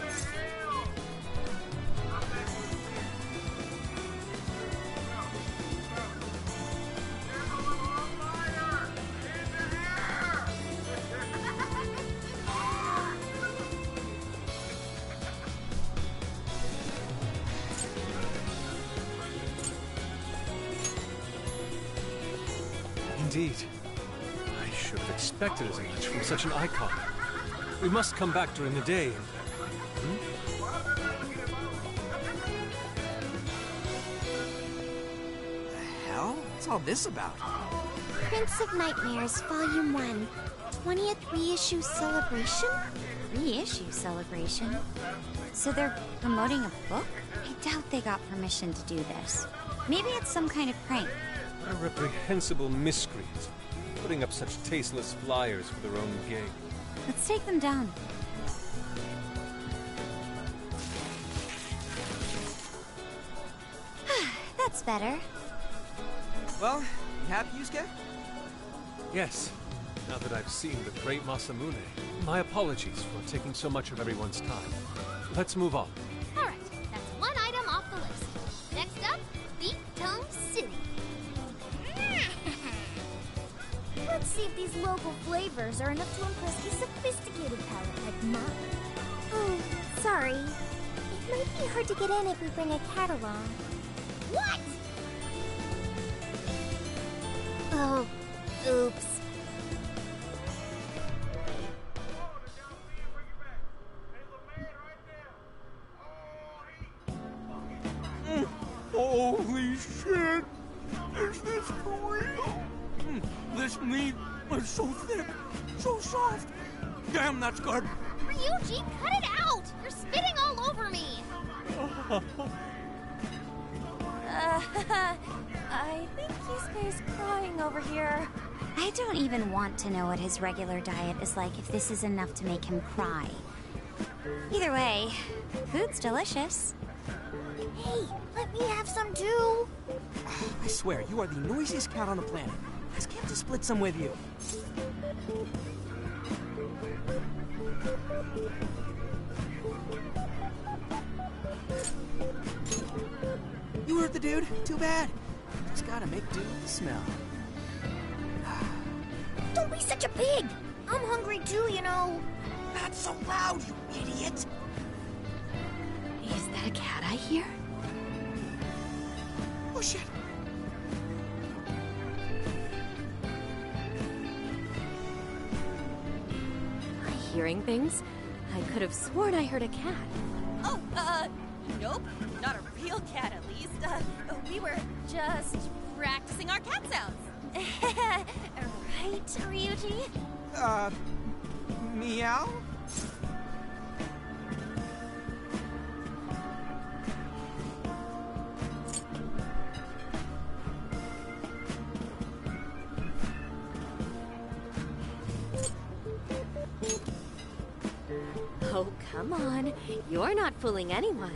Speaker 5: Indeed. I should have expected as much from such an icon. We must come back during the day and...
Speaker 4: The hell? What's all this about?
Speaker 1: Prince of Nightmares, Volume 1. 20th reissue celebration?
Speaker 6: Reissue celebration? So they're promoting a book? I doubt they got permission to do this. Maybe it's some kind of prank.
Speaker 5: What a reprehensible miscreant, putting up such tasteless flyers for their own gain.
Speaker 6: Let's take them down.
Speaker 1: That's better.
Speaker 4: Well, you happy, Yusuke?
Speaker 5: Yes. Now that I've seen the great Masamune, my apologies for taking so much of everyone's time. Let's move on.
Speaker 3: All right, that's one item off the list. Next up, Beak Tongue City.
Speaker 16: Let's see if these local flavors are enough to impress a sophisticated palate like mine.
Speaker 1: Oh, sorry. It might be hard to get in if we bring a cat along.
Speaker 3: What?
Speaker 1: Oh, oops.
Speaker 4: Holy shit! Is this for real? This meat is so thick, so soft. Damn, that's good.
Speaker 3: Ryuji, cut it out! You're spitting all over me!
Speaker 17: I think Yusuke's crying over here.
Speaker 6: I don't even want to know what his regular diet is like if this is enough to make him cry. Either way, food's delicious.
Speaker 16: Hey, let me have some too.
Speaker 4: I swear, you are the noisiest cat on the planet. Ask him to split some with you. You hurt the dude? Too bad. Just gotta make do with the smell.
Speaker 16: Don't be such a pig. I'm hungry too, you know.
Speaker 4: Not so loud, you idiot.
Speaker 3: Is that a cat I hear?
Speaker 4: Oh, shit.
Speaker 3: Am I hearing things? I could have sworn I heard a cat.
Speaker 17: Oh, nope. Not a real cat, at least. We were just practicing our cat sounds.
Speaker 6: Right, Ryuji?
Speaker 4: Meow?
Speaker 3: Oh, come on. You're not fooling anyone.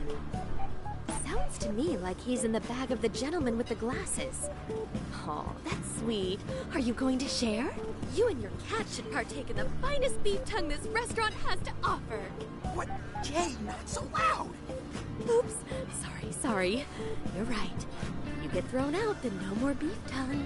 Speaker 3: Sounds to me like he's in the bag of the gentleman with the glasses. Oh, that's sweet. Are you going to share? You and your cat should partake in the finest beef tongue this restaurant has to offer.
Speaker 4: What? Jay, not so loud!
Speaker 3: Oops. Sorry. You're right. You get thrown out, then no more beef tongue.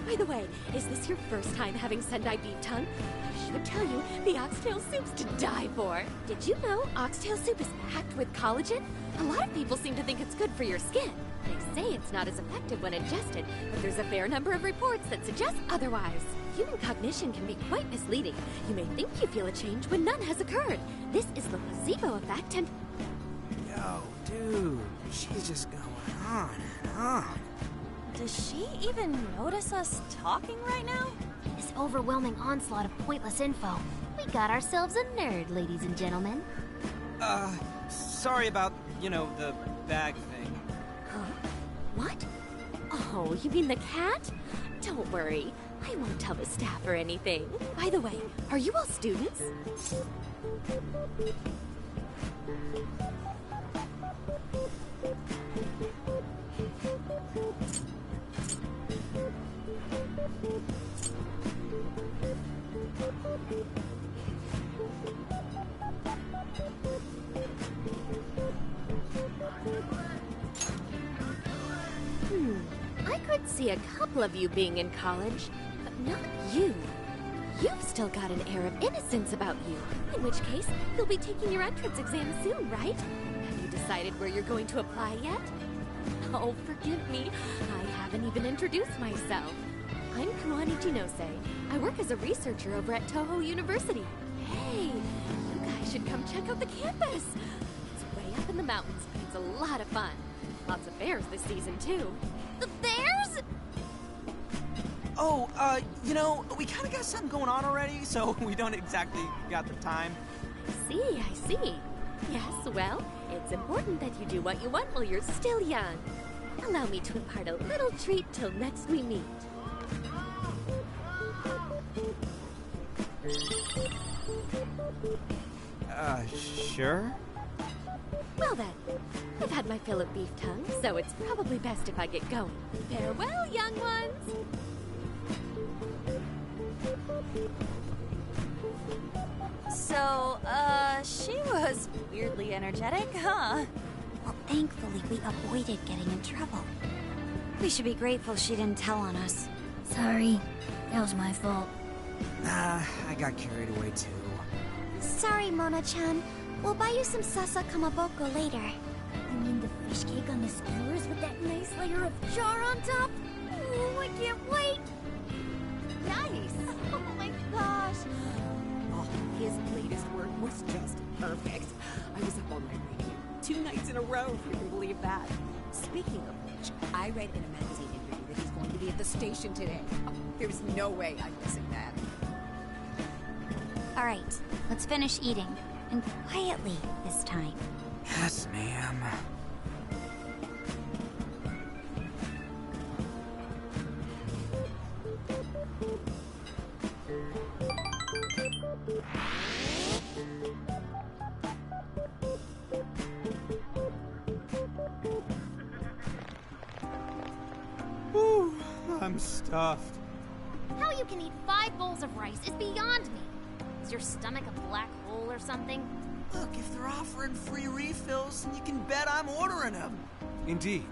Speaker 3: By the way, is this your first time having Sendai beef tongue? I should tell you, the oxtail soup's to die for. Did you know oxtail soup is packed with collagen? A lot of people seem to think it's good for your skin. They say it's not as effective when ingested, but there's a fair number of reports that suggest otherwise. Human cognition can be quite misleading. You may think you feel a change when none has occurred. This is the placebo effect and...
Speaker 4: Yo, dude, she's just going on and on.
Speaker 17: Does she even notice us talking right now?
Speaker 1: This overwhelming onslaught of pointless info. We got ourselves a nerd, ladies and gentlemen.
Speaker 4: Sorry about, the bag thing.
Speaker 3: Huh? What? Oh, you mean the cat? Don't worry. I won't tell the staff or anything. By the way, are you all students? I could see a couple of you being in college, but not you. You've still got an air of innocence about you, in which case you'll be taking your entrance exam soon, right? Have you decided where you're going to apply yet? Oh, forgive me. I haven't even introduced myself. I'm Kamani Jinose. I work as a researcher over at Toho University. Hey, you guys should come check out the campus. It's way up in the mountains, but it's a lot of fun. Lots of bears this season, too.
Speaker 17: The bears?
Speaker 4: Oh, we kind of got something going on already, so we don't exactly got the time.
Speaker 3: I see. Yes, well, it's important that you do what you want while you're still young. Allow me to impart a little treat till next we meet.
Speaker 4: Sure?
Speaker 3: Well then, I've had my fill of beef tongue, so it's probably best if I get going. Farewell, young ones!
Speaker 17: So, she was weirdly energetic, huh?
Speaker 6: Well, thankfully we avoided getting in trouble. We should be grateful she didn't tell on us.
Speaker 16: Sorry, that was my fault.
Speaker 4: I got carried away too.
Speaker 16: Sorry, Mona-chan. We'll buy you some sasa kamaboko later. You mean the fish cake on the skewers with that nice layer of char on top? Oh, I can't wait!
Speaker 3: Nice! Oh my gosh! Oh, his latest work was just perfect. I was up all night reading it 2 nights in a row, if you can believe that.
Speaker 14: Speaking of which, I read in a magazine interview that he's going to be at the station today. Oh, there's no way I'm missing that.
Speaker 6: All right, let's finish eating. And quietly this time.
Speaker 4: Yes, ma'am. I'm stuffed.
Speaker 3: How you can eat 5 bowls of rice is beyond me. Is your stomach a black hole or something?
Speaker 4: Look, if they're offering free refills, then you can bet I'm ordering them.
Speaker 5: Indeed.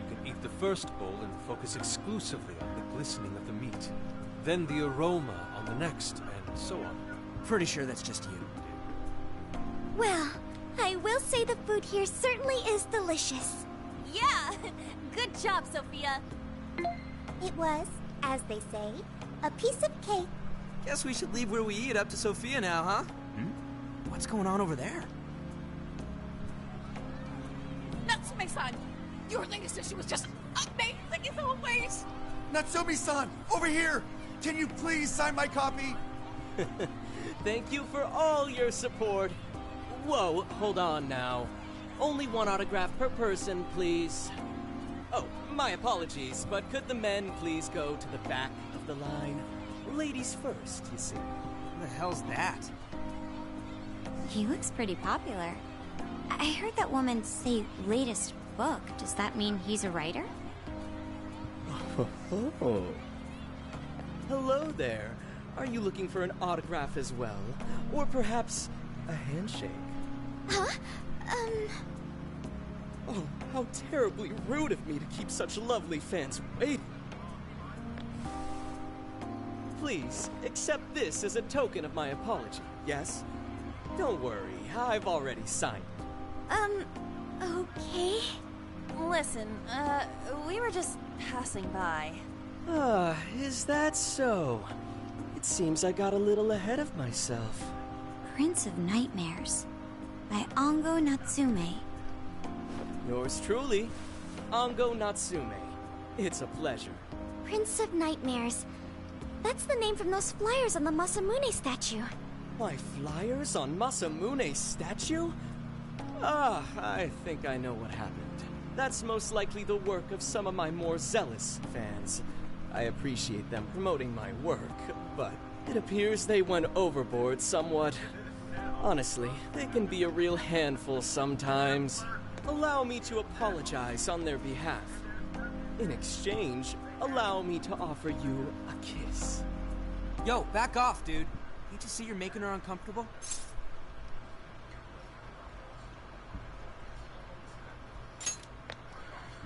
Speaker 5: You can eat the first bowl and focus exclusively on the glistening of the meat. Then the aroma on the next, and so on.
Speaker 4: Pretty sure that's just you.
Speaker 16: Well, I will say the food here certainly is delicious.
Speaker 17: Yeah! Good job, Sophia.
Speaker 1: It was, as they say, a piece of cake.
Speaker 4: Guess we should leave where we eat up to Sophia now, huh? What's going on over there?
Speaker 14: Natsume-san! Your latest issue was just amazing as always!
Speaker 15: Natsumi-san, over here! Can you please sign my copy?
Speaker 10: Thank you for all your support. Whoa, hold on now. Only 1 autograph per person, please. Oh, my apologies, but could the men please go to the back of the line? Ladies first, you see.
Speaker 4: What the hell's that?
Speaker 6: He looks pretty popular. I heard that woman say latest book. Does that mean he's a writer?
Speaker 10: Oh. Hello there. Are you looking for an autograph as well? Or perhaps a handshake?
Speaker 16: Huh?
Speaker 10: Oh, how terribly rude of me to keep such lovely fans waiting. Please, accept this as a token of my apology, yes? Don't worry, I've already signed it.
Speaker 16: Okay.
Speaker 17: Listen, we were just passing by.
Speaker 10: Is that so? It seems I got a little ahead of myself.
Speaker 6: Prince of Nightmares by Ango Natsume.
Speaker 10: Yours truly, Ango Natsume. It's a pleasure.
Speaker 16: Prince of Nightmares. That's the name from those flyers on the Masamune statue.
Speaker 10: My flyers on Masamune's statue? I think I know what happened. That's most likely the work of some of my more zealous fans. I appreciate them promoting my work, but it appears they went overboard somewhat. Honestly, they can be a real handful sometimes. Allow me to apologize on their behalf. In exchange, allow me to offer you a kiss.
Speaker 4: Yo, back off, dude. Can't you see you're making her uncomfortable?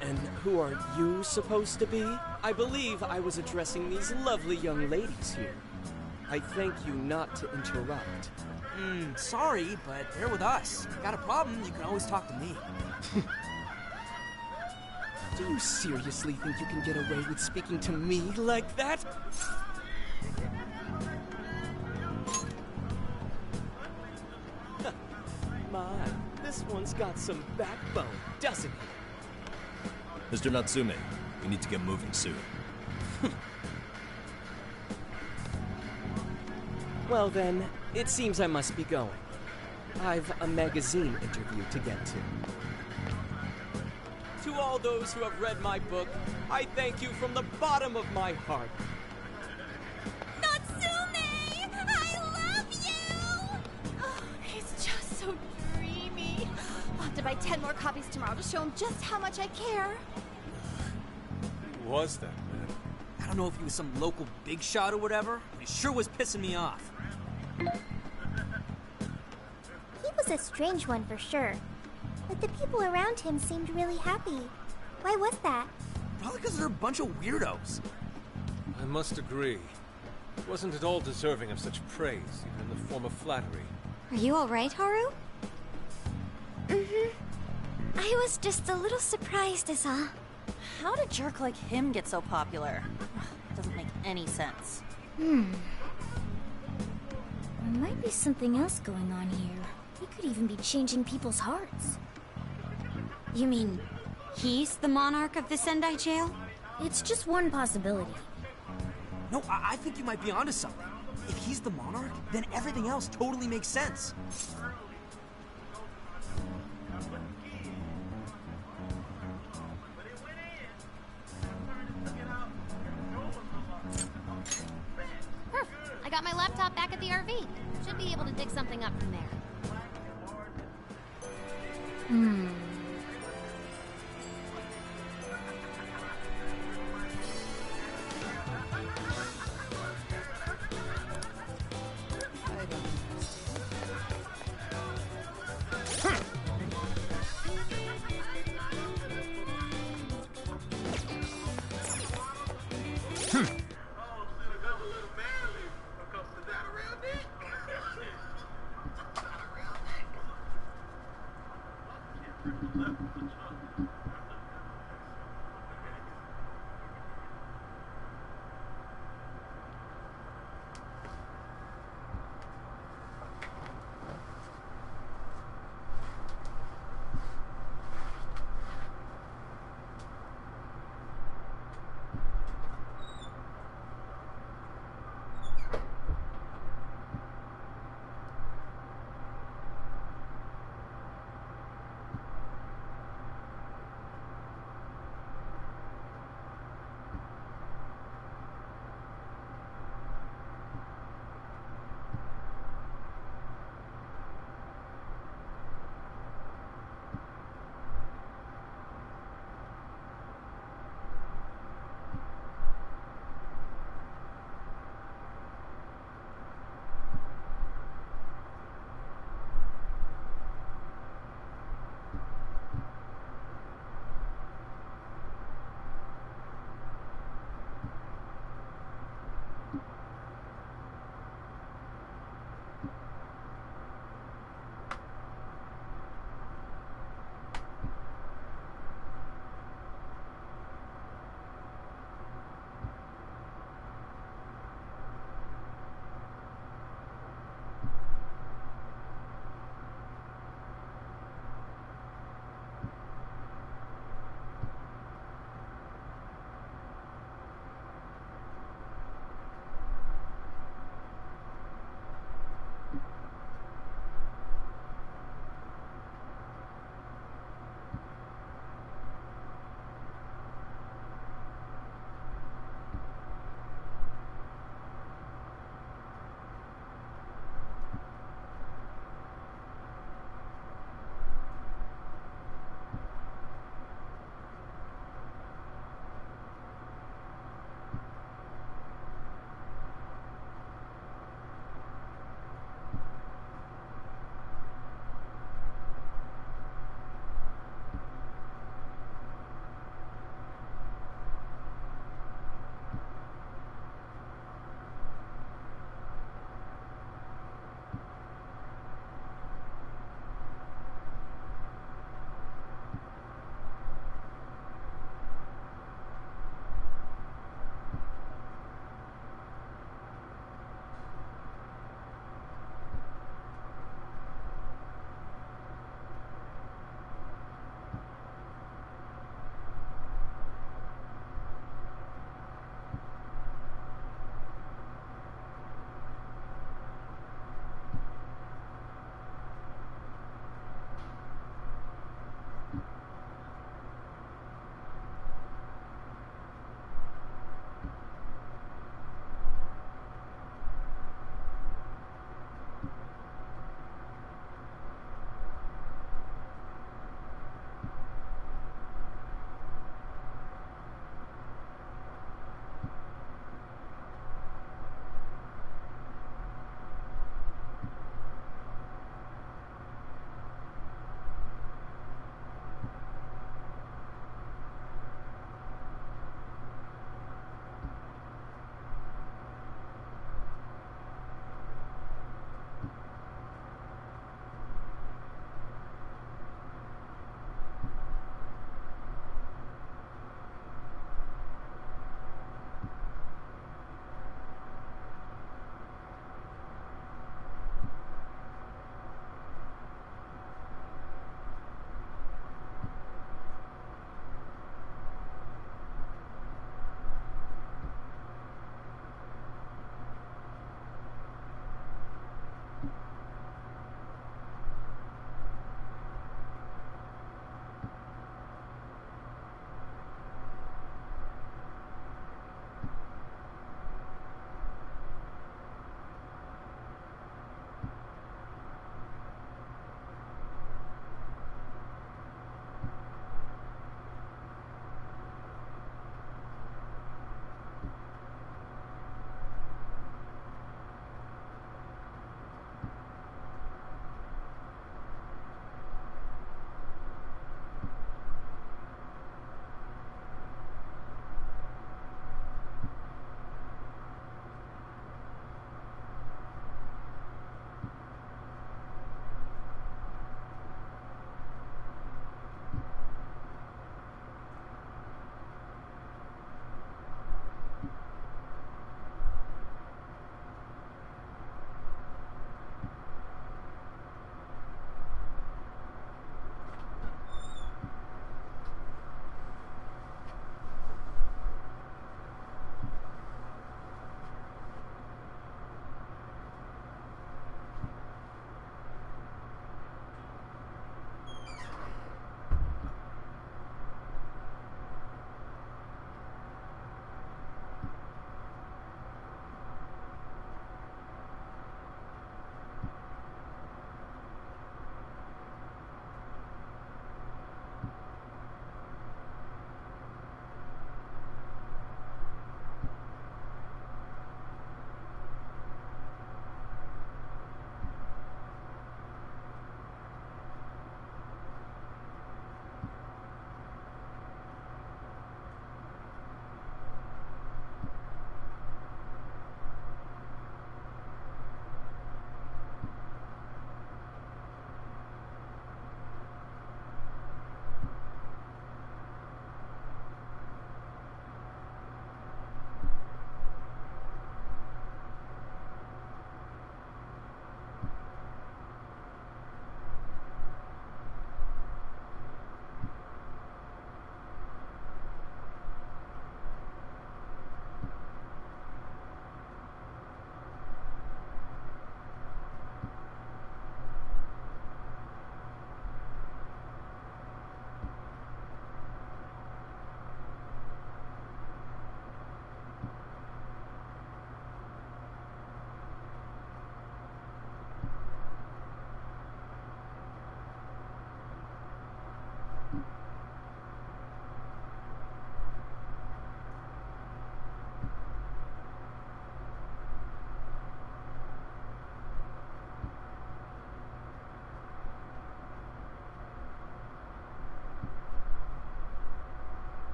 Speaker 10: And who are you supposed to be? I believe I was addressing these lovely young ladies here. I thank you not to interrupt.
Speaker 4: Sorry, but they're with us. Got a problem, you can always talk to me.
Speaker 10: Do you seriously think you can get away with speaking to me like that? My, this one's got some backbone, doesn't it?
Speaker 23: Mr. Natsume, we need to get moving soon.
Speaker 10: Well then, it seems I must be going. I've a magazine interview to get to. To all those who have read my book, I thank you from the bottom of my heart.
Speaker 18: Natsume! I love you!
Speaker 13: Oh, he's just so dreamy. I'll have to buy 10 more copies tomorrow to show him just how much I care.
Speaker 5: Who was that, man?
Speaker 4: I don't know if he was some local big shot or whatever, but he sure was pissing me off.
Speaker 1: He was a strange one for sure. But the people around him seemed really happy. Why was that?
Speaker 4: Probably because they're a bunch of weirdos.
Speaker 5: I must agree. Wasn't at all deserving of such praise, even in the form of flattery.
Speaker 6: Are you alright, Haru?
Speaker 16: I was just a little surprised is all.
Speaker 17: How did a jerk like him get so popular? Doesn't make any sense.
Speaker 16: There might be something else going on here. He could even be changing people's hearts.
Speaker 6: You mean he's the monarch of the Sendai jail?
Speaker 16: It's just one possibility.
Speaker 4: No, I think you might be onto something. If he's the monarch, then everything else totally makes sense.
Speaker 3: I got my laptop back at the RV. Should be able to dig something up from there.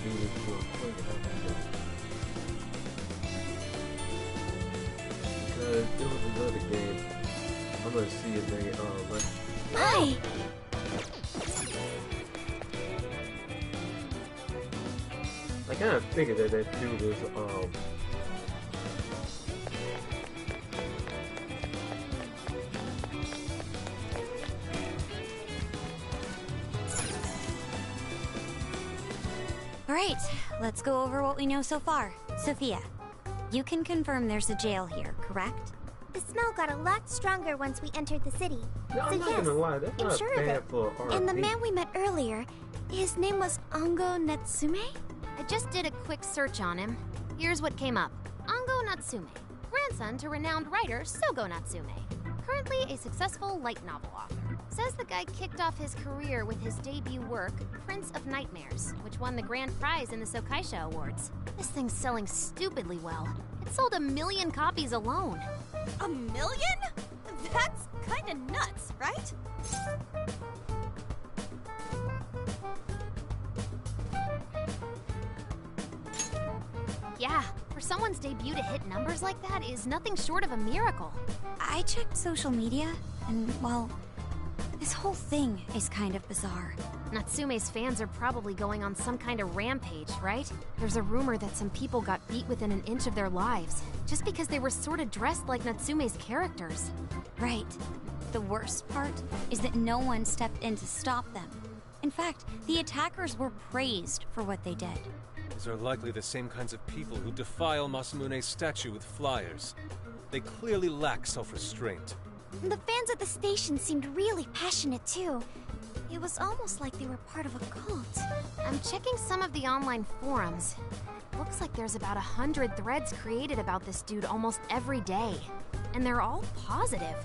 Speaker 11: beat it real quick. Because it was another game. I'm gonna see if they like.
Speaker 16: Hi.
Speaker 11: I kind of figured that that dude is
Speaker 6: Alright, let's go over what we know so far. Sophia, you can confirm there's a jail here, correct?
Speaker 1: The smell got a lot stronger once we entered the city.
Speaker 11: No, I'm not gonna lie, that's
Speaker 1: I'm
Speaker 11: not
Speaker 1: sure of
Speaker 11: bad
Speaker 1: it.
Speaker 11: for RP.
Speaker 16: And the man we met earlier, his name was Ango Natsume?
Speaker 3: I just did a quick search on him. Here's what came up. Ango Natsume, grandson to renowned writer Sogo Natsume. Currently a successful light novel author. Says the guy kicked off his career with his debut work, Prince of Nightmares, which won the grand prize in the Sokaisha Awards. This thing's selling stupidly well. It sold 1 million copies alone.
Speaker 17: 1 million? That's kinda nuts, right?
Speaker 3: Yeah, for someone's debut to hit numbers like that is nothing short of a miracle.
Speaker 6: I checked social media, and, well, this whole thing is kind of bizarre.
Speaker 3: Natsume's fans are probably going on some kind of rampage, right? There's a rumor that some people got beat within an inch of their lives, just because they were sort of dressed like Natsume's characters.
Speaker 6: Right. The worst part is that no one stepped in to stop them. In fact, the attackers were praised for what they did.
Speaker 5: These are likely the same kinds of people who defile Masamune's statue with flyers. They clearly lack self-restraint.
Speaker 16: The fans at the station seemed really passionate too. It was almost like they were part of a cult.
Speaker 3: I'm checking some of the online forums. Looks like there's about 100 threads created about this dude almost every day. And they're all positive.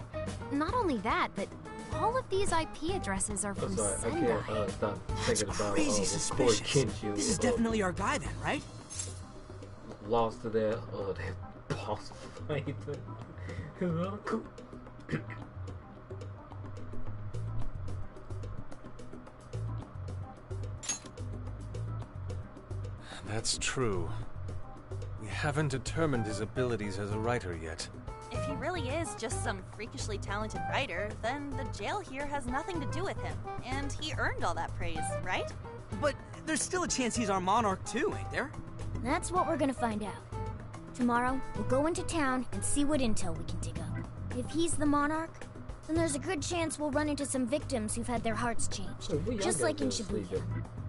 Speaker 3: Not only that, but all of these IP addresses are from
Speaker 11: I
Speaker 3: Sendai.
Speaker 11: can't stop
Speaker 4: That's
Speaker 11: thinking about
Speaker 4: crazy
Speaker 11: before
Speaker 4: suspicious.
Speaker 11: Kenshu,
Speaker 4: This is definitely our guy then, right?
Speaker 11: lost to that that boss fight. His uncle.
Speaker 5: That's true. We haven't determined his abilities as a writer yet.
Speaker 17: If he really is just some freakishly talented writer, then the jail here has nothing to do with him. And he earned all that praise, right?
Speaker 4: But there's still a chance he's our monarch too, ain't there?
Speaker 16: That's what we're gonna find out. Tomorrow, we'll go into town and see what intel we can dig up. If he's the monarch, then there's a good chance we'll run into some victims who've had their hearts changed. Just like in Shibuya.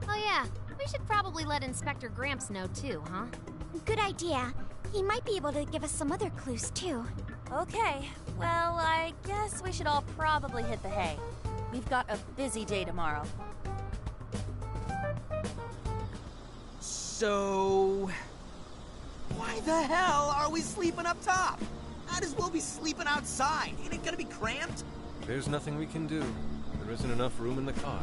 Speaker 3: Oh yeah, we should probably let Inspector Gramps know too, huh?
Speaker 16: Good idea. He might be able to give us some other clues too.
Speaker 17: Okay, well, I guess we should all probably hit the hay. We've got a busy day tomorrow.
Speaker 4: So... why the hell are we sleeping up top? Might as well be sleeping outside. Ain't it gonna be cramped?
Speaker 5: There's nothing we can do. There isn't enough room in the car.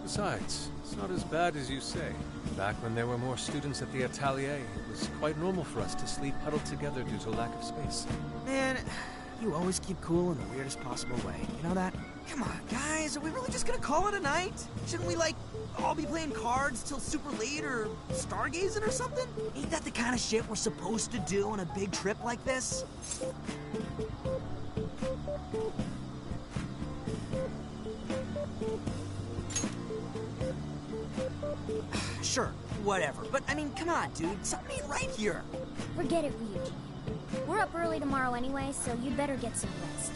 Speaker 5: Besides, it's not as bad as you say. Back when there were more students at the atelier, it was quite normal for us to sleep huddled together due to lack of space.
Speaker 4: Man, you always keep cool in the weirdest possible way. You know that? Come on, guys, are we really just gonna call it a night? Shouldn't we, like, all be playing cards till super late or stargazing or something? Ain't that the kind of shit we're supposed to do on a big trip like this? Sure, whatever. But, I mean, come on, dude. Something ain't right here.
Speaker 16: Forget it, Ryuji. We're up early tomorrow anyway, so you'd better get some rest.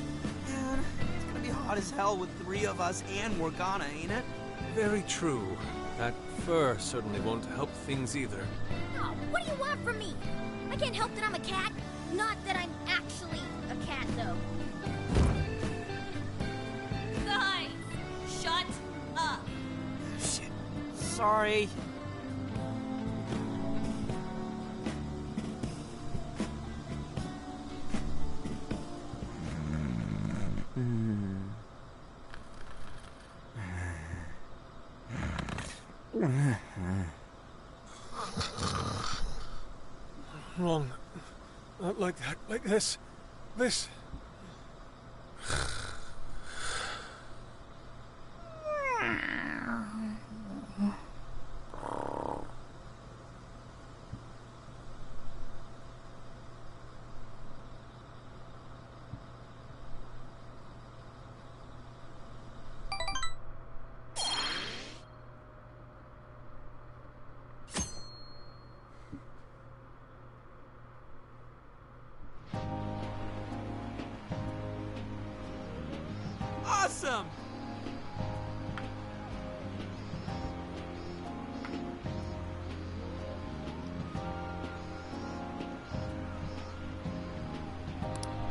Speaker 4: Man, it's gonna be hot as hell with 3 of us and Morgana, ain't it?
Speaker 5: Very true. That fur certainly won't help things either.
Speaker 16: Oh, what do you want from me? I can't help that I'm a cat. Not that I'm actually a cat, though.
Speaker 17: Guys, shut up.
Speaker 4: Shit. Sorry.
Speaker 5: Wrong. Not like that. Like this. This.
Speaker 4: him!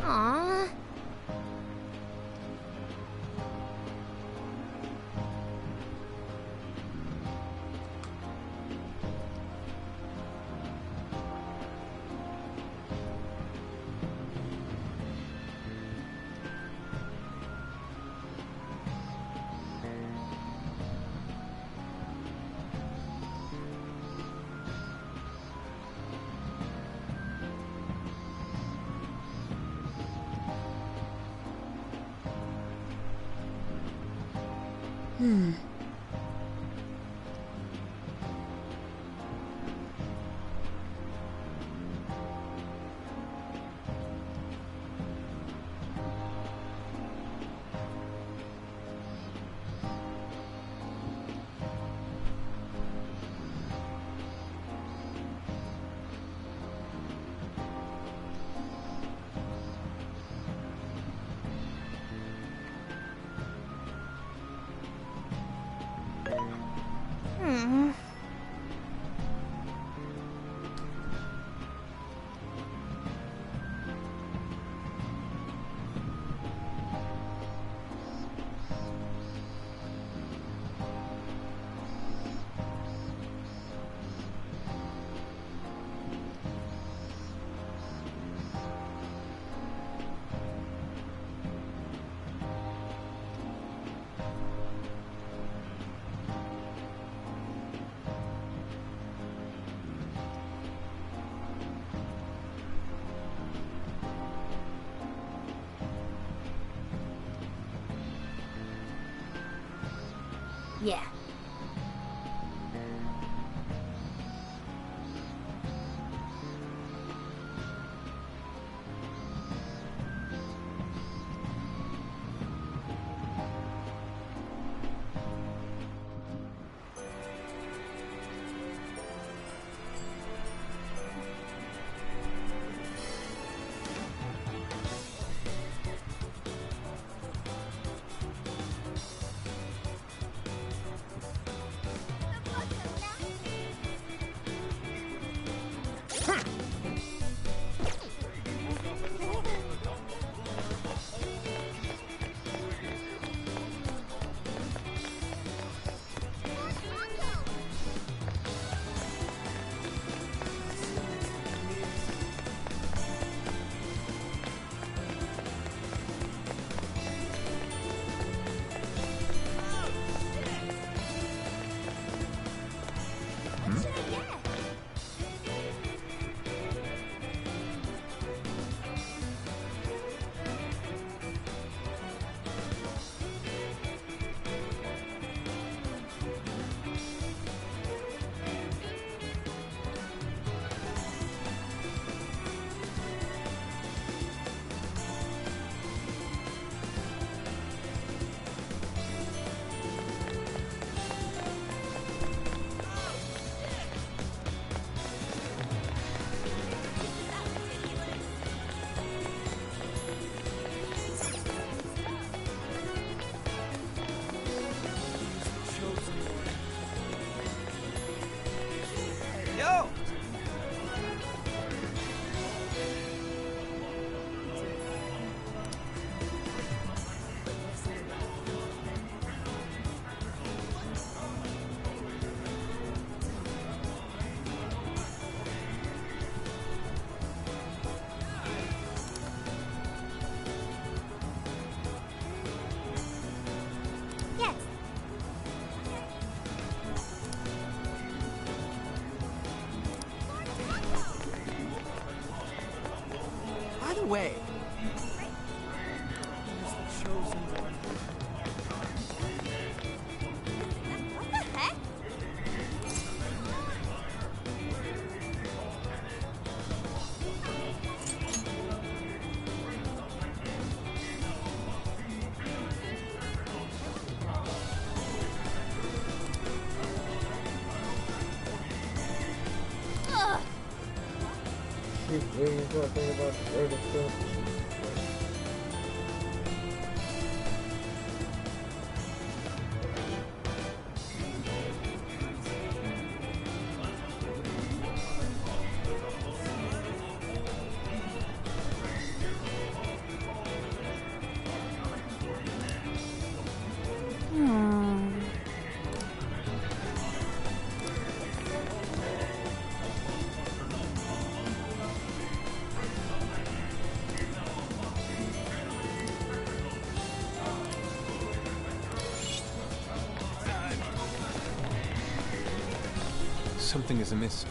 Speaker 3: Aww. Yeah.
Speaker 4: Yo!
Speaker 1: Yes.
Speaker 4: By the way,
Speaker 7: What the heck?
Speaker 1: Ugh.
Speaker 11: Keep waiting for a thing about the stuff.
Speaker 5: something is amiss.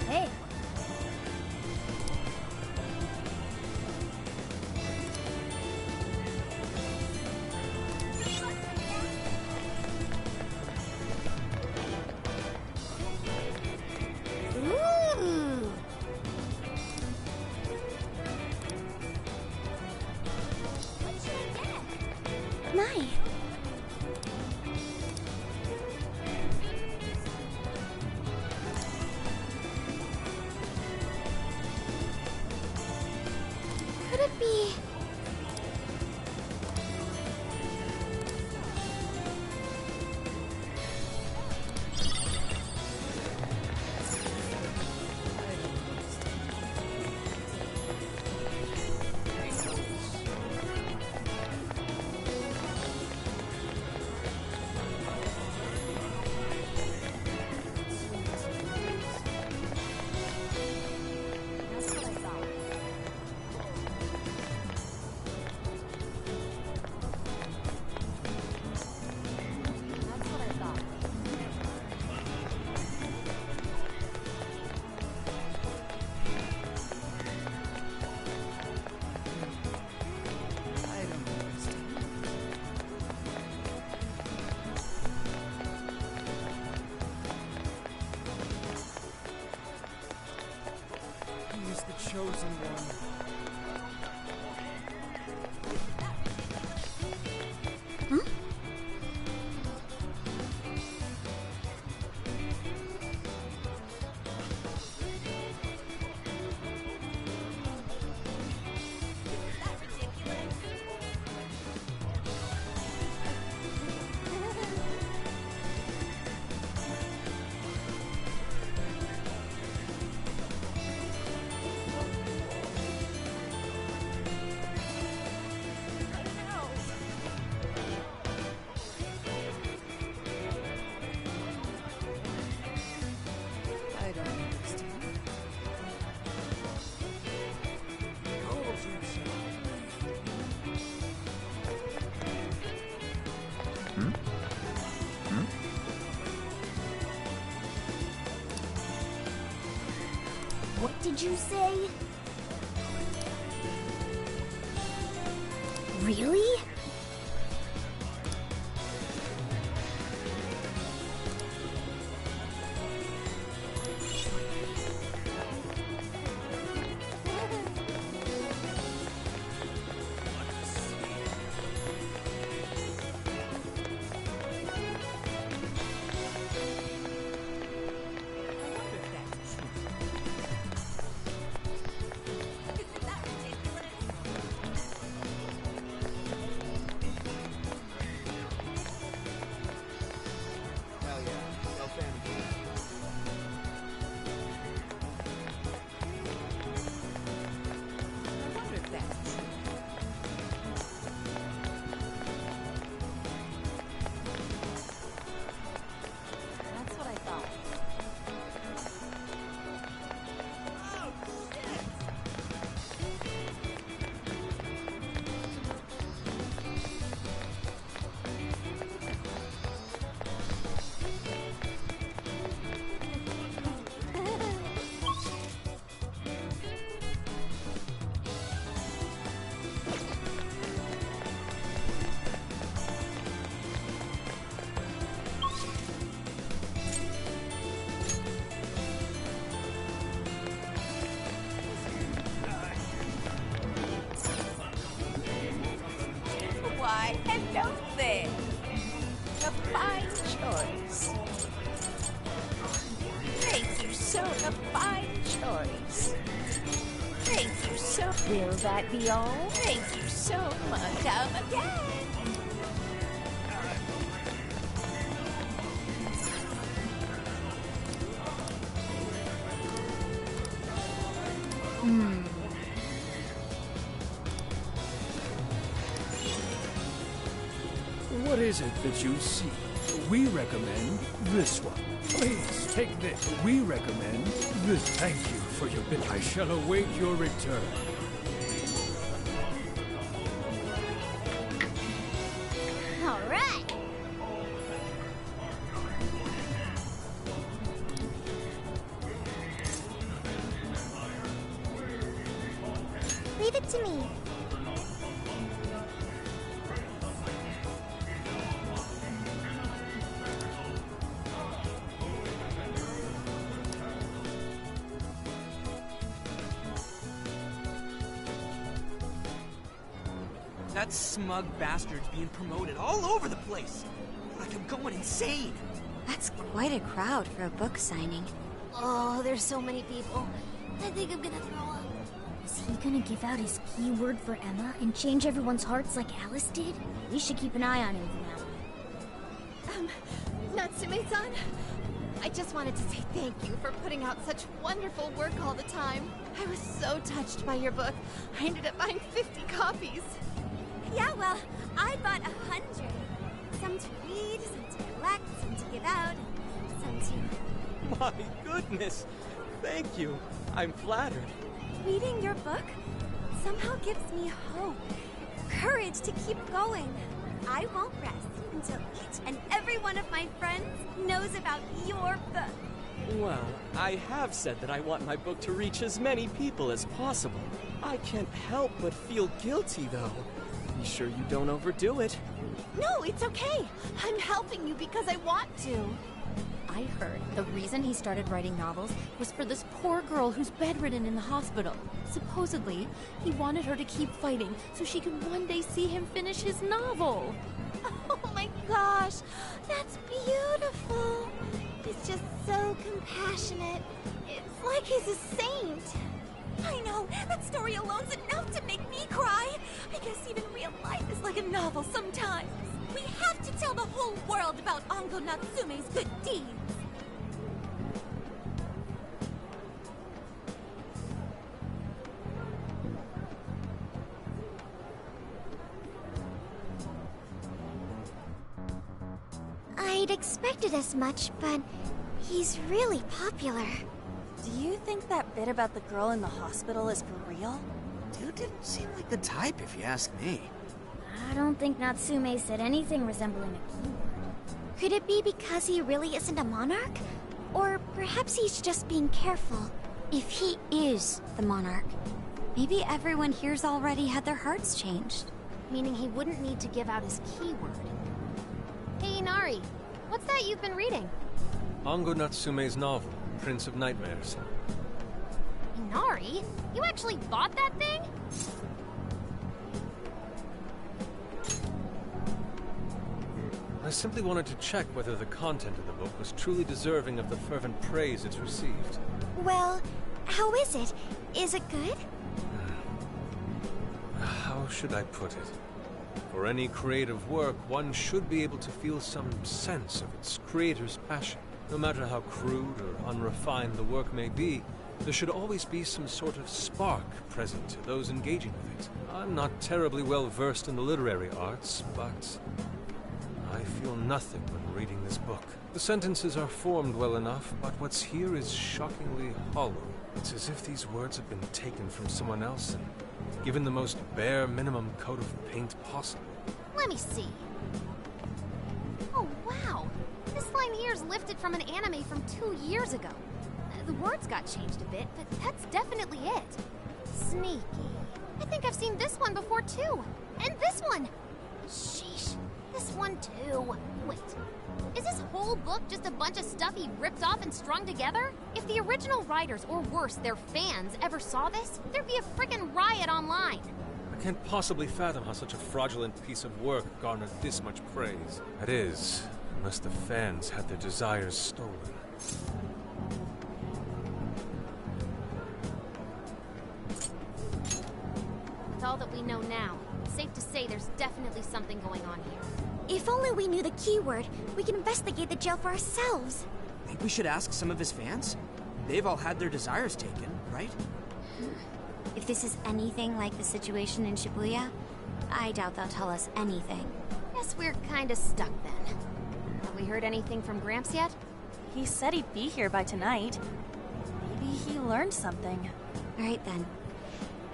Speaker 16: Hey. Ooh. What should I get? My. Could it be?
Speaker 10: He is the chosen one. I don't understand. Calls himself.
Speaker 16: What did you say? Really?
Speaker 18: Why, hello there. A fine choice. Thank you so much. A fine choice. Thank you so. Will that be all? Thank you so much. Come again.
Speaker 15: What is it that you see? We recommend this one. Please, take this. We recommend this. Thank you for your bit. I shall await your return.
Speaker 1: All right. Leave it to me.
Speaker 4: That smug bastard's being promoted all over the place. Like I'm going insane.
Speaker 6: That's quite a crowd for a book signing.
Speaker 16: Oh, there's so many people. I think I'm gonna throw up. Is he gonna give out his keyword for Emma and change everyone's hearts like Alice did? We should keep an eye on him from now on.
Speaker 17: Natsume-san, I just wanted to say thank you for putting out such wonderful work all the time. I was so touched by your book. I ended up buying 50 copies.
Speaker 7: Yeah, well, I bought 100. Some to read, some to collect, some to give out, and some to...
Speaker 10: My goodness! Thank you. I'm flattered.
Speaker 7: Reading your book somehow gives me hope, courage to keep going. I won't rest until each and every one of my friends knows about your book.
Speaker 10: Well, I have said that I want my book to reach as many people as possible. I can't help but feel guilty, though. Be sure you don't overdo it.
Speaker 17: No, it's okay. I'm helping you because I want to.
Speaker 3: I heard the reason he started writing novels was for this poor girl who's bedridden in the hospital. Supposedly, he wanted her to keep fighting so she could one day see him finish his novel.
Speaker 17: Oh my gosh, that's beautiful. He's just so compassionate. It's like he's a saint.
Speaker 7: I know, that story alone's enough to make me cry. I guess even real life is like a novel sometimes. We have to tell the whole world about Ango Natsume's good deeds.
Speaker 1: I'd expected as much, but he's really popular.
Speaker 17: Do you think that bit about the girl in the hospital is for real?
Speaker 4: Dude didn't seem like the type, if you ask me.
Speaker 16: I don't think Natsume said anything resembling a keyword.
Speaker 1: Could it be because he really isn't a monarch? Or perhaps he's just being careful.
Speaker 6: If he is the monarch, maybe everyone here's already had their hearts changed.
Speaker 3: Meaning he wouldn't need to give out his keyword. Hey, Inari, what's that you've been reading?
Speaker 5: Ango Natsume's novel, Prince of Nightmares.
Speaker 3: Inari? You actually bought that thing?
Speaker 5: I simply wanted to check whether the content of the book was truly deserving of the fervent praise it's received.
Speaker 1: Well, how is it? Is it good?
Speaker 5: How should I put it? For any creative work, one should be able to feel some sense of its creator's passion. No matter how crude or unrefined the work may be, there should always be some sort of spark present to those engaging with it. I'm not terribly well versed in the literary arts, but I feel nothing when reading this book. The sentences are formed well enough, but what's here is shockingly hollow. It's as if these words have been taken from someone else and given the most bare minimum coat of paint possible.
Speaker 3: Let me see. Oh, wow. This line here is lifted from an anime from 2 years ago. The words got changed a bit, but that's definitely it. Sneaky. I think I've seen this one before, too. And this one! Sheesh. This one, too. Wait. Is this whole book just a bunch of stuff he ripped off and strung together? If the original writers, or worse, their fans, ever saw this, there'd be a frickin' riot online.
Speaker 5: Can't possibly fathom how such a fraudulent piece of work garnered this much praise. That is, unless the fans had their desires stolen.
Speaker 3: With all that we know now, it's safe to say there's definitely something going on here.
Speaker 1: If only we knew the keyword, we could investigate the jail for ourselves.
Speaker 4: Think we should ask some of his fans? They've all had their desires taken, right?
Speaker 6: If this is anything like the situation in Shibuya, I doubt they'll tell us anything.
Speaker 3: Guess we're kinda stuck then. Have we heard anything from Gramps yet?
Speaker 17: He said he'd be here by tonight. Maybe he learned something.
Speaker 6: Alright then.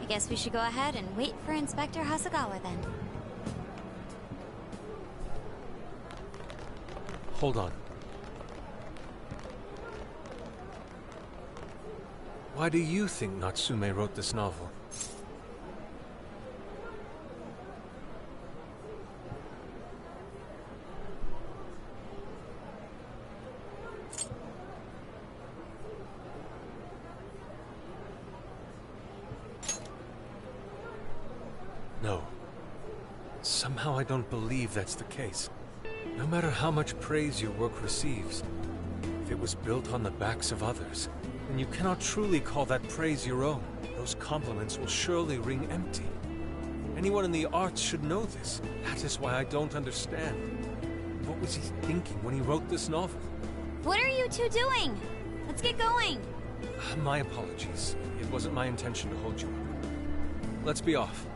Speaker 6: I guess we should go ahead and wait for Inspector Hasagawa then.
Speaker 5: Hold on. Why do you think Natsume wrote this novel? No. Somehow I don't believe that's the case. No matter how much praise your work receives, if it was built on the backs of others, then you cannot truly call that praise your own. Those compliments will surely ring empty. Anyone in the arts should know this. That is why I don't understand. What was he thinking when he wrote this novel?
Speaker 6: What are you two doing? Let's get going.
Speaker 5: My apologies. It wasn't my intention to hold you up. Let's be off.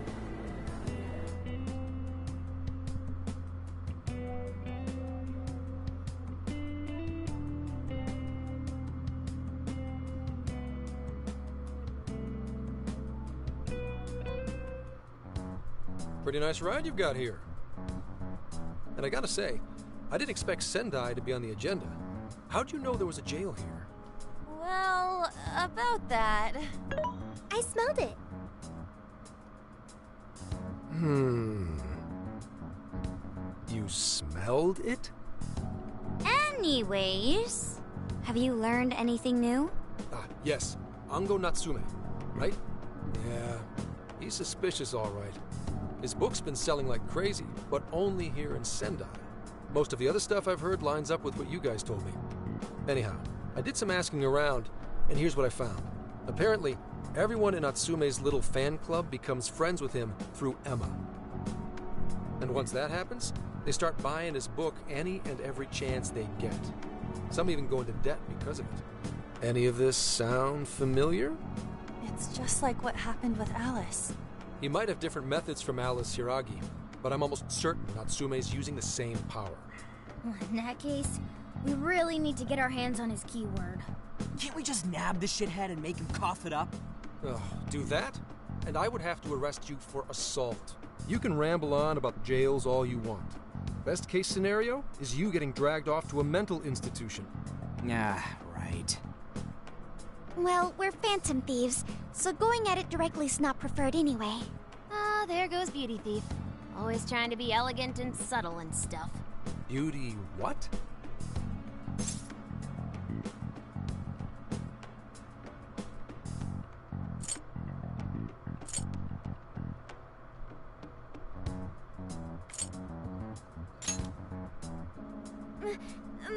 Speaker 19: Pretty nice ride you've got here. And I gotta say, I didn't expect Sendai to be on the agenda. How'd you know there was a jail here?
Speaker 17: Well, about that...
Speaker 1: I smelled it.
Speaker 19: You smelled it?
Speaker 6: Anyways, have you learned anything new?
Speaker 19: Ah, yes. Ango Natsume, right? Yeah, he's suspicious all right. His book's been selling like crazy, but only here in Sendai. Most of the other stuff I've heard lines up with what you guys told me. Anyhow, I did some asking around, and here's what I found. Apparently, everyone in Natsume's little fan club becomes friends with him through Emma. And once that happens, they start buying his book any and every chance they get. Some even go into debt because of it. Any of this sound familiar?
Speaker 17: It's just like what happened with Alice.
Speaker 19: He might have different methods from Alice Hiragi, but I'm almost certain Natsume's using the same power.
Speaker 16: In that case, we really need to get our hands on his keyword.
Speaker 4: Can't we just nab the shithead and make him cough it up?
Speaker 19: Ugh, do that? And I would have to arrest you for assault. You can ramble on about jails all you want. Best case scenario is you getting dragged off to a mental institution.
Speaker 4: Ah, right.
Speaker 1: Well, we're phantom thieves, so going at it directly's not preferred anyway.
Speaker 3: Ah, there goes Beauty Thief. Always trying to be elegant and subtle and stuff.
Speaker 19: Beauty what?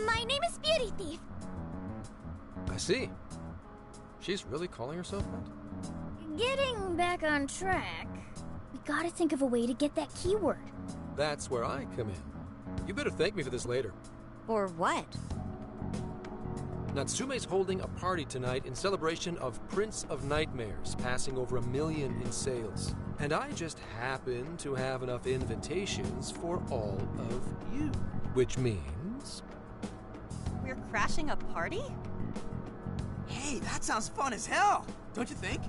Speaker 1: My name is Beauty Thief.
Speaker 19: I see. She's really calling herself that?
Speaker 16: Getting back on track, we gotta think of a way to get that keyword.
Speaker 19: That's where I come in. You better thank me for this later.
Speaker 6: For what?
Speaker 19: Natsume's holding a party tonight in celebration of Prince of Nightmares passing over 1 million in sales. And I just happen to have enough invitations for all of you. Which means...
Speaker 17: We're crashing a party?
Speaker 4: Hey, that sounds fun as hell, don't you think?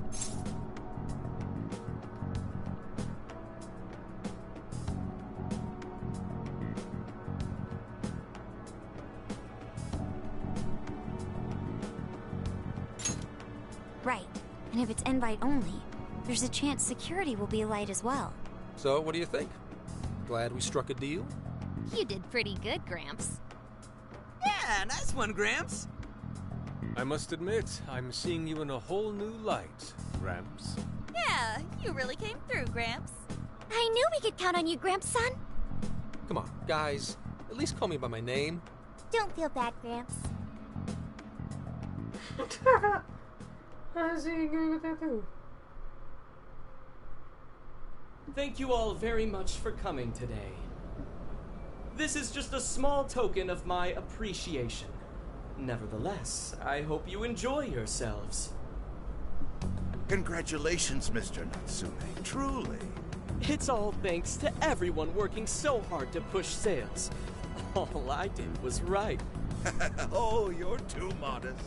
Speaker 6: Right. And if it's invite only, there's a chance security will be light as well.
Speaker 19: So, what do you think? Glad we struck a deal?
Speaker 3: You did pretty good, Gramps.
Speaker 4: Yeah, nice one, Gramps.
Speaker 5: I must admit, I'm seeing you in a whole new light, Gramps.
Speaker 17: Yeah, you really came through, Gramps.
Speaker 16: I knew we could count on you, Gramps-son.
Speaker 19: Come on, guys. At least call me by my name.
Speaker 1: Don't feel bad, Gramps.
Speaker 11: I see you agree with that too.
Speaker 10: Thank you all very much for coming today. This is just a small token of my appreciation. Nevertheless, I hope you enjoy yourselves.
Speaker 20: Congratulations, Mr. Natsume. Truly.
Speaker 10: It's all thanks to everyone working so hard to push sales. All I did was write.
Speaker 20: Oh, you're too modest.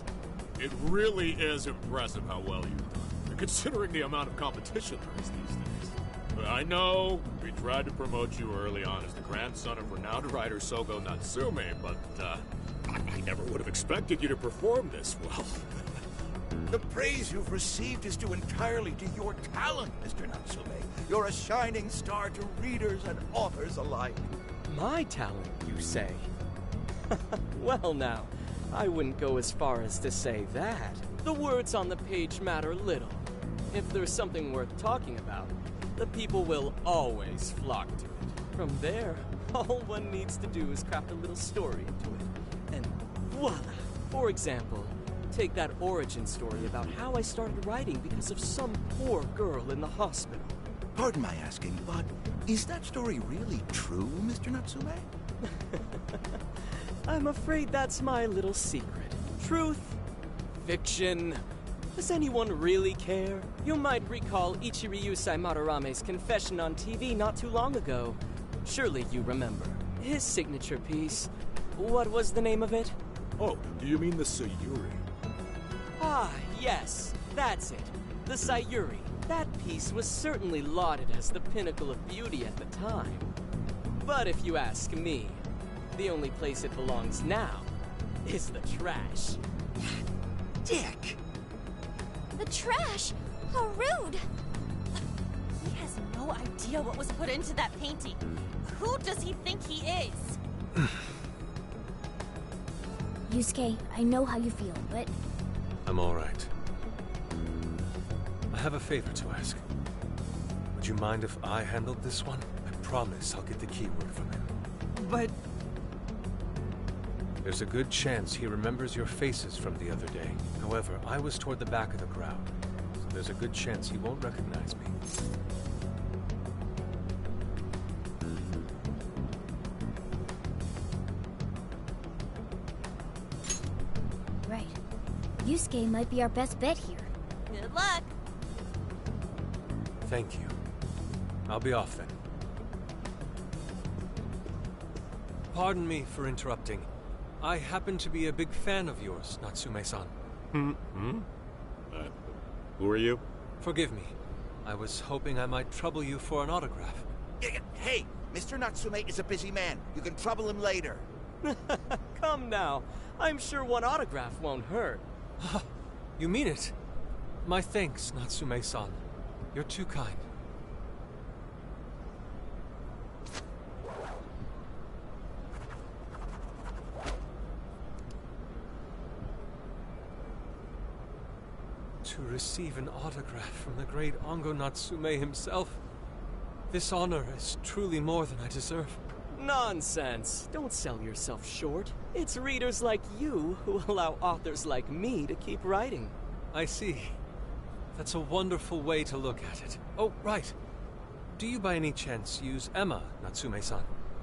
Speaker 21: It really is impressive how well you've done, considering the amount of competition there is these days. I know, we tried to promote you early on as the grandson of renowned writer Sogo Natsume, but I never would have expected you to perform this well.
Speaker 20: The praise you've received is due entirely to your talent, Mr. Natsume. You're a shining star to readers and authors alike.
Speaker 10: My talent, you say? Well now, I wouldn't go as far as to say that. The words on the page matter little. If there's something worth talking about, the people will always flock to it. From there, all one needs to do is craft a little story into it. And voila! For example, take that origin story about how I started writing because of some poor girl in the hospital.
Speaker 20: Pardon my asking, but is that story really true, Mr. Natsume?
Speaker 10: I'm afraid that's my little secret. Truth, fiction. Does anyone really care? You might recall Ichiryu Madarame's confession on TV not too long ago. Surely you remember. His signature piece. What was the name of it?
Speaker 21: Oh, do you mean the Sayuri?
Speaker 10: Ah, yes. That's it. The Sayuri. That piece was certainly lauded as the pinnacle of beauty at the time. But if you ask me, the only place it belongs now is the trash.
Speaker 20: Dick!
Speaker 17: The trash? How rude! He has no idea what was put into that painting. Who does he think he is?
Speaker 16: Yusuke, I know how you feel, but...
Speaker 5: I'm all right. I have a favor to ask. Would you mind if I handled this one? I promise I'll get the keyword from him.
Speaker 10: But...
Speaker 5: There's a good chance he remembers your faces from the other day. However, I was toward the back of the crowd, so there's a good chance he won't recognize me.
Speaker 16: Right. Yusuke might be our best bet here.
Speaker 17: Good luck.
Speaker 5: Thank you. I'll be off then. Pardon me for interrupting. I happen to be a big fan of yours, Natsume-san.
Speaker 21: Who are you?
Speaker 5: Forgive me. I was hoping I might trouble you for an autograph.
Speaker 20: Hey, Mr. Natsume is a busy man. You can trouble him later.
Speaker 10: Come now. I'm sure one autograph won't hurt.
Speaker 5: You mean it? My thanks, Natsume-san. You're too kind. To receive an autograph from the great Ongo Natsume himself. This honor is truly more than I deserve.
Speaker 10: Nonsense. Don't sell yourself short. It's readers like you who allow authors like me to keep writing.
Speaker 5: I see. That's a wonderful way to look at it. Oh, right. Do you by any chance use Emma, Natsume-san?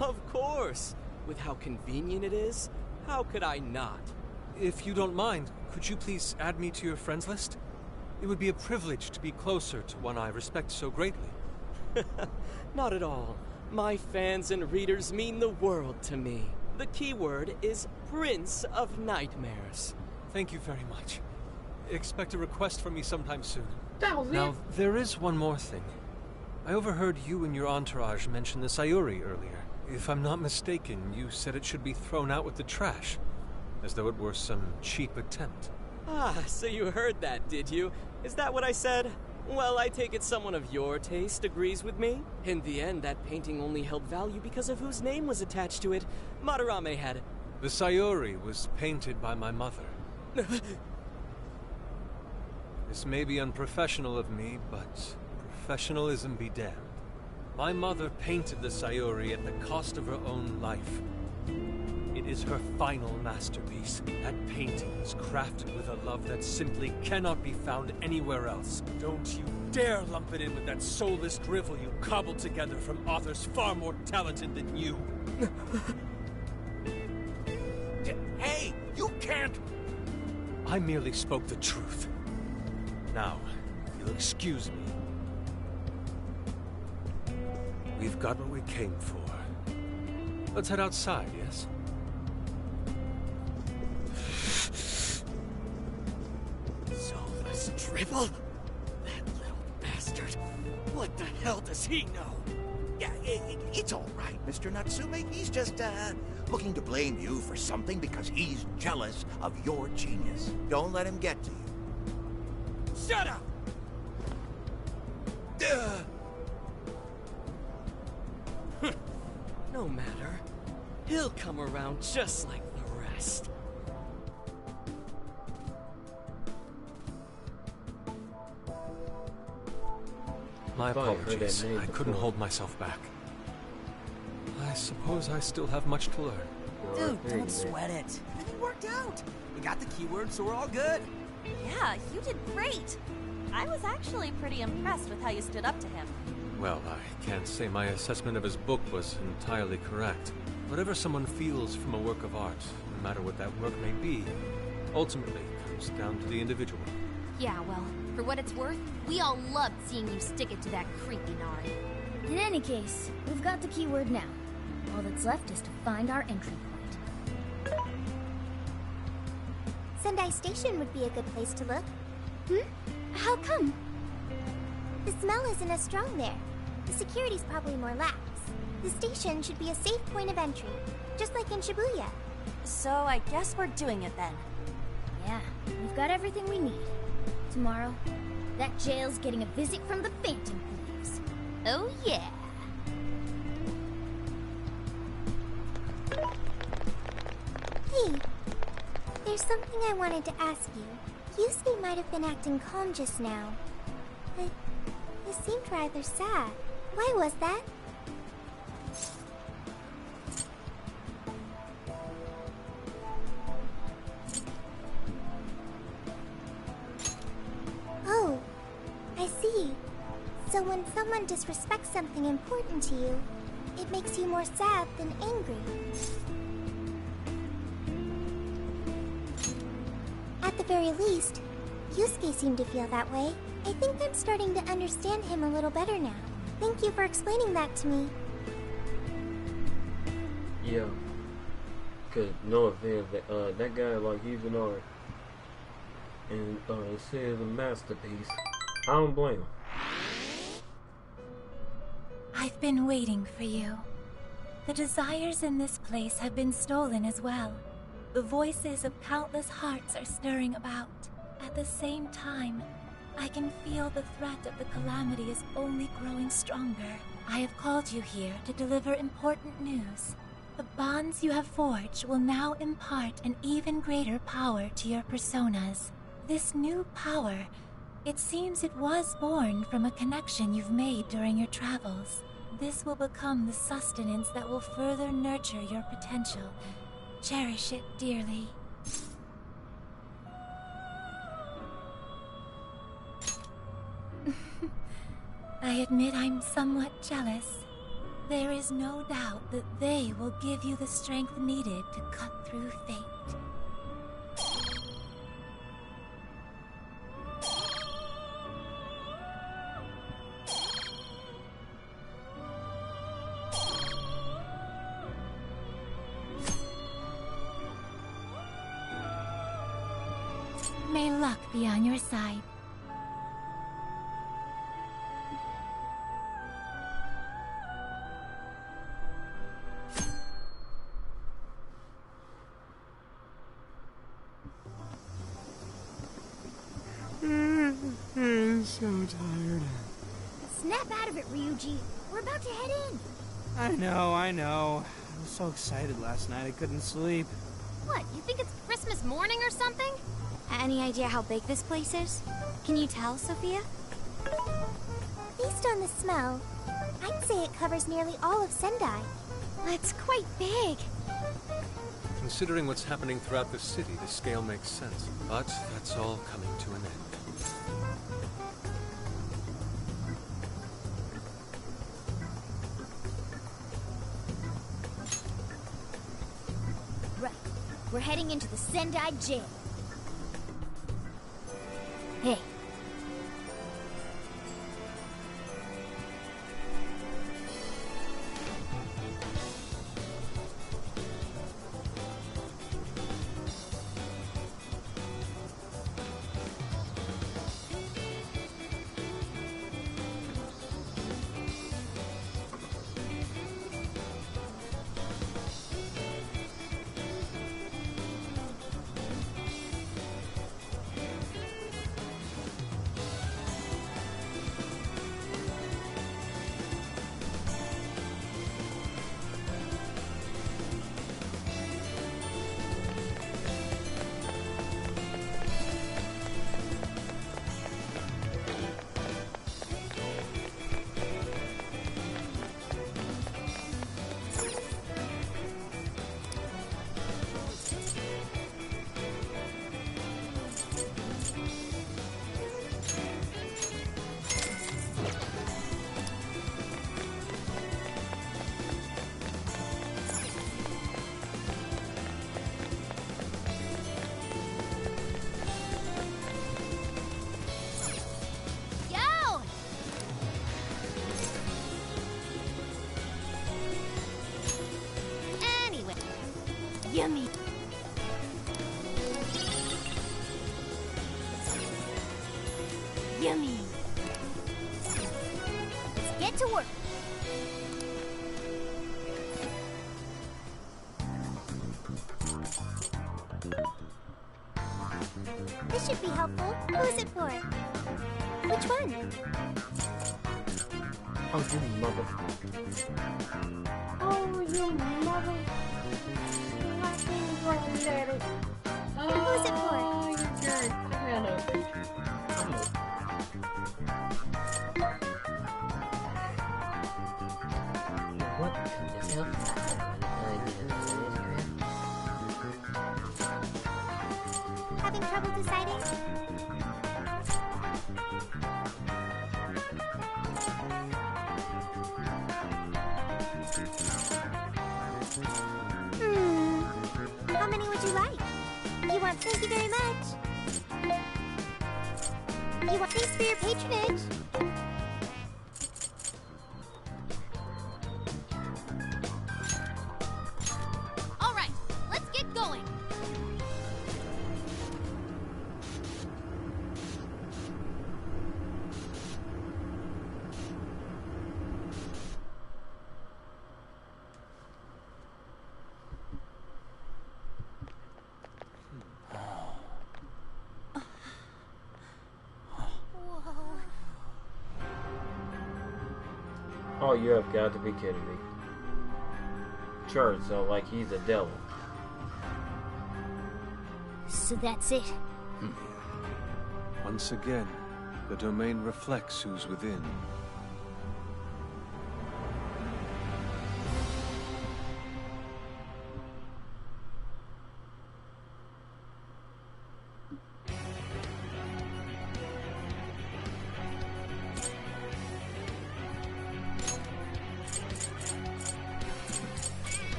Speaker 10: Of course. With how convenient it is, how could I not?
Speaker 5: If you don't mind, could you please add me to your friends list? It would be a privilege to be closer to one I respect so greatly.
Speaker 10: Not at all. My fans and readers mean the world to me. The keyword is Prince of Nightmares.
Speaker 5: Thank you very much. Expect a request from me sometime soon. Now, there is one more thing. I overheard you and your entourage mention the Sayuri earlier. If I'm not mistaken, you said it should be thrown out with the trash, as though it were some cheap attempt.
Speaker 10: Ah, so you heard that, did you? Is that what I said? Well, I take it someone of your taste agrees with me. In the end, that painting only held value because of whose name was attached to it. Madarame had...
Speaker 5: The Sayuri was painted by my mother. This may be unprofessional of me, but professionalism be damned. My mother painted the Sayuri at the cost of her own life. It is her final masterpiece. That painting is crafted with a love that simply cannot be found anywhere else. Don't you dare lump it in with that soulless drivel you cobbled together from authors far more talented than you.
Speaker 20: Hey, you can't...
Speaker 5: I merely spoke the truth. Now, if you'll excuse me. We've got what we came for. Let's head outside, yes?
Speaker 20: Soulless drivel? That little bastard. What the hell does he know? Yeah, it's all right, Mr. Natsume. He's just, looking to blame you for something because he's jealous of your genius. Don't let him get to you. Shut up!
Speaker 10: No matter. He'll come around just like the rest.
Speaker 5: My apologies. I couldn't hold myself back. I suppose I still have much to learn.
Speaker 4: Dude, don't sweat it. Everything worked out. We got the keywords, so we're all good.
Speaker 17: Yeah, you did great. I was actually pretty impressed with how you stood up to him.
Speaker 5: Well, I can't say my assessment of his book was entirely correct. Whatever someone feels from a work of art, no matter what that work may be, ultimately comes down to the individual.
Speaker 3: Yeah, well, for what it's worth, we all loved seeing you stick it to that creepy Nari.
Speaker 16: In any case, we've got the keyword now. All that's left is to find our entry point.
Speaker 1: Sendai Station would be a good place to look.
Speaker 16: How come?
Speaker 1: The smell isn't as strong there. The security's probably more lax. The station should be a safe point of entry, just like in Shibuya.
Speaker 17: So I guess we're doing it then.
Speaker 16: Yeah, we've got everything we need. Tomorrow, that jail's getting a visit from the Phantom Thieves.
Speaker 3: Oh yeah.
Speaker 1: Hey, there's something I wanted to ask you. Yusuke might have been acting calm just now, but he seemed rather sad. Why was that? Oh, I see. So when someone disrespects something important to you, it makes you more sad than angry. At the very least, Yusuke seemed to feel that way. I think I'm starting to understand him a little better now. Thank you for explaining that to me.
Speaker 11: Yeah. Cause no offense, that guy, like, he's an art. And it says a masterpiece. I don't blame him.
Speaker 8: I've been waiting for you. The desires in this place have been stolen as well. The voices of countless hearts are stirring about. At the same time, I can feel the threat of the calamity is only growing stronger. I have called you here to deliver important news. The bonds you have forged will now impart an even greater power to your personas. This new power, it seems it was born from a connection you've made during your travels. This will become the sustenance that will further nurture your potential. Cherish it dearly. I admit I'm somewhat jealous. There is no doubt that they will give you the strength needed to cut through fate. May luck be on your side.
Speaker 4: I'm so tired.
Speaker 16: Snap out of it, Ryuji. We're about to head in.
Speaker 4: I know. I was so excited last night I couldn't sleep.
Speaker 3: What, you think it's Christmas morning or something?
Speaker 6: Any idea how big this place is? Can you tell, Sophia?
Speaker 1: Based on the smell, I'd say it covers nearly all of Sendai.
Speaker 6: That's quite big.
Speaker 5: Considering what's happening throughout the city, the scale makes sense. But that's all coming to an end.
Speaker 16: Right. We're heading into the Sendai jail. Hey. Yummy. Yummy. Let's get to work.
Speaker 1: This should be helpful. Who is it for? Which one?
Speaker 11: Oh, you mother.
Speaker 1: Oh, you mother. Who is it for?
Speaker 11: Oh, you jerk. What the hell?
Speaker 1: Having trouble deciding? How many would you like? You want thank you very much. You want thanks for your patronage.
Speaker 3: All right, let's get going.
Speaker 11: Oh, you have got to be kidding me. Charged, so like he's a devil.
Speaker 16: So that's it.
Speaker 5: Once again, the domain reflects who's within.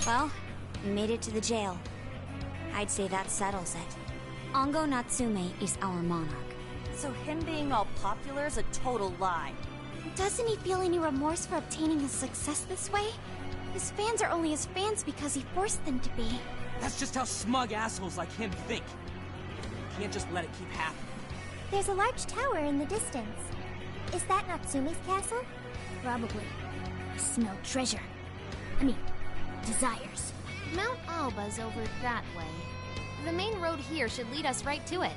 Speaker 6: Well, we made it to the jail. I'd say that settles it. Ango Natsume is our monarch.
Speaker 17: So him being all popular is a total lie.
Speaker 1: Doesn't he feel any remorse for obtaining his success this way? His fans are only his fans because he forced them to be.
Speaker 4: That's just how smug assholes like him think. You can't just let it keep happening.
Speaker 1: There's a large tower in the distance. Is that Natsume's castle?
Speaker 16: Probably. I smell treasure. I mean, desires.
Speaker 3: Mount Alba's over that way. The main road here should lead us right to it.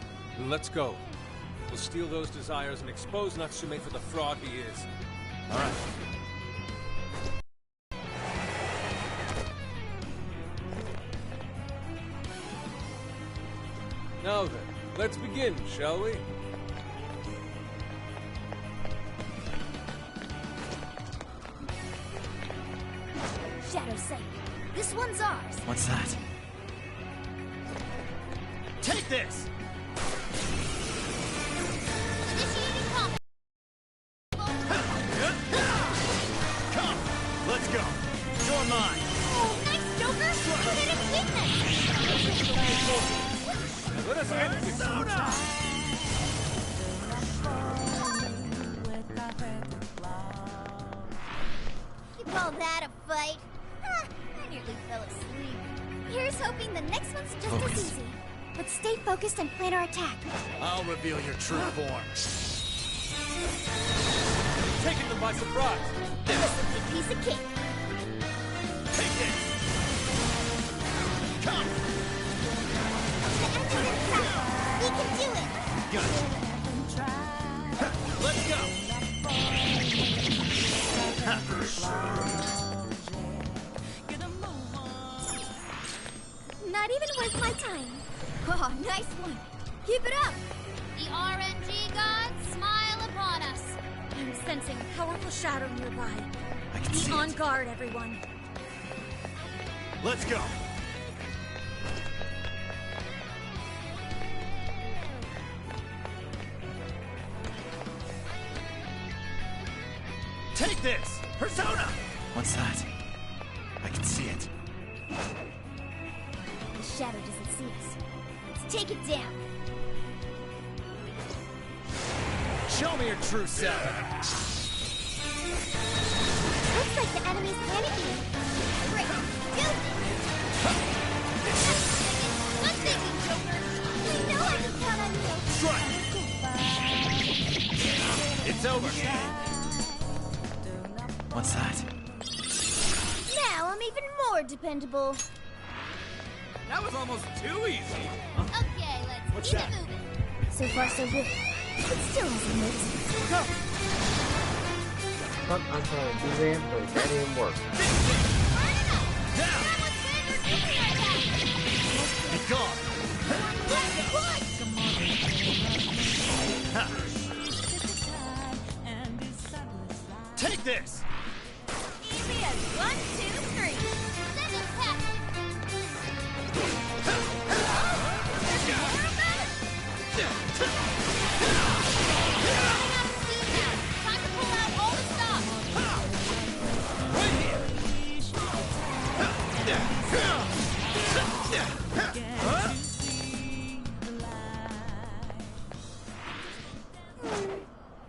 Speaker 5: Let's go. We'll steal those desires and expose Natsume for the fraud he is.
Speaker 4: All right.
Speaker 5: Now then, let's begin, shall we?
Speaker 16: Shadow Sight. This one's ours.
Speaker 4: What's that? Take this!
Speaker 18: Initiating combat.
Speaker 4: Come! Let's go! You're mine!
Speaker 18: Oh, nice, Joker! You hit his weakness!
Speaker 5: Let us end this!
Speaker 1: You call that a fight? Huh, I nearly fell asleep. Here's hoping the next one's just as easy. Let's stay focused and plan our attack.
Speaker 4: I'll reveal your true form.
Speaker 5: Taking them by surprise!
Speaker 1: This will be a piece of cake.
Speaker 4: Take this! Come!
Speaker 1: The engine's power. We can do it!
Speaker 4: Gotcha! Let's go!
Speaker 1: Not even worth my time. Oh, nice one. Keep it up.
Speaker 3: The RNG gods smile upon us.
Speaker 6: I'm sensing a powerful shadow nearby.
Speaker 4: I can
Speaker 6: Be
Speaker 4: see
Speaker 6: on
Speaker 4: it.
Speaker 6: guard, everyone.
Speaker 4: Let's go! Take this! Persona! What's that? I can see it.
Speaker 16: The shadow doesn't see us. Let's take it down.
Speaker 4: Show me your true self!
Speaker 1: Looks like the enemy's panicking. Great. Do this!
Speaker 18: Good thinking, Joker!
Speaker 1: I know I can count on you.
Speaker 4: Strike! It's over! What's that?
Speaker 16: Now I'm even more dependable.
Speaker 4: That was almost too easy!
Speaker 18: Okay, let's
Speaker 4: What's
Speaker 18: keep
Speaker 4: that?
Speaker 18: it moving.
Speaker 16: So far, so good. It still hasn't noticed.
Speaker 4: Go!
Speaker 11: Fuck, I tried to do that, but that didn't work.
Speaker 4: Down! Be gone! Ha. Take this!
Speaker 17: Easy as 1, 2, 3.
Speaker 18: Send it past. Time to pull out all the stops.
Speaker 4: Right here!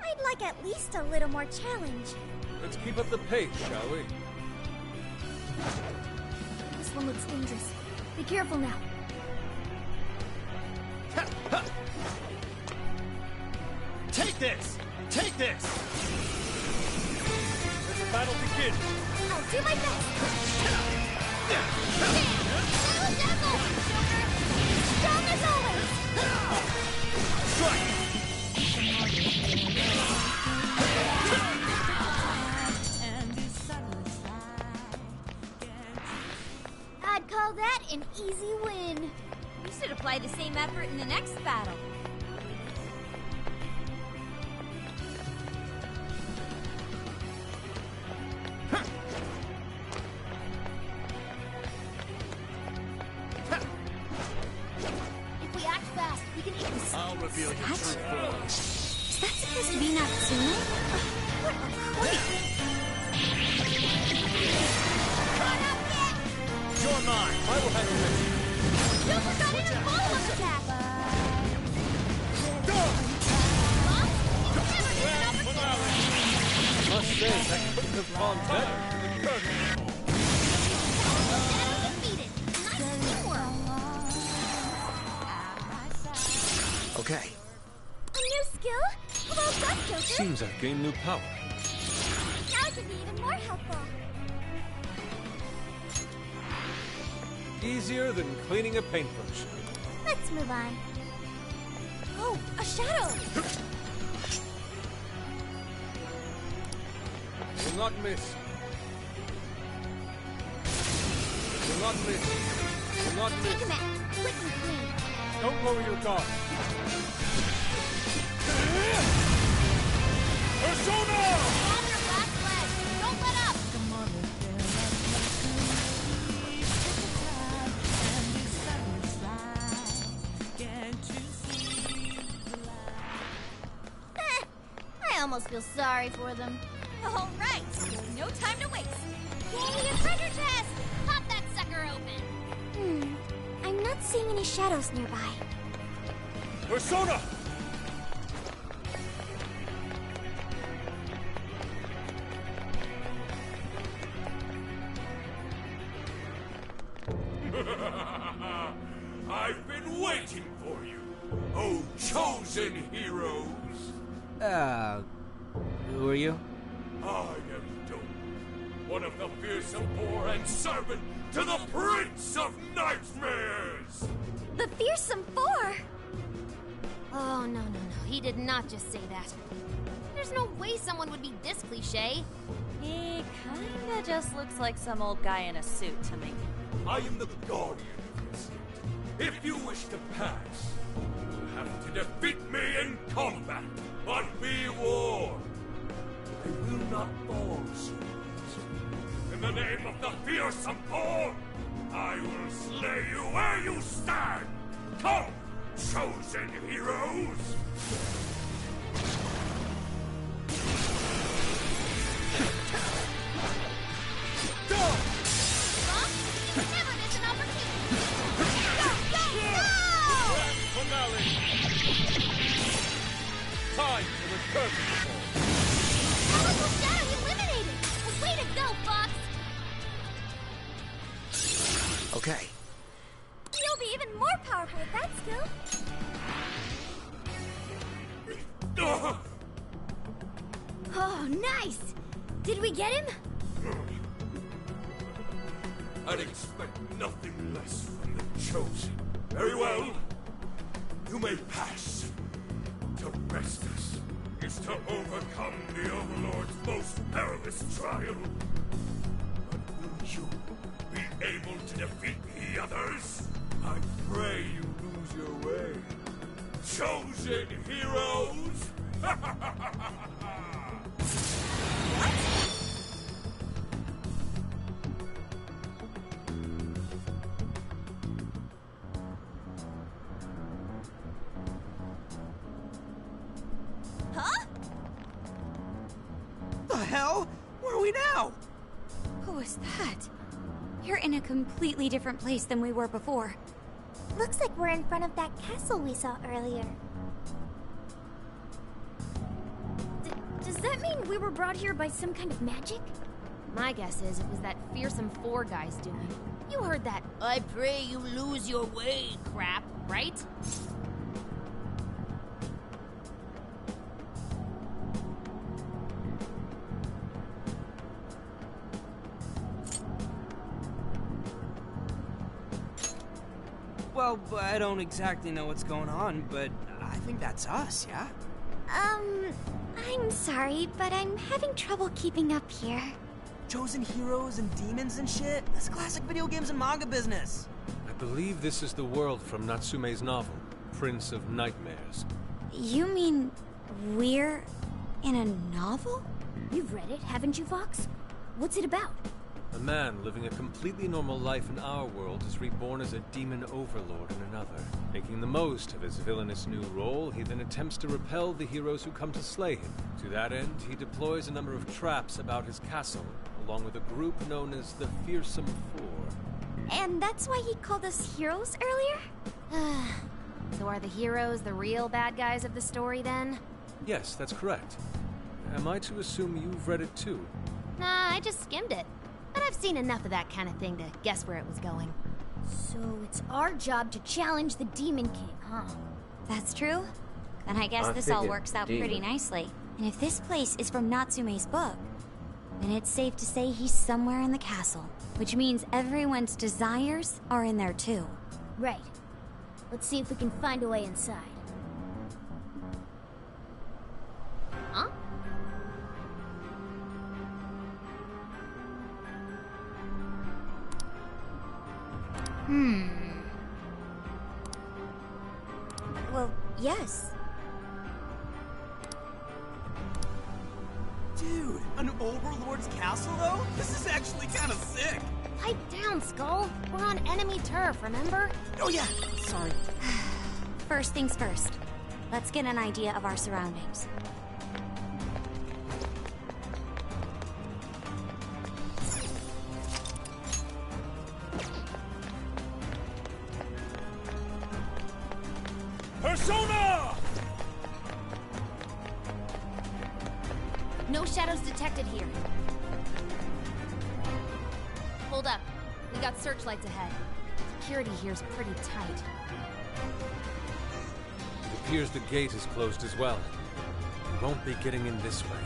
Speaker 1: I'd like at least a little more challenge.
Speaker 5: Let's keep up the pace, shall we?
Speaker 16: This one looks dangerous. Be careful now.
Speaker 4: Take this! Take this!
Speaker 5: Let the battle begin!
Speaker 1: I'll do my best. Strong as always.
Speaker 4: Strike!
Speaker 1: I'd call that an easy win.
Speaker 6: We should apply the same effort in the next battle.
Speaker 16: If we act fast, we can eat this.
Speaker 4: I'll reveal your true form.
Speaker 6: Is that supposed to be Natsume? What a queen!
Speaker 4: You're mine!
Speaker 5: I will handle this!
Speaker 18: Super
Speaker 5: is, I couldn't have gone better. The curtain.
Speaker 20: Okay.
Speaker 1: A new skill? Well done, Joker.
Speaker 5: Seems I've gained new power.
Speaker 1: Now it can be even more helpful.
Speaker 5: Easier than cleaning a paintbrush.
Speaker 1: Let's move on.
Speaker 17: Oh, a shadow!
Speaker 5: Will not miss. Will not miss. Will not miss.
Speaker 1: Take a minute. Quick and clean.
Speaker 5: Don't lower your guard. Persona!
Speaker 3: On your last leg! Don't let up!
Speaker 16: I almost feel sorry for them.
Speaker 7: All right, no time to waste.
Speaker 1: Yay, a treasure chest!
Speaker 3: Pop that sucker open!
Speaker 1: I'm not seeing any shadows nearby.
Speaker 5: Persona!
Speaker 9: I've been waiting for you, oh chosen heroes!
Speaker 4: Who are you?
Speaker 9: I am Doom, one of the fearsome four and servant to the Prince of Nightmares!
Speaker 1: The Fearsome Four!
Speaker 3: Oh, no. He did not just say that. There's no way someone would be this cliche.
Speaker 17: He kinda just looks like some old guy in a suit to me.
Speaker 9: I am the guardian of this. If you wish to pass, you'll have to defeat me in combat. But be warned, I will not fall so easily. In the name of the fearsome four, I will slay you where you stand. Come, chosen heroes!
Speaker 3: Never miss an opportunity!
Speaker 5: Grand finale! Time for the curtain call.
Speaker 1: Powerful shadow eliminated! Way to go, Fox!
Speaker 20: Okay.
Speaker 1: You'll be even more powerful with that skill.
Speaker 16: Oh, nice! Did we get him?
Speaker 9: I'd expect nothing less from the chosen. Very well. You may pass. To rest us is to overcome the Overlord's most perilous trial. But will you be able to defeat the others? I pray you lose your way. Chosen heroes!
Speaker 7: Huh?
Speaker 4: The hell? Where are we now?
Speaker 6: Who was that? You're in a completely different place than we were before.
Speaker 1: Looks like we're in front of that castle we saw earlier.
Speaker 16: Does that mean we were brought here by some kind of magic?
Speaker 3: My guess is it was that fearsome four guy's doing. You heard that "I pray you lose your way" crap, right?
Speaker 4: Well, I don't exactly know what's going on, but I think that's us, yeah?
Speaker 1: I'm sorry, but I'm having trouble keeping up here.
Speaker 4: Chosen heroes and demons and shit? That's classic video games and manga business.
Speaker 5: I believe this is the world from Natsume's novel, Prince of Nightmares.
Speaker 6: You mean we're in a novel?
Speaker 16: You've read it, haven't you, Fox? What's it about?
Speaker 5: A man living a completely normal life in our world is reborn as a demon overlord in another. Making the most of his villainous new role, he then attempts to repel the heroes who come to slay him. To that end, he deploys a number of traps about his castle, along with a group known as the Fearsome Four.
Speaker 1: And that's why he called us heroes earlier?
Speaker 3: So are the heroes the real bad guys of the story then?
Speaker 5: Yes, that's correct. am I to assume you've read it too?
Speaker 3: Nah, I just skimmed it. But I've seen enough of that kind of thing to guess where it was going.
Speaker 16: So it's our job to challenge the Demon King, huh?
Speaker 6: That's true. Then I guess this all works out pretty nicely. And if this place is from Natsume's book, then it's safe to say he's somewhere in the castle. Which means everyone's desires are in there too.
Speaker 16: Right. Let's see if we can find a way inside.
Speaker 3: Huh?
Speaker 6: Well, yes.
Speaker 4: Dude, an Overlord's castle, though? This is actually kind of sick.
Speaker 3: Pipe down, Skull. We're on enemy turf, remember?
Speaker 4: Oh, yeah. Sorry.
Speaker 6: First things first. Let's get an idea of our surroundings.
Speaker 9: Persona!
Speaker 3: No shadows detected here. Hold up. We got searchlights ahead. Security here's pretty tight.
Speaker 5: It appears the gate is closed as well. We won't be getting in this way.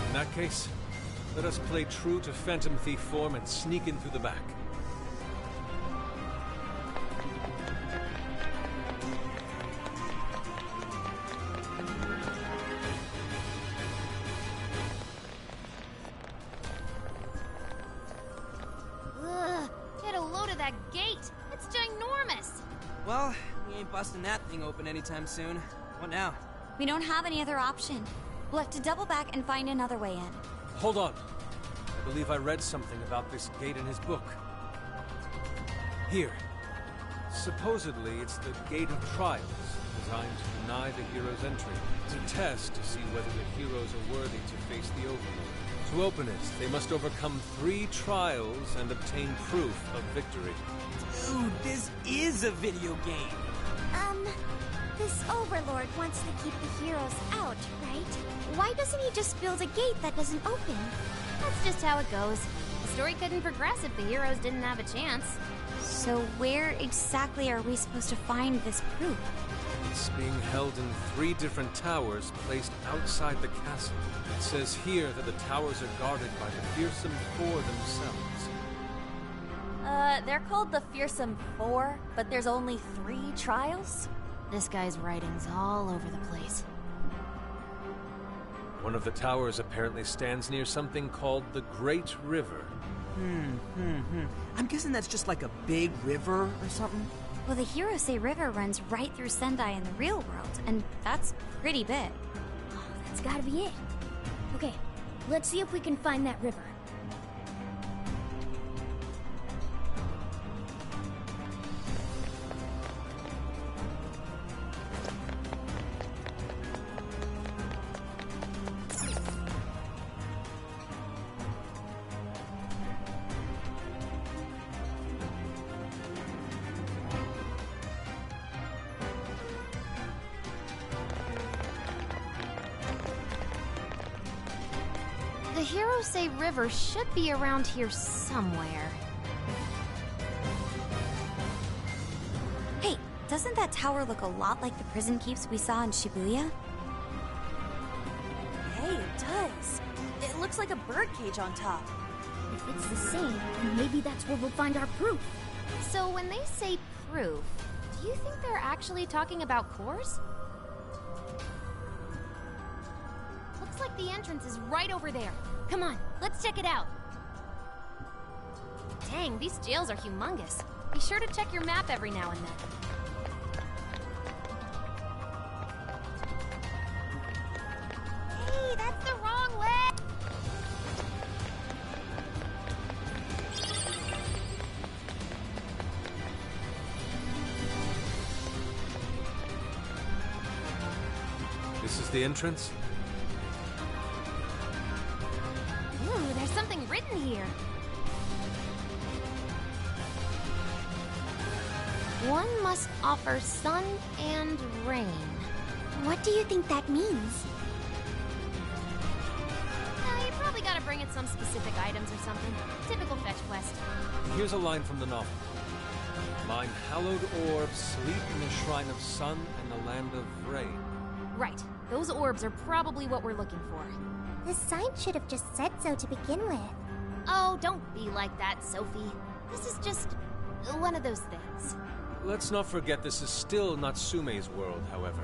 Speaker 5: In that case, let us play true to Phantom Thief form and sneak in through the back.
Speaker 3: Get a load of that gate! It's ginormous!
Speaker 4: Well, we ain't busting that thing open anytime soon. What now?
Speaker 6: We don't have any other option. We'll have to double back and find another way in.
Speaker 5: Hold on. I believe I read something about this gate in his book. Here. Supposedly, it's the Gate of Trials, designed to deny the hero's entry. It's a test to see whether the heroes are worthy to face the Overlord. To open it, they must overcome 3 trials and obtain proof of victory.
Speaker 4: Dude, this is a video game.
Speaker 1: This Overlord wants to keep the heroes out, right? Why doesn't he just build a gate that doesn't open?
Speaker 3: That's just how it goes. The story couldn't progress if the heroes didn't have a chance.
Speaker 6: So where exactly are we supposed to find this proof?
Speaker 5: It's being held in 3 different towers placed outside the castle. It says here that the towers are guarded by the fearsome 4 themselves.
Speaker 17: They're called the Fearsome 4, but there's only 3 trials?
Speaker 3: This guy's writing's all over the place.
Speaker 5: One of the towers apparently stands near something called the Great River.
Speaker 4: I'm guessing that's just like a big river or something?
Speaker 6: Well, the Hirose River runs right through Sendai in the real world, and that's pretty big.
Speaker 16: Oh, that's gotta be it. Okay, let's see if we can find that river.
Speaker 3: The Hirose River should be around here somewhere.
Speaker 6: Hey, doesn't that tower look a lot like the prison keeps we saw in Shibuya?
Speaker 17: Hey, it does. It looks like a birdcage on top.
Speaker 16: If it's the same, then maybe that's where we'll find our proof.
Speaker 3: So when they say proof, do you think they're actually talking about cores? Looks like the entrance is right over there. Come on, let's check it out. Dang, these jails are humongous. Be sure to check your map every now and then. Hey, that's the wrong way!
Speaker 5: This is the entrance?
Speaker 3: Ooh, there's something written here. One must offer sun and rain.
Speaker 1: What do you think that means?
Speaker 3: You probably gotta bring it some specific items or something. Typical fetch quest.
Speaker 5: Here's a line from the novel. Mine hallowed orbs sleep in the shrine of sun and the land of rain.
Speaker 3: Right. Those orbs are probably what we're looking for.
Speaker 1: The sign should have just said so to begin with.
Speaker 3: Oh, don't be like that, Sophie. This is just one of those things.
Speaker 5: Let's not forget this is still Natsume's world, however.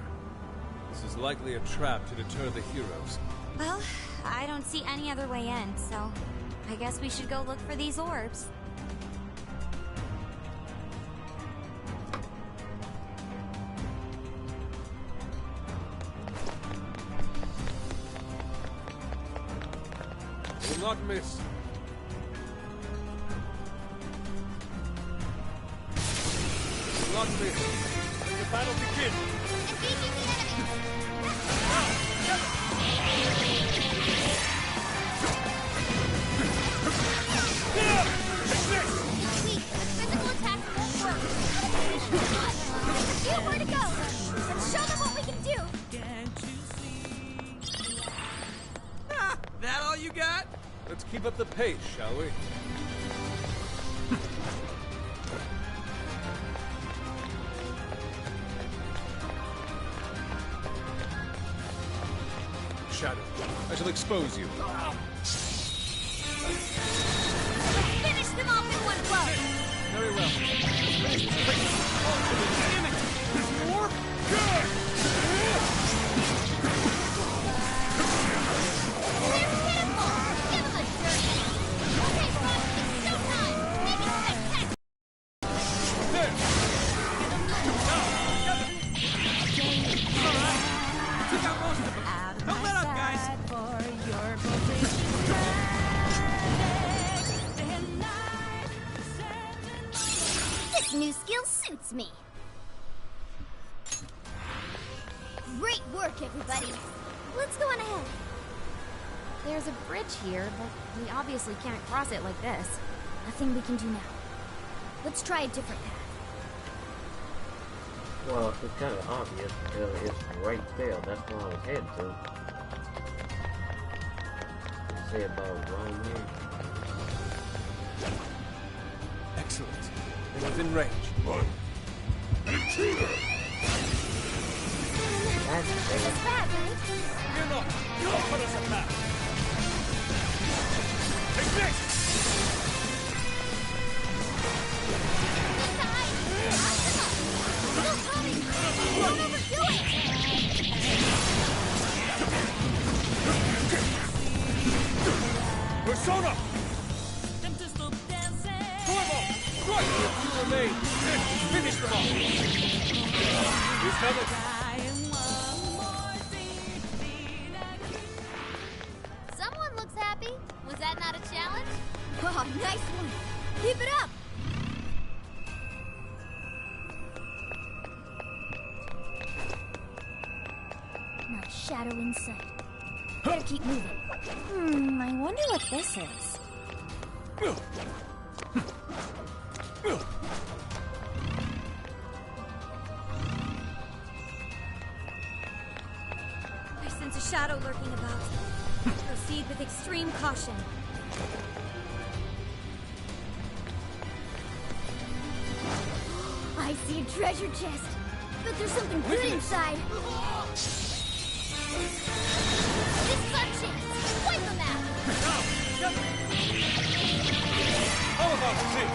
Speaker 5: This is likely a trap to deter the heroes.
Speaker 6: Well, I don't see any other way in, so I guess we should go look for these orbs.
Speaker 5: Will not miss. Will not miss. Let the battle begin.
Speaker 1: Engaging the enemy!
Speaker 3: Weak, but physical attacks won't work.
Speaker 1: There's where to go! Let's show them what we can do!
Speaker 4: That all you got?
Speaker 5: Let's keep up the pace, shall we? Shadow, I shall expose you.
Speaker 1: Finish them off in one blow!
Speaker 5: Very well.
Speaker 4: Damn it! There's more? Good!
Speaker 1: This new skill suits me. Great work, everybody. Let's go on ahead.
Speaker 3: There's a bridge here, but we obviously can't cross it like this.
Speaker 16: Nothing we can do now. Let's try a different path.
Speaker 11: Well, it's kind of obvious because it's right there. That's where I was headed to. Say about right here.
Speaker 5: Excellent. They're within range.
Speaker 1: This is bad, right?
Speaker 5: Fear not. You'll put us at that. Take this!
Speaker 1: Don't overdo it!
Speaker 5: Persona! Stormo! Strike! You remain. Finish them off. He's coming.
Speaker 3: Someone looks happy. Was that not a challenge?
Speaker 16: Oh, nice one. Keep it up. Not a shadow in sight. Better keep moving.
Speaker 6: I wonder what this is. I sense a shadow lurking about. Proceed with extreme caution.
Speaker 16: I see a treasure chest. But there's something good inside.
Speaker 1: This is our chance! Wipe them out!
Speaker 5: How about this?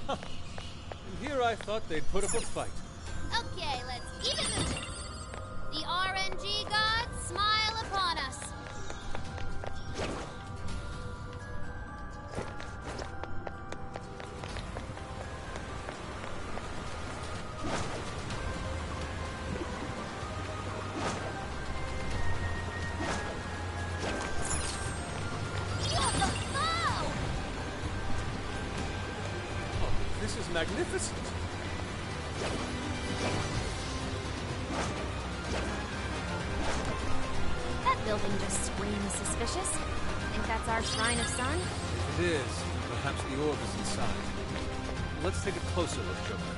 Speaker 5: Huh. And here I thought they'd put up a fight.
Speaker 3: Okay, let's keep it moving. The RNG gods smile upon us.
Speaker 5: This is magnificent.
Speaker 3: That building just screams suspicious. Think that's our Shrine of Sun?
Speaker 5: If it is, perhaps the orb is inside. Let's take a closer look, Joker.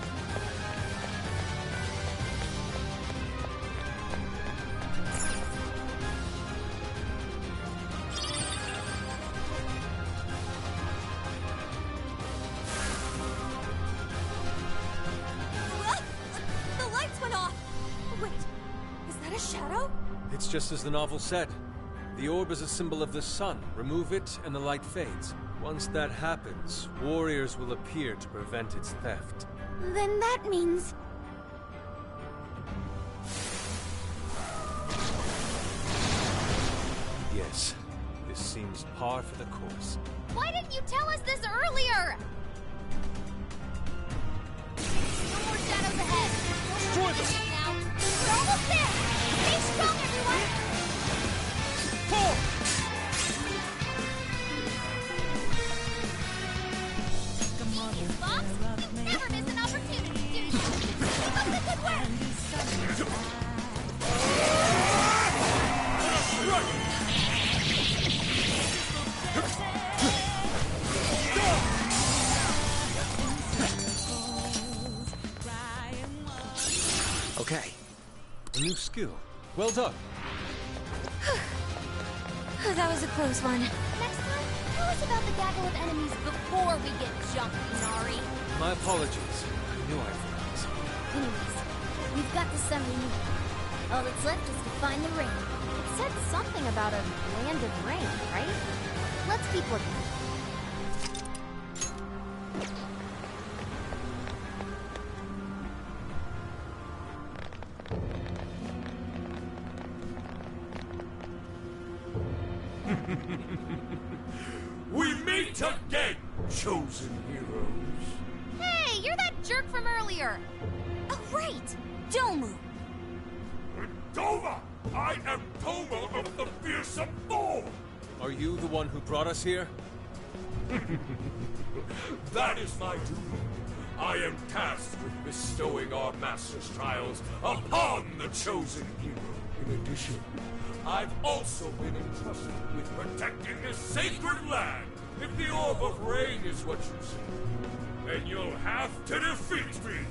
Speaker 13: a shadow?
Speaker 5: It's just as the novel said. The orb is a symbol of the sun. Remove it, and the light fades. Once that happens, warriors will appear to prevent its theft.
Speaker 16: Then that means...
Speaker 5: Yes, this seems par for the course.
Speaker 3: Why didn't you tell us this earlier? No more shadows ahead.
Speaker 5: Destroy them!
Speaker 3: Now. We're almost there! Stay strong, everyone!
Speaker 5: Pull!
Speaker 3: Genius, Fox! You never miss an opportunity, do you? Keep up the good work!
Speaker 5: Okay. A new skill. Well done.
Speaker 6: That was a close one.
Speaker 3: Next time, tell us about the gaggle of enemies before we get jumped, Nari.
Speaker 5: My apologies. I knew I forgot.
Speaker 16: Anyways, we've got the sun we need. All that's left is to find the ring.
Speaker 3: It said something about a land of rain, right? Let's keep looking.
Speaker 9: We meet again, chosen heroes.
Speaker 3: Hey, you're that jerk from earlier.
Speaker 6: Oh, right! Domu!
Speaker 9: Doma! I am Doma of the Fearsome Four!
Speaker 5: Are you the one who brought us here?
Speaker 9: That is my duty. I am tasked with bestowing our master's trials upon the chosen hero. In addition, I've also been entrusted with protecting this sacred land. If the Orb of Rain is what you say, then you'll have to defeat me.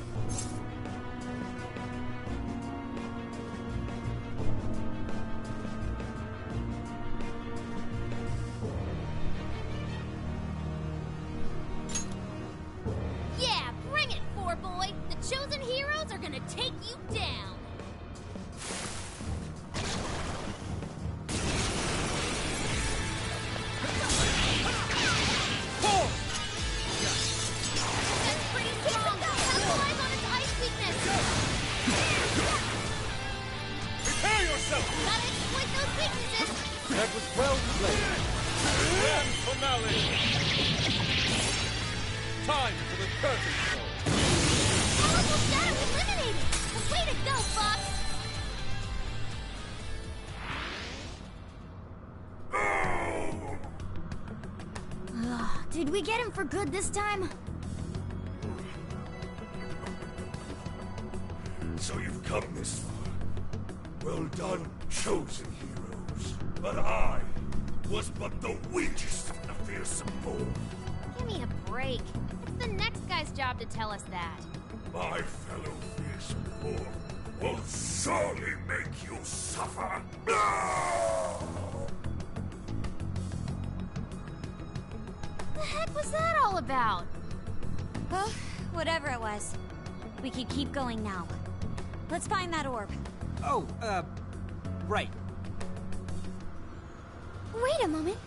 Speaker 3: Yeah, bring it, Four Boy. The chosen heroes are gonna take you down. That's pretty strong. Capitalize on its ice weakness.
Speaker 9: Prepare yourself!
Speaker 3: Gotta exploit those weaknesses.
Speaker 5: That was well played.
Speaker 9: Grand finale!
Speaker 5: Time for the curtain call.
Speaker 3: Powerful shadow eliminated. Way to go, Fox.
Speaker 16: Did we get him for good this time?
Speaker 9: So you've come this far. Well done, chosen heroes. But I was but the weakest of the Fearsome Four.
Speaker 3: Give me a break. It's the next guy's job to tell us that.
Speaker 9: My fellow Fearsome Four will surely make you suffer.
Speaker 3: The heck was that all about?
Speaker 6: Oh, whatever it was. We could keep going now. Let's find that orb.
Speaker 4: Oh, right.
Speaker 16: Wait a moment.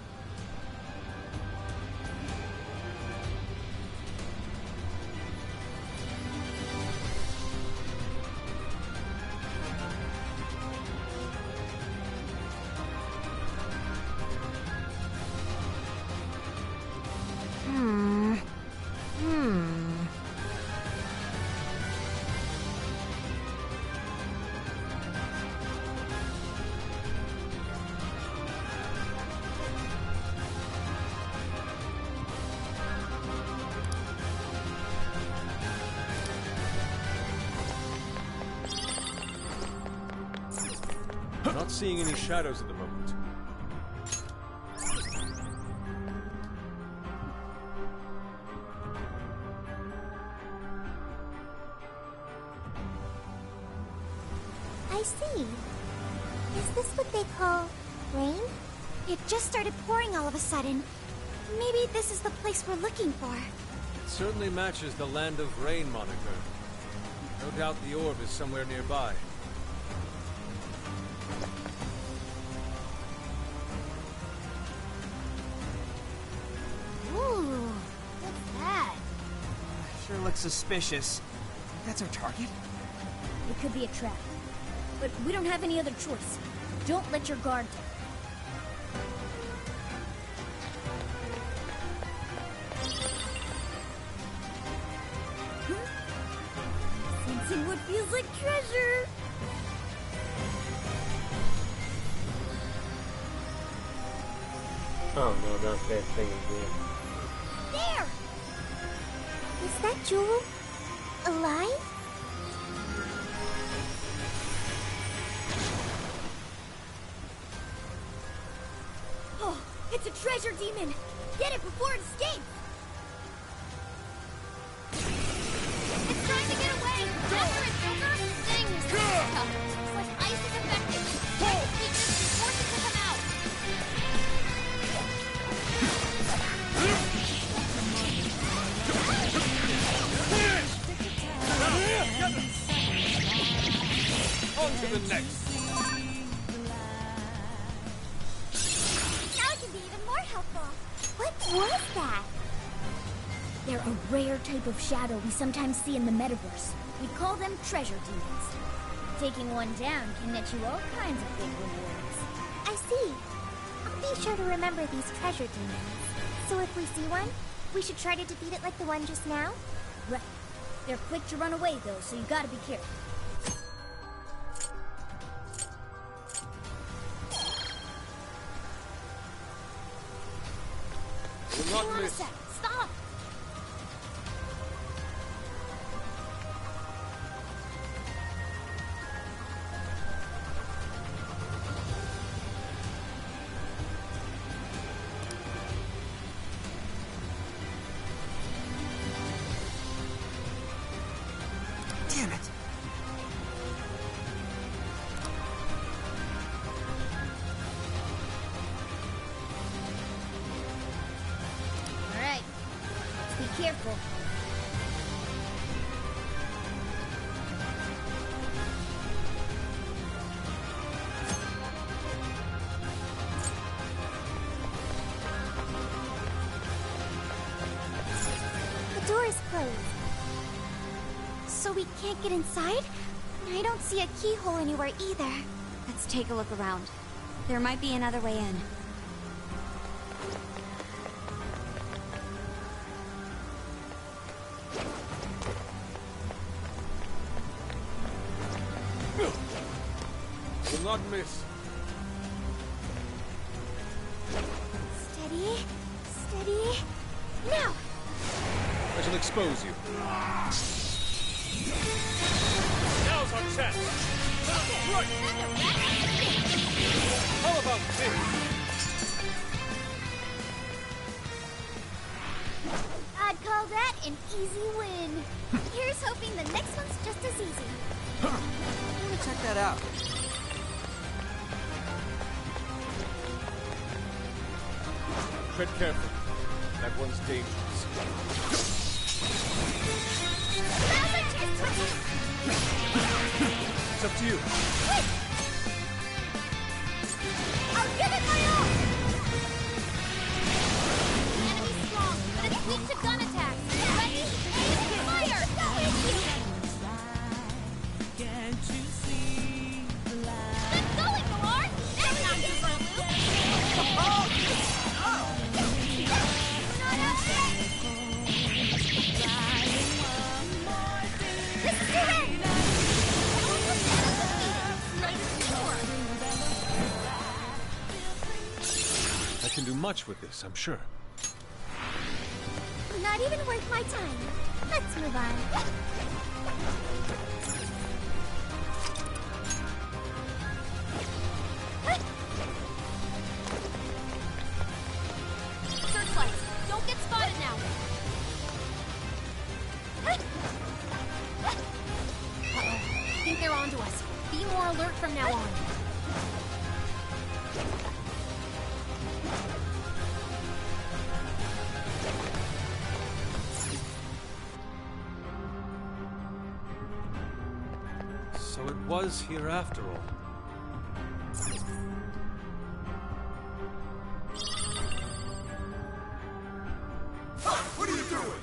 Speaker 5: Not seeing any shadows at the moment.
Speaker 1: I see. Is this what they call rain?
Speaker 16: It just started pouring all of a sudden. Maybe this is the place we're looking for.
Speaker 5: It certainly matches the Land of Rain moniker. No doubt the orb is somewhere nearby.
Speaker 4: looks suspicious. That's our target?
Speaker 16: It could be a trap. But we don't have any other choice. Don't let your guard down. Sensing what feels like treasure!
Speaker 11: Oh no, not that thing again.
Speaker 1: There! Is that Jewel alive?
Speaker 16: Oh, it's a treasure demon! Get it before it escapes!
Speaker 3: It's trying to get away! After it, Joker! Dang, this thing is tough. It's like ice is effective. Try to keep it and force it to come out.
Speaker 5: On to the next.
Speaker 1: Now it can be even more helpful. What was that?
Speaker 16: They're a rare type of shadow we sometimes see in the metaverse. We call them treasure demons. Taking one down can net you all kinds of big rewards.
Speaker 1: I see. I'll be sure to remember these treasure demons. So if we see one, we should try to defeat it like the one just now?
Speaker 16: Right. They're quick to run away, though, so you gotta be careful.
Speaker 5: Not
Speaker 3: Hang on a
Speaker 5: miss.
Speaker 3: sec. Stop!
Speaker 4: Damn it!
Speaker 16: Alright. Let's be careful.
Speaker 1: The door is closed. So we can't get inside? I don't see a keyhole anywhere either.
Speaker 6: Let's take a look around. There might be another way in.
Speaker 5: Will not miss.
Speaker 1: Steady. Steady. Now!
Speaker 5: I shall expose you. Now's our chance. Right. How about this?
Speaker 1: I'd call that an easy win. Here's hoping the next one's just as easy.
Speaker 4: I want to check that out.
Speaker 5: Tread carefully. That one's dangerous. It's up to you.
Speaker 1: I'll give it my all!
Speaker 3: The enemy's strong, but it's weak to gun attacks. Ready? Aim, fire! Get going, Millard! That's not good for a loop!
Speaker 1: This is it!
Speaker 5: I can do much with this, I'm sure.
Speaker 1: Not even worth my time. Let's move on.
Speaker 3: Searchlights, don't get spotted now. I think they're onto us. Be more alert from now on.
Speaker 5: So it was here after all.
Speaker 9: What are you doing?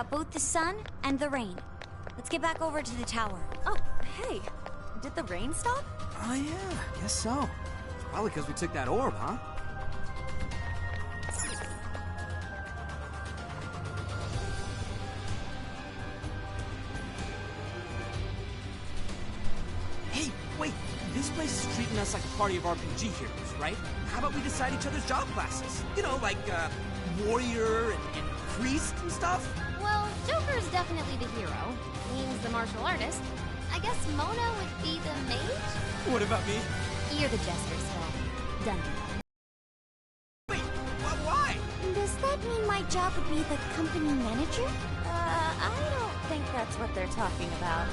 Speaker 6: out both the sun and the rain. Let's get back over to the tower.
Speaker 17: Oh, hey. Did the rain stop?
Speaker 4: Oh yeah, guess so. Probably because we took that orb, huh? Hey, wait. This place is treating us like a party of RPG heroes, right? How about we decide each other's job classes? You know, like, warrior and priest and stuff?
Speaker 3: Well, Joker's definitely the hero. He's the martial artist. I guess Mona would be the mage?
Speaker 4: What about me?
Speaker 3: You're the jester, so done.
Speaker 4: Wait, why?
Speaker 16: Does that mean my job would be the company manager?
Speaker 17: I don't think that's what they're talking about.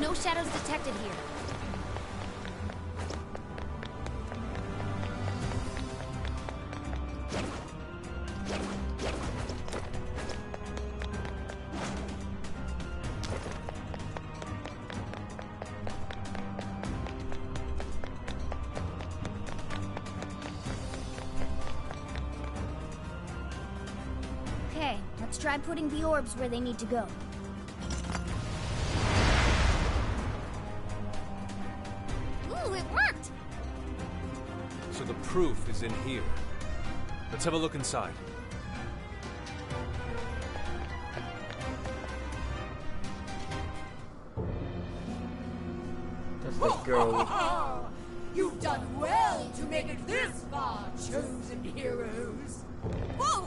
Speaker 3: No shadows detected here.
Speaker 16: Okay, let's try putting the orbs where they need to go.
Speaker 3: Ooh, it worked!
Speaker 5: So the proof is in here. Let's have a look inside.
Speaker 11: That's the girl.
Speaker 14: You've done well to make it this far, chosen heroes.
Speaker 17: Whoa!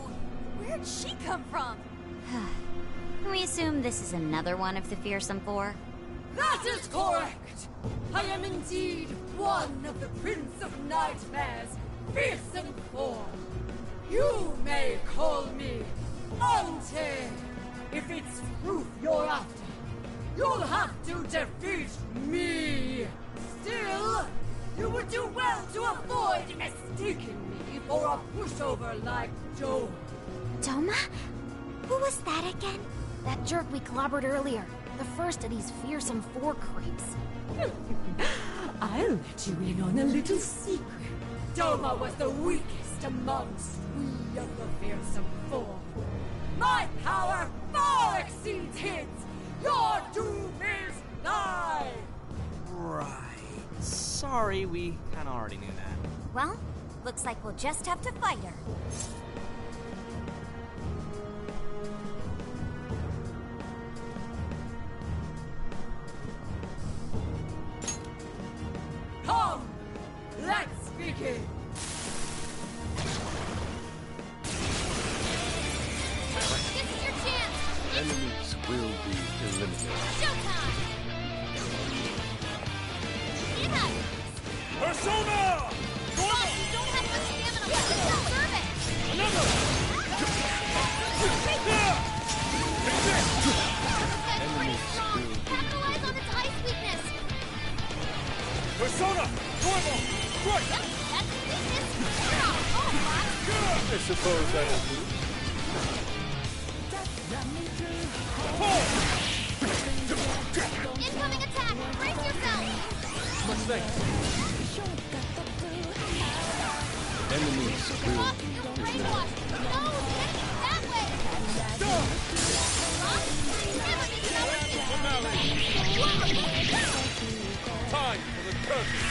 Speaker 17: Where'd she come from?
Speaker 6: Can we assume this is another one of the fearsome four?
Speaker 14: That is correct! I am indeed one of the Prince of Nightmare's fearsome four. You may call me Auntie. If it's proof you're after, you'll have to defeat me. Still, you would do well to avoid mistaking me for a pushover like Joe.
Speaker 16: Doma? Who was that again?
Speaker 3: That jerk we clobbered earlier. The first of these fearsome four creeps.
Speaker 14: I'll let you in on a little secret. Doma was the weakest amongst we of the fearsome four. My power far exceeds his. Your doom is nigh.
Speaker 4: Right. Sorry, we kinda already knew that.
Speaker 6: Well, looks like we'll just have to fight her.
Speaker 14: Come, let's begin.
Speaker 3: This is your chance!
Speaker 5: Enemies will be eliminated.
Speaker 3: Showtime! Get up!
Speaker 9: Persona!
Speaker 3: Boss, you don't have much stamina left. Conserve it!
Speaker 9: Another!
Speaker 3: This guy's pretty strong. Capitalize on its ice weakness.
Speaker 9: Persona! Fuego! Strike!
Speaker 3: Yep, that's his weakness. You're all boss.
Speaker 5: I suppose that'll do.
Speaker 3: Incoming attack! Brace yourself!
Speaker 5: Much thanks. Enemies will
Speaker 3: Boss, you're brainwashed! No, hit that way! Boss, never miss an opportunity!
Speaker 9: Time for the curtain!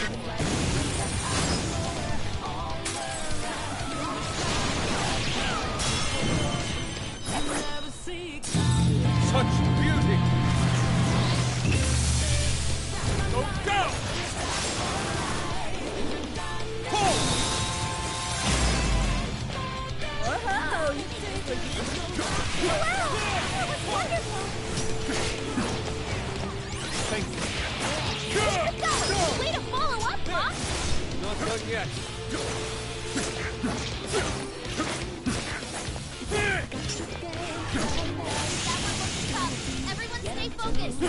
Speaker 5: such beauty.
Speaker 9: Go down! Pull!
Speaker 17: Whoa, you did it. Wow, that was wonderful.
Speaker 5: Thank you.
Speaker 3: Good go! Way to follow up, huh?
Speaker 5: Not done yet.
Speaker 3: Everyone stay focused.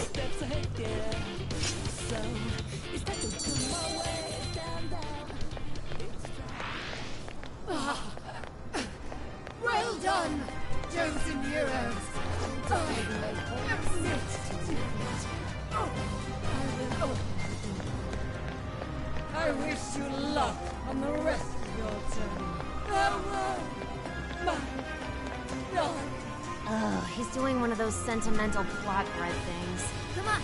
Speaker 14: Well done,
Speaker 3: he's doing one of those sentimental plot thread things.
Speaker 16: Come on,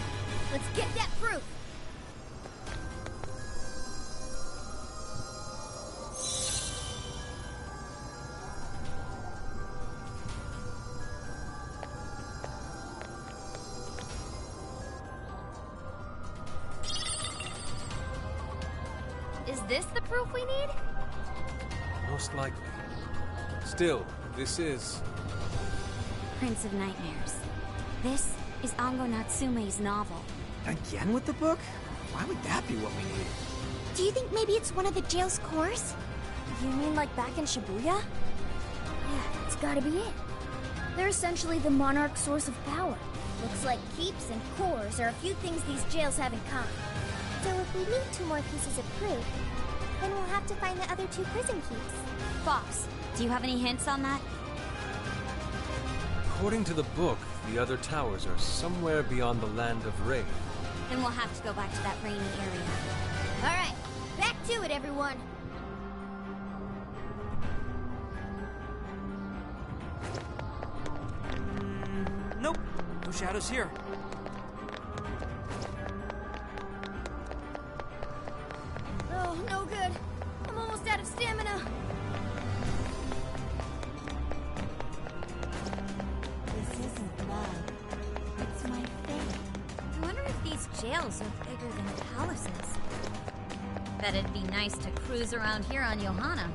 Speaker 16: let's get that proof.
Speaker 3: Is this the proof we need?
Speaker 5: Most likely. Still, this is...
Speaker 6: Prince of Nightmares. This is Ango Natsume's novel.
Speaker 4: Again with the book? Why would that be what we need?
Speaker 1: Do you think maybe it's one of the jail's cores?
Speaker 17: You mean like back in Shibuya?
Speaker 16: Yeah, it's gotta be it. They're essentially the monarch's source of power. Looks like keeps and cores are a few things these jails have in common.
Speaker 1: So if we need 2 more pieces of proof, then we'll have to find the other 2 prison keeps.
Speaker 6: Fox, do you have any hints on that?
Speaker 5: According to the book, the other towers are somewhere beyond the land of Wraith.
Speaker 6: Then we'll have to go back to that rainy area.
Speaker 16: Alright, back to it, everyone.
Speaker 4: Nope, no shadows here.
Speaker 16: Oh, no good. I'm almost out of stamina.
Speaker 6: This isn't love. It's my fate. I wonder if these jails are bigger than palaces. Bet it'd be nice to cruise around here on Johanna.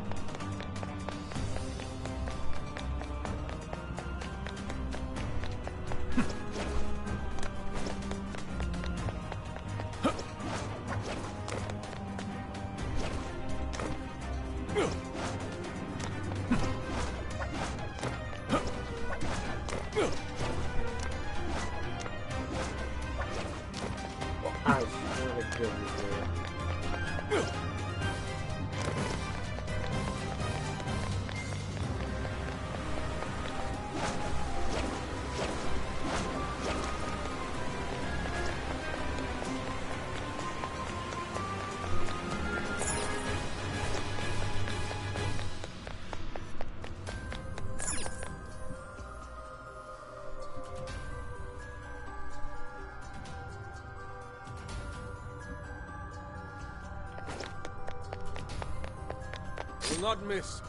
Speaker 5: Will not miss.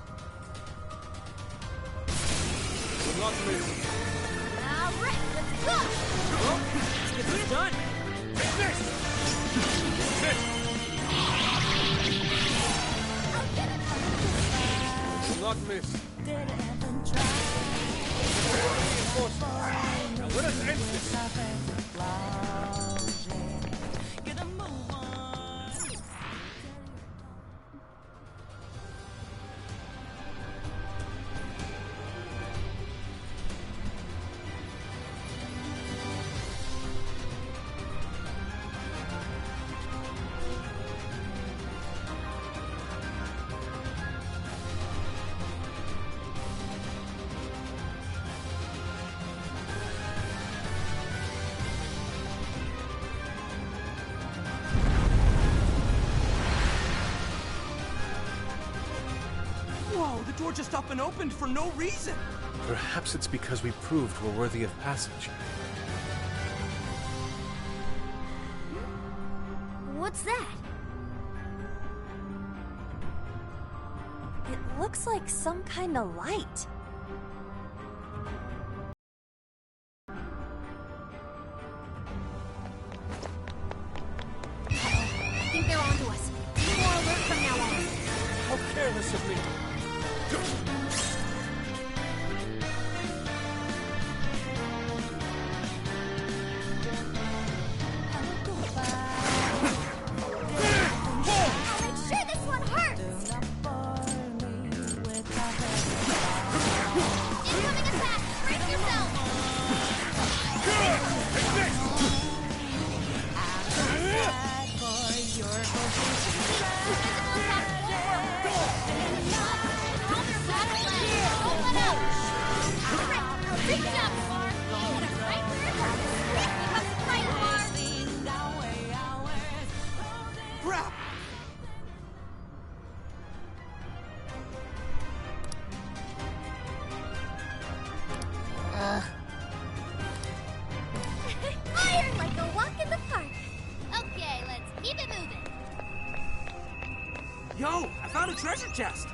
Speaker 5: Will not miss.
Speaker 16: Alright, let's go!
Speaker 4: Let's get this done!
Speaker 5: Take this! Will not miss. Now let us end this.
Speaker 4: Whoa, the door just up and opened for no reason.
Speaker 5: Perhaps it's because we proved we're worthy of passage.
Speaker 16: What's that?
Speaker 17: It looks like some kind of light.
Speaker 3: I think they're onto us. Be more alert from now on.
Speaker 5: How careless of me!
Speaker 16: I'll make sure this one hurts!
Speaker 4: treasure chest!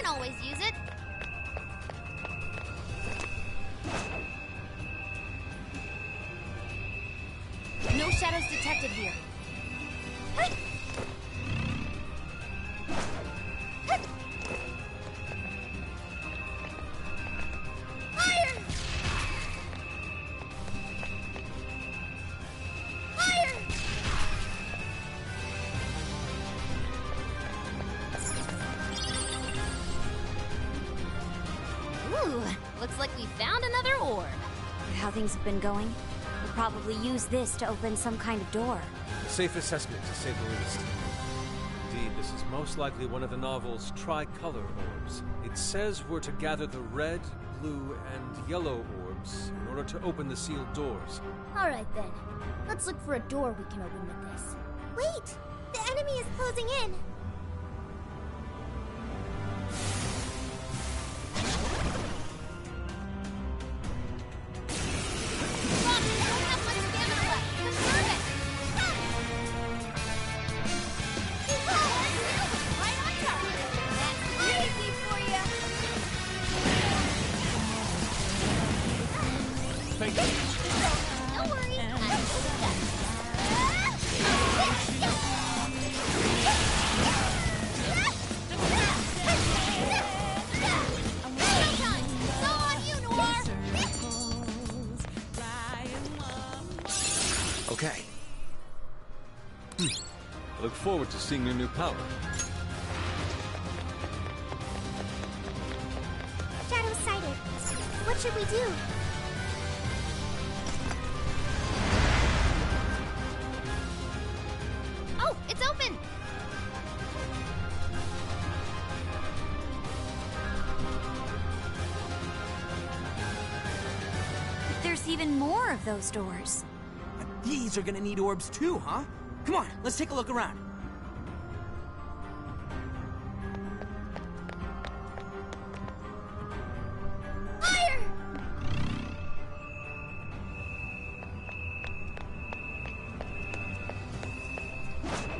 Speaker 3: Always use it. No shadows detected here. Looks like we found another orb.
Speaker 6: How things have been going? We'll probably use this to open some kind of door.
Speaker 5: A safe assessment, to say the least. Indeed, this is most likely one of the novel's tricolor orbs. It says we're to gather the red, blue, and yellow orbs in order to open the sealed doors.
Speaker 16: Alright then. Let's look for a door we can open with this.
Speaker 1: Wait! The enemy is closing in!
Speaker 5: Okay. I look forward to seeing your new power.
Speaker 1: Shadow sighted. What should we do?
Speaker 3: Oh, it's open!
Speaker 6: There's even more of those doors.
Speaker 4: These are gonna need orbs too, huh? Come on, let's take a look around.
Speaker 1: Fire!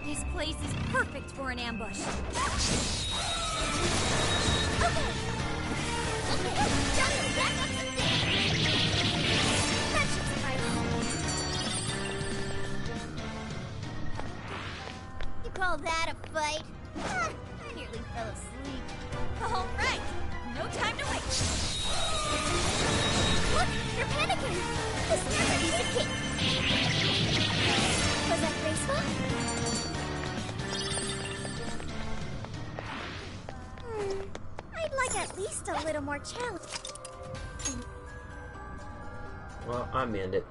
Speaker 6: This place is perfect for an ambush.
Speaker 1: Okay, Johnny, back up the thing! That should suffice. You call that a fight? Ah, I nearly fell asleep.
Speaker 7: All right, no time to wait.
Speaker 1: Look, they're panicking. This never is a kid. Was that graceful? I'd like at least a little more challenge.
Speaker 11: Well, I'm in it.